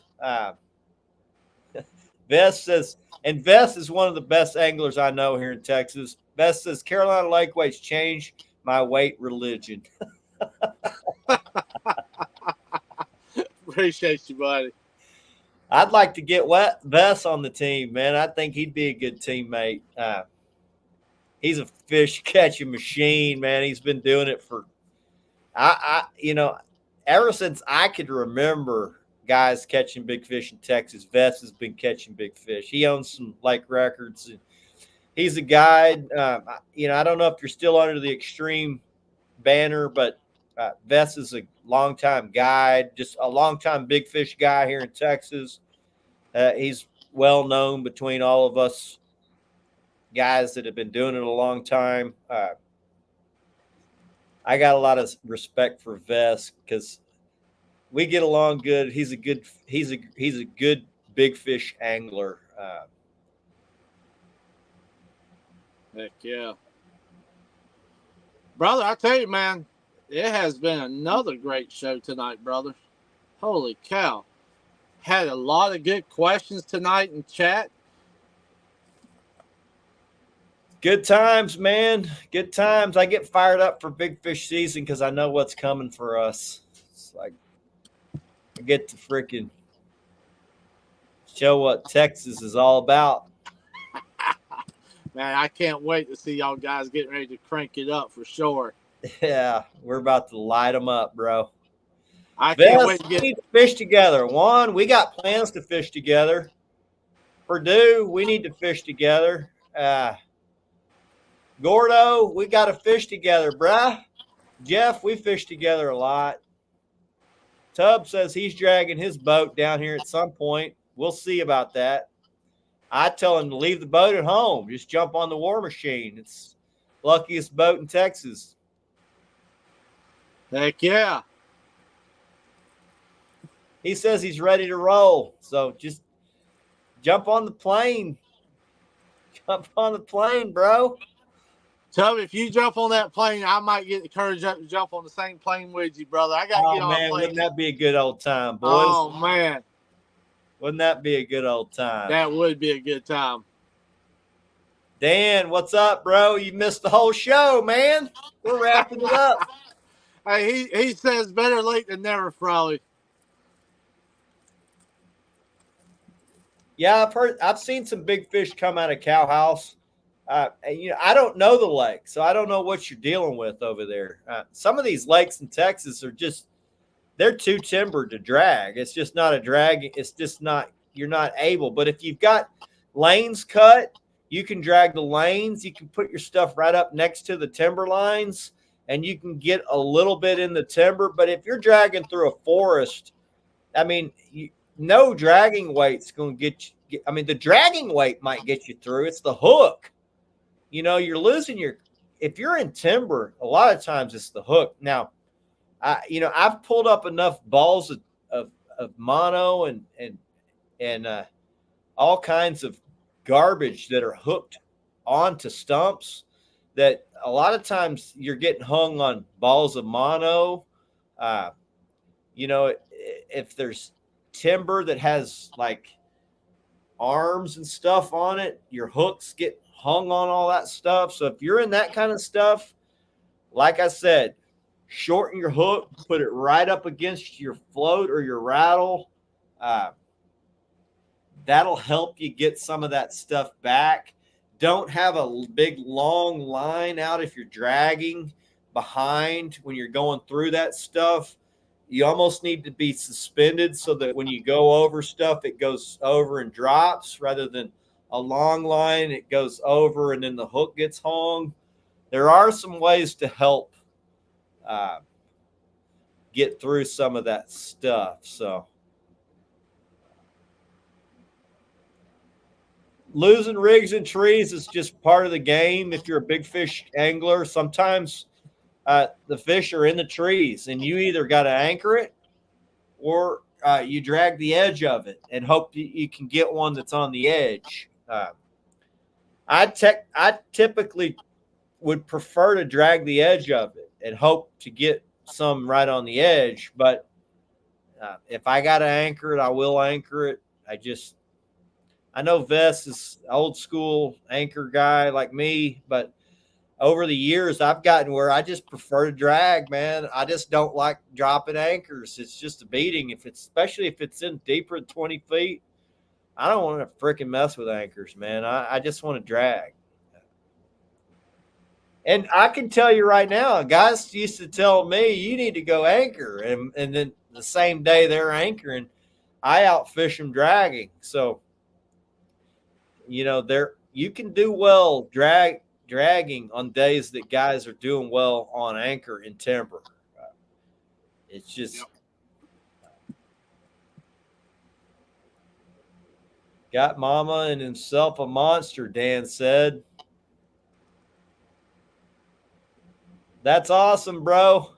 Vest says, and Vest is one of the best anglers I know here in Texas. Vest says Carolina Lakeways changed my weight religion. Appreciate you, buddy. I'd like to get Vest on the team, man. I think he'd be a good teammate. He's a fish catching machine, man. He's been doing it for, ever since I could remember guys catching big fish in Texas. Vest has been catching big fish. He owns some lake records. And he's a guide. I don't know if you're still under the Extreme banner, but Vest is a longtime guide, just a longtime big fish guy here in Texas. He's well known between all of us guys that have been doing it a long time. I got a lot of respect for Vest because we get along good. He's a good big fish angler. Heck yeah. Brother, I tell you, man, it has been another great show tonight, brother. Holy cow. Had a lot of good questions tonight in chat. Good times, man. Good times. I get fired up for big fish season because I know what's coming for us. It's like I get to freaking show what Texas is all about. Man, I can't wait to see y'all guys getting ready to crank it up for sure. Yeah, we're about to light them up, bro. I can't wait to We need to fish together. Juan, we got plans to fish together. Purdue, we need to fish together. Gordo, we got to fish together, bruh. Jeff, we fish together a lot. Tubb says he's dragging his boat down here at some point. We'll see about that. I tell him to leave the boat at home. Just jump on the War Machine. It's the luckiest boat in Texas. Heck yeah. He says he's ready to roll. So just jump on the plane. Jump on the plane, bro. Tubb, if you jump on that plane, I might get the courage up to jump on the same plane with you, brother. I got to get on a plane. Wouldn't that be a good old time, boys? Oh, man. Wouldn't that be a good old time? That would be a good time. Dan, what's up, bro? You missed the whole show, man. We're wrapping it up. Hey, he says better late than never, Froley. Yeah, I've seen some big fish come out of Cow House. I don't know the lake, so I don't know what you're dealing with over there. Some of these lakes in Texas are they're too timbered to drag. It's just not a drag. It's just not, you're not able. But if you've got lanes cut, you can drag the lanes. You can put your stuff right up next to the timber lines, and you can get a little bit in the timber. But if you're dragging through a forest, I mean, no dragging weight's going to get you. I mean, the dragging weight might get you through. It's the hook. You're losing your. If you're in timber, a lot of times it's the hook. Now, I've pulled up enough balls of mono and all kinds of garbage that are hooked onto stumps that a lot of times you're getting hung on balls of mono. If there's timber that has like arms and stuff on it, your hooks get hung on all that stuff. So if you're in that kind of stuff, like I said, shorten your hook, put it right up against your float or your rattle. That'll help you get some of that stuff back. Don't have a big long line out if you're dragging behind when you're going through that stuff. You almost need to be suspended so that when you go over stuff, it goes over and drops rather than a long line. It goes over and then the hook gets hung. There are some ways to help get through some of that stuff. So losing rigs and trees is just part of the game. If you're a big fish angler, sometimes the fish are in the trees and you either got to anchor it or you drag the edge of it and hope you can get one that's on the edge. I typically would prefer to drag the edge of it and hope to get some right on the edge. But if I got to anchor it, I will anchor it. I know Vess is old school anchor guy like me, but over the years, I've gotten where I just prefer to drag, man. I just don't like dropping anchors. It's just a beating. Especially if it's in deeper than 20 feet, I don't want to freaking mess with anchors, man. I just want to drag. And I can tell you right now, guys used to tell me, you need to go anchor. And then the same day they're anchoring, I outfish them dragging. So, you can do well dragging on days that guys are doing well on anchor and timber. It's just got mama and himself a monster, Dan said. That's awesome, bro.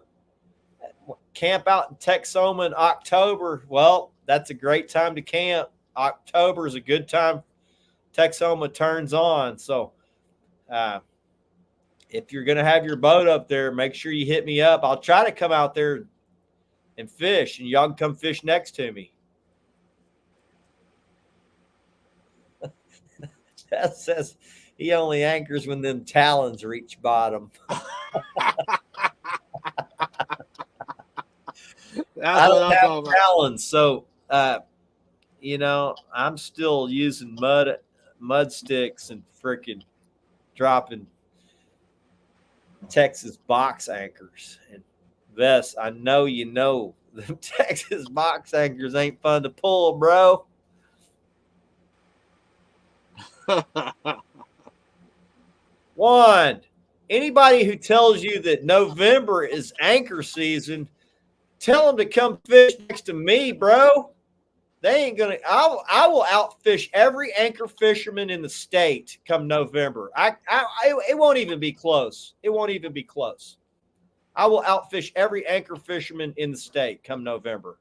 Camp out in Texoma in October. Well, that's a great time to camp. October is a good time. Texoma turns on. So if you're going to have your boat up there, make sure you hit me up. I'll try to come out there and fish, and y'all can come fish next to me. That says he only anchors when them talons reach bottom. I don't have talons, so I'm still using mud sticks and freaking dropping Texas box anchors. And Vess, I know the Texas box anchors ain't fun to pull, bro. One, anybody who tells you that November is anchor season, tell them to come fish next to me, bro. They ain't gonna. I will outfish every anchor fisherman in the state come November. It won't even be close. It won't even be close. I will outfish every anchor fisherman in the state come November.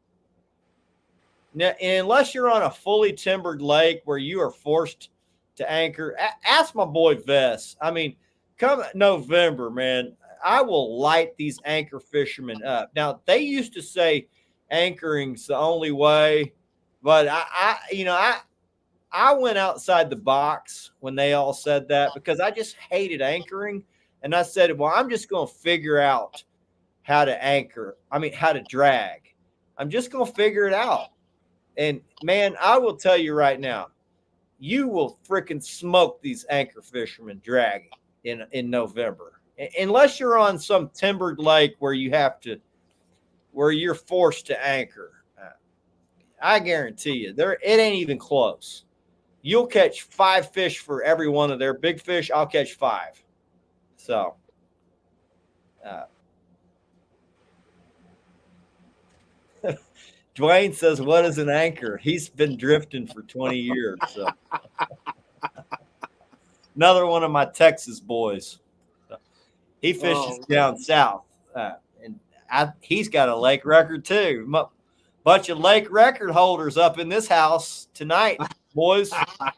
Now, unless you're on a fully timbered lake where you are forced to anchor, ask my boy Vess. I mean, come November, man, I will light these anchor fishermen up. Now, they used to say anchoring's the only way. But I went outside the box when they all said that because I just hated anchoring. And I said, well, I'm just going to figure out how to anchor. How to drag. I'm just going to figure it out. And, man, I will tell you right now, you will freaking smoke these anchor fishermen dragging in November. Unless you're on some timbered lake where you're forced to anchor. I guarantee you, it ain't even close. you'll catch 5 fish for every one of their big fish. I'll catch 5. So, Dwayne says, "What is an anchor?" He's been drifting for 20 years. So, another one of my Texas boys. So, he fishes down south, and he's got a lake record too. Bunch of lake record holders up in this house tonight, boys.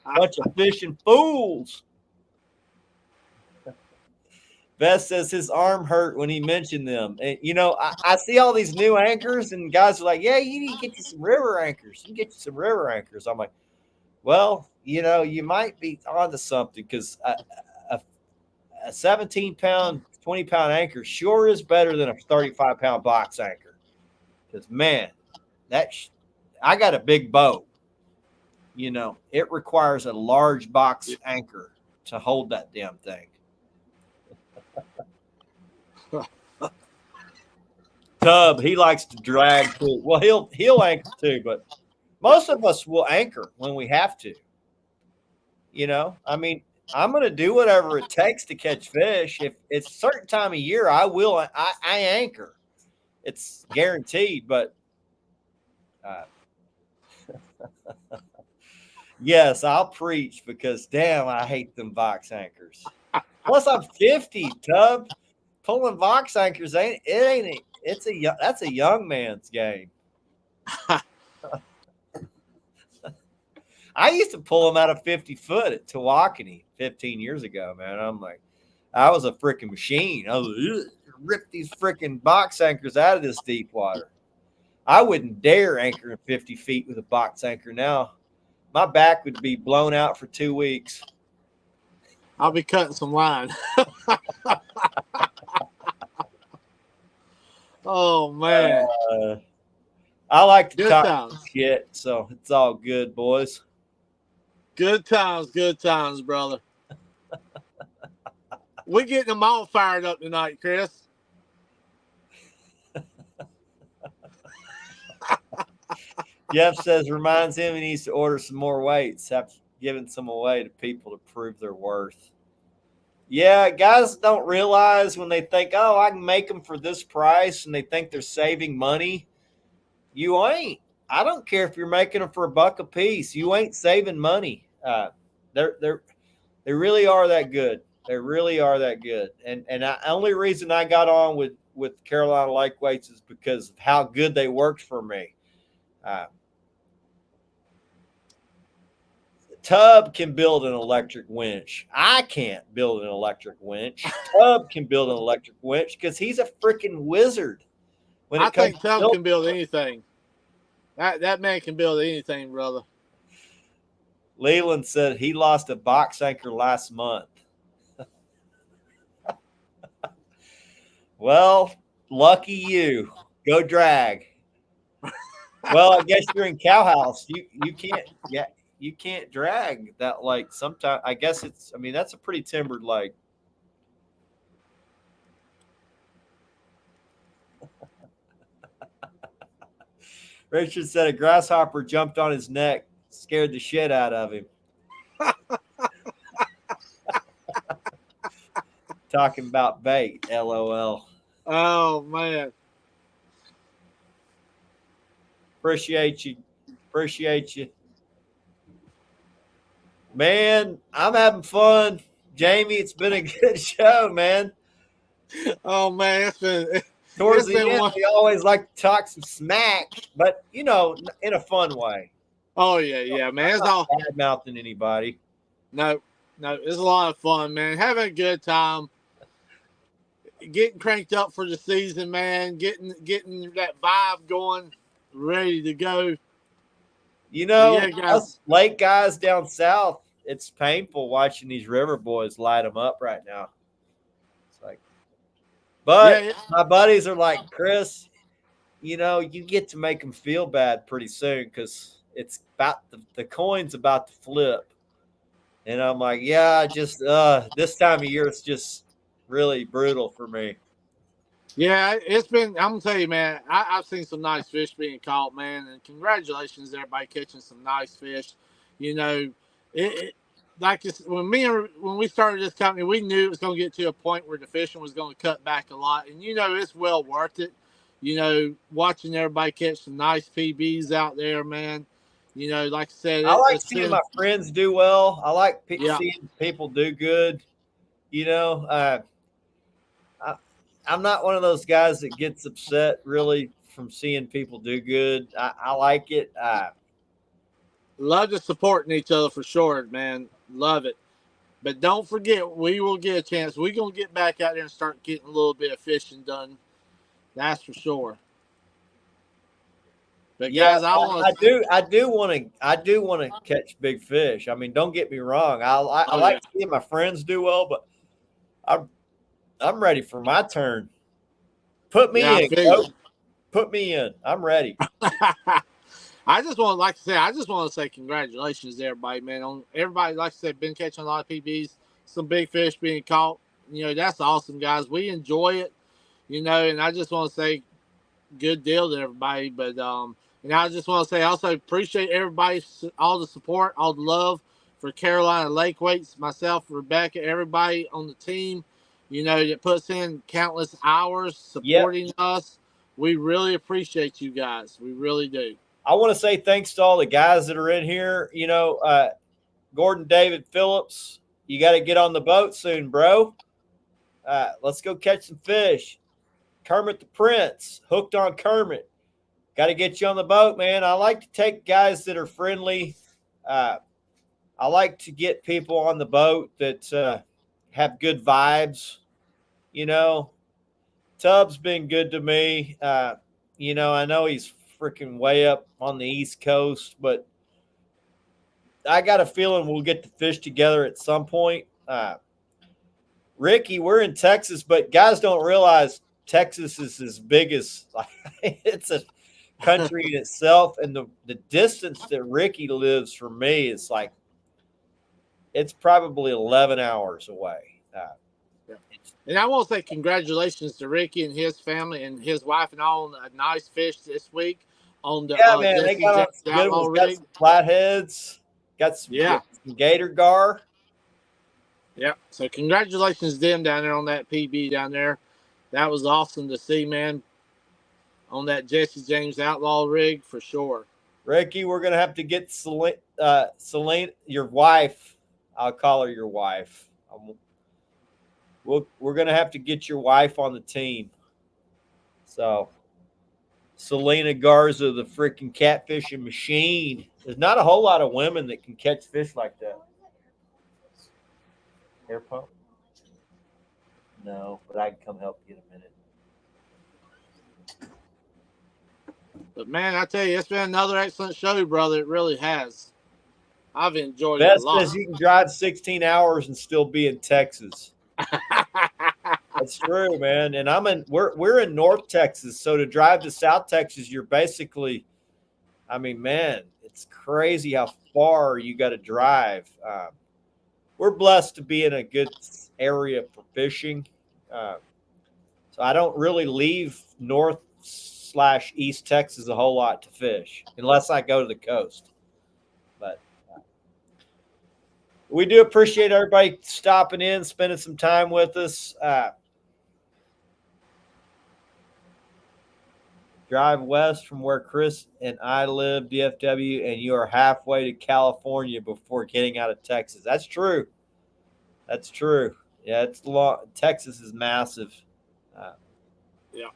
Bunch of fishing fools. Beth says his arm hurt when he mentioned them. And, I see all these new anchors, and guys are like, yeah, you need to get you some river anchors. You can get you some river anchors. I'm like, well, you might be onto something, because a 17-pound, 20-pound anchor sure is better than a 35-pound box anchor. Because, man, I got a big boat. It requires a large box anchor to hold that damn thing. Tub, he likes to drag too. Well, he'll anchor too, but most of us will anchor when we have to. I mean, I'm going to do whatever it takes to catch fish. If it's a certain time of year, I anchor. It's guaranteed, but yes, I'll preach, because damn, I hate them box anchors. Plus, I'm 50, Tub. Pulling box anchors that's a young man's game. I used to pull them out of 50 foot at Tawakoni 15 years ago, man. I'm like, I was a freaking machine. I was rip these freaking box anchors out of this deep water. I wouldn't dare anchor in 50 feet with a box anchor now. My back would be blown out for 2 weeks. I'll be cutting some line. Oh, man. I like to Good talk times. shit, so it's all good, boys. Good times, brother. We're getting them all fired up tonight, Chris. Jeff says, reminds him he needs to order some more weights. Have given some away to people to prove their worth. Yeah, guys don't realize when they think, oh, I can make them for this price, and they think they're saving money. You ain't. I don't care if you're making them for $1 a piece. You ain't saving money. They really are that good. They really are that good. And the only reason I got on with Carolina Lake Weights is because of how good they worked for me. Tub can build an electric winch. I can't build an electric winch. Tub can build an electric winch because he's a freaking wizard. I think Tub can build anything. That man can build anything, brother. Leland said he lost a box anchor last month. Well, lucky you. Go drag. Well, I guess you're in Cowhouse. You can't. Yeah. You can't drag that lake. Sometimes I guess that's a pretty timbered lake. Richard said a grasshopper jumped on his neck, scared the shit out of him. Talking about bait, LOL. Oh, man. Appreciate you. Man, I'm having fun. Jamie, it's been a good show, man. Oh, man, Towards the end, we always like to talk some smack, but, in a fun way. Oh, yeah, man. It's not bad-mouthing anybody. No, it's a lot of fun, man. Having a good time. Getting cranked up for the season, man. Getting that vibe going, ready to go. Us lake guys down south, it's painful watching these river boys light them up right now. It's like, but my buddies are like, Chris, you get to make them feel bad pretty soon because it's about the coin's about to flip. And I'm like, yeah, just this time of year, it's just really brutal for me. Yeah, it's been, I'm going to tell you, man, I've seen some nice fish being caught, man. And congratulations to everybody catching some nice fish. like when we started this company, we knew it was going to get to a point where the fishing was going to cut back a lot, and it's well worth it. Watching everybody catch some nice PBs out there, man. Like I said, I like seeing my friends do well. I like seeing people do good. I'm not one of those guys that gets upset really from seeing people do good. I like it. Love to supporting each other for sure, man. Love it. But don't forget, we will get a chance. We're going to get back out there and start getting a little bit of fishing done. That's for sure. But yeah, guys, I do want to catch big fish. I mean, don't get me wrong. I like seeing my friends do well, but I'm ready for my turn. Put me in. Put me in. I'm ready. I just want to say congratulations to everybody, man. On everybody, like I said, been catching a lot of PBs, some big fish being caught. That's awesome, guys. We enjoy it, and I just want to say good deal to everybody. But and I just want to say also appreciate everybody, all the support, all the love for Carolina Lake Weights, myself, Rebecca, everybody on the team, that puts in countless hours supporting us. We really appreciate you guys. We really do. I want to say thanks to all the guys that are in here. Gordon David Phillips, you got to get on the boat soon, bro. Let's go catch some fish. Kermit the Prince, hooked on Kermit. Got to get you on the boat, man. I like to take guys that are friendly. I like to get people on the boat that have good vibes. Tubbs been good to me. I know he's freaking way up on the East Coast, but I got a feeling we'll get to fish together at some point. Ricky, we're in Texas, but guys don't realize Texas is as big as it's a country in itself, and the distance that Ricky lives from me is it's probably 11 hours away. And I want to say congratulations to Ricky and his family and his wife and all on a nice fish this week on the man, they got some flatheads, got some gator gar. Yep. So congratulations to them down there on that PB down there. That was awesome to see, man, on that Jesse James Outlaw rig for sure. Ricky, we're gonna have to get Celine, your wife. I'll call her your wife. We're gonna have to get your wife on the team. So, Selena Garza, the freaking catfishing machine. There's not a whole lot of women that can catch fish like that. Air pump? No, but I can come help you in a minute. But man, I tell you, it's been another excellent show, brother. It really has. I've enjoyed it a lot. Best is you can drive 16 hours and still be in Texas. That's true, man. And we're in North Texas, so to drive to South Texas, you're basically, man, it's crazy how far you got to drive. We're blessed to be in a good area for fishing, so I don't really leave North/East Texas a whole lot to fish unless I go to the coast. But we do appreciate everybody stopping in, spending some time with us. Drive west from where Chris and I live, DFW, and you are halfway to California before getting out of Texas. That's true. That's true. Yeah, it's long. Texas is massive. Yeah.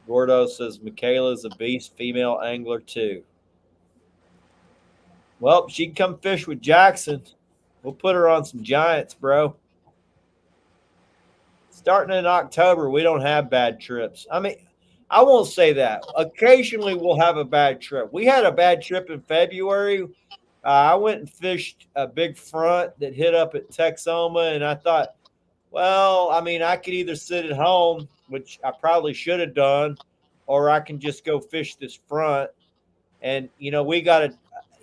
Gordo says Michaela's a beast, female angler too. Well, she can come fish with Jackson. We'll put her on some giants, bro. Starting in October, we don't have bad trips. I won't say that. Occasionally, we'll have a bad trip. We had a bad trip in February. I went and fished a big front that hit up at Texoma, and I thought, well, I could either sit at home, which I probably should have done, or I can just go fish this front. And, we got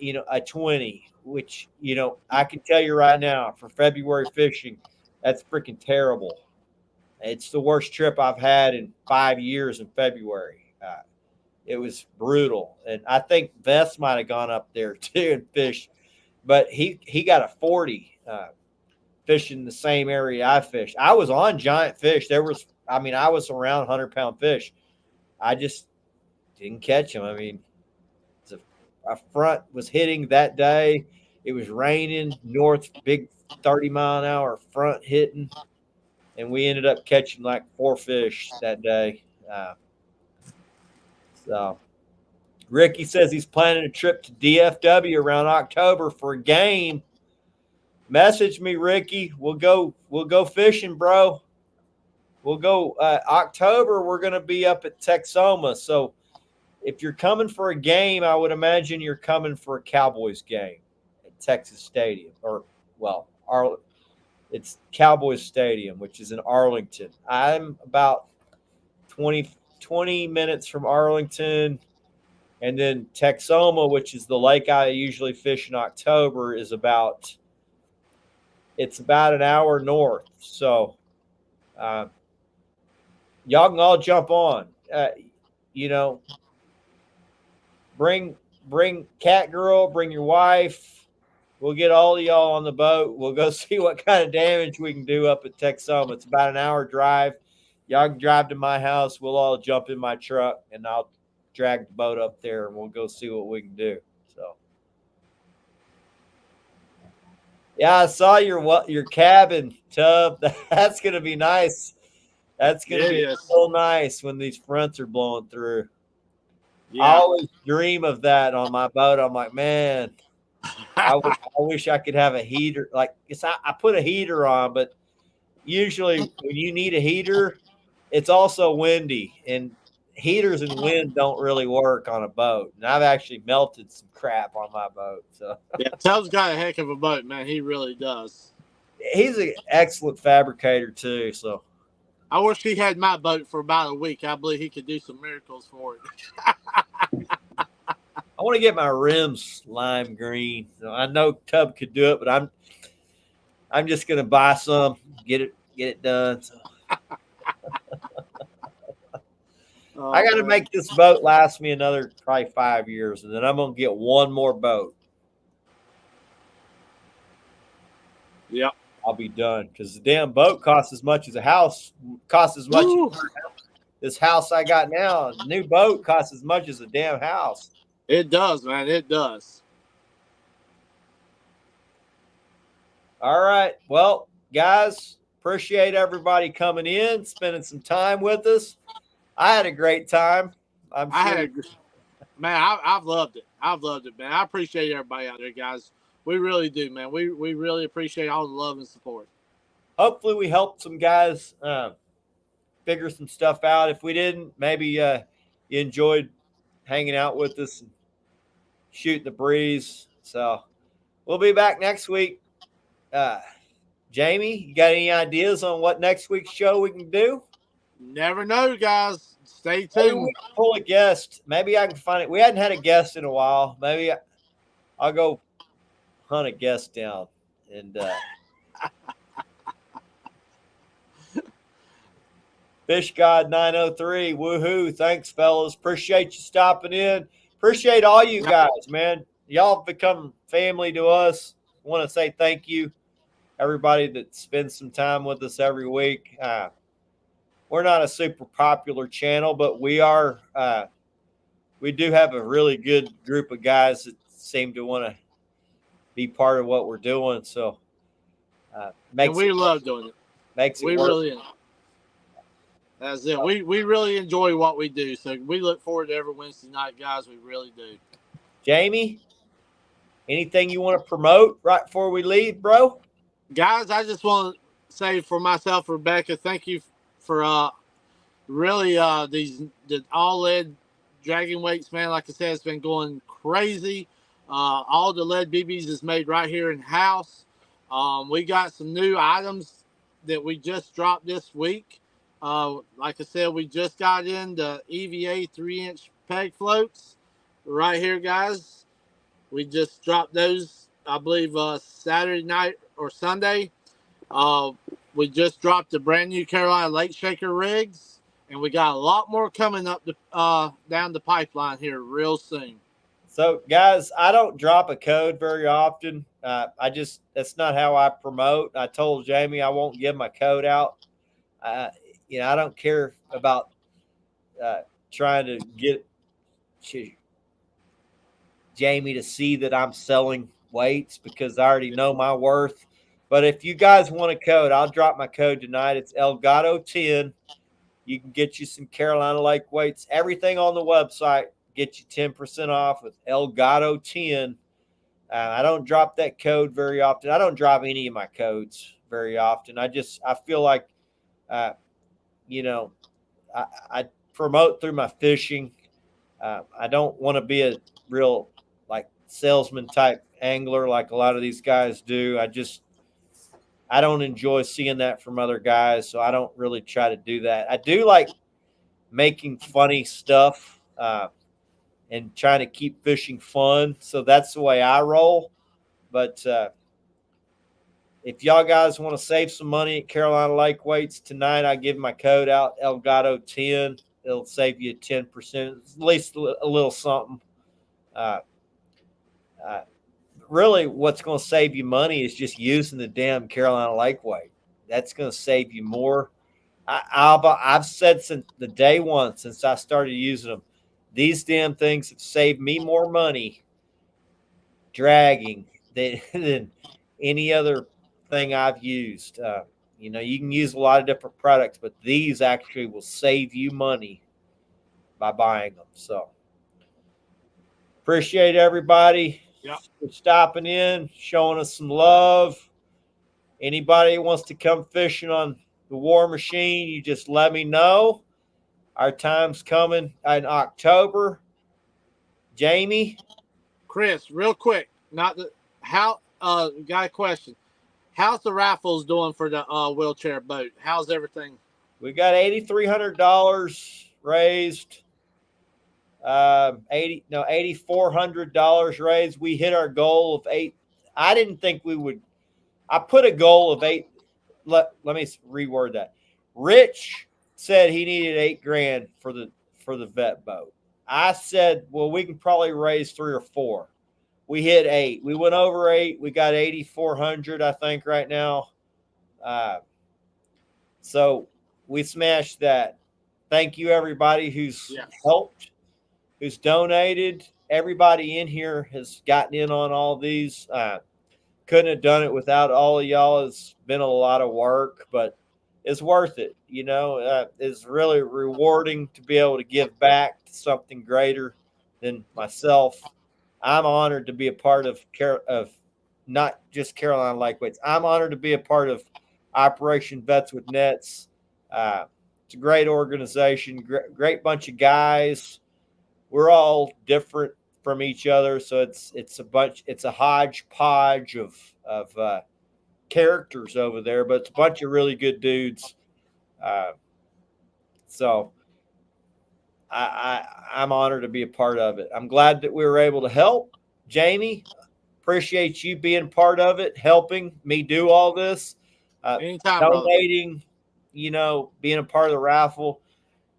a 20, which, I can tell you right now for February fishing, that's freaking terrible. It's the worst trip I've had in 5 years in February. It was brutal. And I think Vest might have gone up there too and fished, but he got a 40 fishing the same area I fished. I was on giant fish. I was around 100-pound fish. I just didn't catch them. I mean, a front was hitting that day. It was raining, north, big 30-mile-an-hour front hitting, and we ended up catching like 4 fish that day. So Ricky says he's planning a trip to DFW around October for a game. Message me, Ricky. We'll go fishing, bro. We'll go October. We're going to be up at Texoma. So if you're coming for a game, I would imagine you're coming for a Cowboys game at Texas Stadium, it's Cowboys Stadium, which is in Arlington. I'm about 20 minutes from Arlington, and then Texoma, which is the lake I usually fish in October, is about an hour north. So y'all can all jump on. Bring Cat Girl, bring your wife. We'll get all of y'all on the boat. We'll go see what kind of damage we can do up at Texoma. It's about an hour drive. Y'all can drive to my house. We'll all jump in my truck, and I'll drag the boat up there, and we'll go see what we can do. So, yeah, I saw your cabin, Tub. That's gonna be nice. That's gonna be so nice when these fronts are blowing through. Yeah. I always dream of that on my boat. I'm like, man, I wish I could have a heater. Like, I put a heater on, but usually when you need a heater, it's also windy, and heaters and wind don't really work on a boat. And I've actually melted some crap on my boat. So yeah, Tub's got a heck of a boat, man. He really does. He's an excellent fabricator too. So I wish he had my boat for about a week. I believe he could do some miracles for it. I want to get my rims lime green. So I know Tub could do it, but I'm just gonna buy some, get it done. So. I got to make this boat last me another probably 5 years, and then I'm gonna get one more boat. Yep. I'll be done because the damn boat costs as much as a house. Costs as much as this house I got now. A new boat costs as much as a damn house. It does, man. It does. All right. Well, guys, appreciate everybody coming in, spending some time with us. I had a great time. I've loved it. I've loved it, man. I appreciate everybody out there, guys. We really do, man. We really appreciate all the love and support. Hopefully we helped some guys figure some stuff out. If we didn't, maybe you enjoyed hanging out with us and shooting the breeze. So we'll be back next week. Jamie, you got any ideas on what next week's show we can do? Never know, guys. Stay tuned. Maybe pull a guest. Maybe I can find it. We hadn't had a guest in a while. Maybe I'll go hunt a guest down and Fish God 903. Woohoo. Thanks, fellas. Appreciate you stopping in. Appreciate all you guys, man. Y'all have become family to us. I want to say thank you, everybody that spends some time with us every week. We're not a super popular channel, but we are. We do have a really good group of guys that seem to want to be part of what we're doing. So we love doing it. Makes it we work. Really. That's it. We really enjoy what we do. So we look forward to every Wednesday night, guys. We really do. Jamie, anything you want to promote right before we leave, bro? Guys, I just want to say for myself, Rebecca, thank you for really the all lead dragging weights, man. Like I said, it's been going crazy. All the lead BBs is made right here in house. We got some new items that we just dropped this week. Like I said, we just got in the EVA 3-inch peg floats right here, guys. We just dropped those, I believe, Saturday night or Sunday. We just dropped the brand new Carolina Lake Shaker rigs. and we got a lot more coming up down the pipeline here real soon. So, guys, I don't drop a code very often. That's not how I promote. I told Jamie I won't give my code out. I don't care about trying to get Jamie to see that I'm selling weights because I already know my worth. But if you guys want a code, I'll drop my code tonight. It's Elgato10. You can get you some Carolina Lake weights. Everything on the website get you 10% off with Elgato10. I don't drop that code very often. I don't drop any of my codes very often. I feel like, I promote through my fishing. I don't want to be a real like salesman type angler like a lot of these guys do. I don't enjoy seeing that from other guys, so I don't really try to do that. I do like making funny stuff and trying to keep fishing fun, so that's the way I roll. But if y'all guys want to save some money at Carolina Lake Weights tonight, I give my code out, Elgato10. It'll save you 10%, at least a little something. Really, what's going to save you money is just using the damn Carolina Lake weight. That's going to save you more. I've said since the day one, since I started using them, these damn things have saved me more money dragging than any other thing I've used. You can use a lot of different products, but these actually will save you money by buying them. So appreciate everybody for stopping in, showing us some love. Anybody who wants to come fishing on the War Machine, you just let me know. Our time's coming in October. Jamie? Chris, real quick, got a question. How's the raffles doing for the wheelchair boat? How's everything? We got $8,300 raised. $8,400 raised. We hit our goal of 8. I didn't think we would. I put a goal of 8. Let me reword that. Rich said he needed $8,000 for the vet boat. I said, well, we can probably raise 3 or 4. We hit 8. We went over 8. We got 8,400, I think, right now. So we smashed that. Thank you, everybody who's helped, who's donated. Everybody in here has gotten in on all these. Couldn't have done it without all of y'all. It's been a lot of work, but it's worth it. It's really rewarding to be able to give back to something greater than myself. I'm honored to be a part of not just Carolina Lake Weights. I'm honored to be a part of Operation Vets with Nets. It's a great organization, great bunch of guys. We're all different from each other, so it's a hodgepodge of characters over there, but it's a bunch of really good dudes. So I'm honored to be a part of it. I'm glad that we were able to help. Jamie, appreciate you being part of it, helping me do all this. Anytime, donating, being a part of the raffle.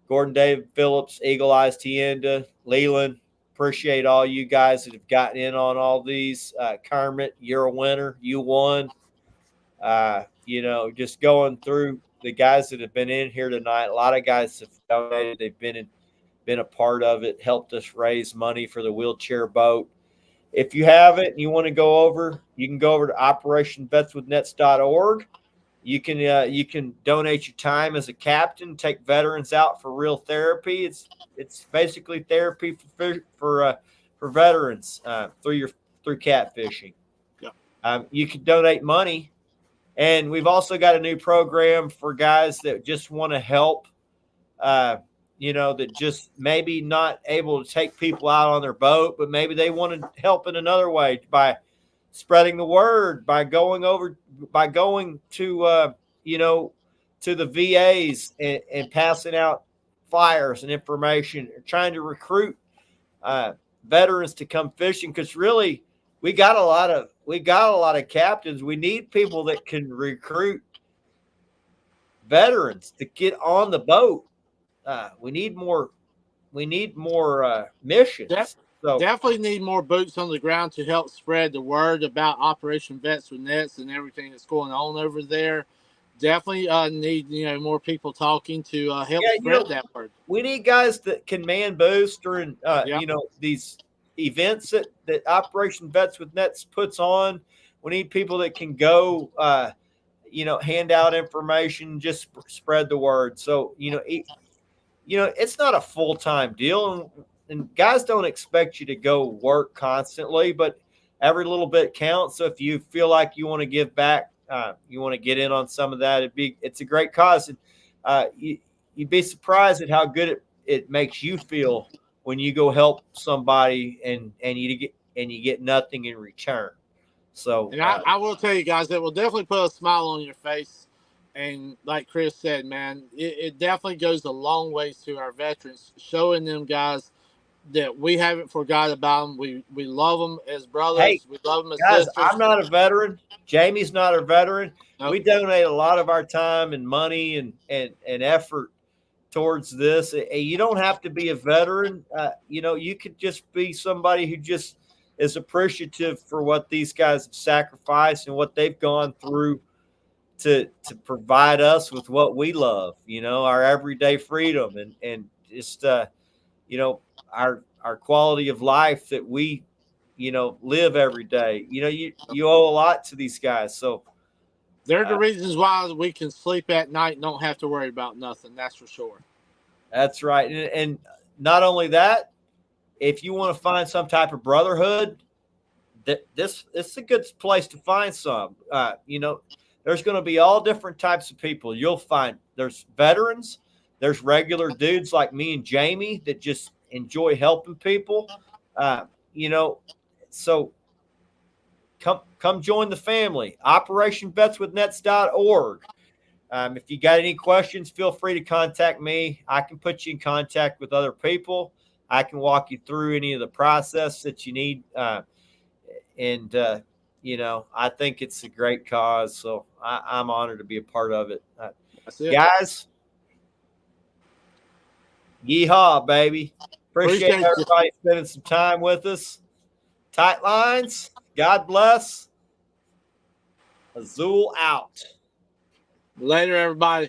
Gordon David Phillips, Eagle Eyes Tienda, Leland, appreciate all you guys that have gotten in on all these. Kermit, you're a winner. You won. Just going through the guys that have been in here tonight. A lot of guys have donated. They've been a part of it, helped us raise money for the wheelchair boat. If you haven't and you want to go over, you can go over to operationvetswithnets.org. You can donate your time as a captain, take veterans out for real therapy. It's basically therapy for veterans through catfishing. Yeah. You can donate money, and we've also got a new program for guys that just want to help. That just maybe not able to take people out on their boat, but maybe they want to help in another way by spreading the word, by going to to the VAs and passing out flyers and information, trying to recruit veterans to come fishing, because really we got a lot of captains. We need people that can recruit veterans to get on the boat. we need more missions. So Definitely need more boots on the ground to help spread the word about Operation Vets with Nets and everything that's going on over there. Definitely need more people talking to help spread that word. We need guys that can man boost during these events that Operation Vets with Nets puts on. We need people that can go hand out information, just spread the word. So it's not a full-time deal, and guys don't expect you to go work constantly, but every little bit counts. So if you feel like you want to give back, you want to get in on some of that, it's a great cause. And you'd be surprised at how good it makes you feel when you go help somebody and you get nothing in return. So, and I will tell you guys, that will definitely put a smile on your face. And like Chris said, man, it definitely goes a long ways to our veterans, showing them guys that we haven't forgot about them. We love them as brothers. Hey, we love them as guys, sisters. I'm not a veteran. Jamie's not a veteran. Nope. We donate a lot of our time and money and effort towards this. You don't have to be a veteran. You could just be somebody who just is appreciative for what these guys have sacrificed and what they've gone through to provide us with what we love, our everyday freedom and just our quality of life that we live every day. You owe a lot to these guys. So they're the reasons why we can sleep at night and don't have to worry about nothing. That's for sure. That's right. And not only that, if you want to find some type of brotherhood, this is a good place to find some. There's going to be all different types of people. You'll find there's veterans, there's regular dudes like me and Jamie that just enjoy helping people. So come join the family. OperationVetsWithNets.org. If you got any questions, feel free to contact me. I can put you in contact with other people. I can walk you through any of the process that you need. I think it's a great cause. So I'm honored to be a part of it. That's it. Guys, yeehaw, baby. Appreciate everybody spending some time with us. Tight lines. God bless. Azul out. Later, everybody.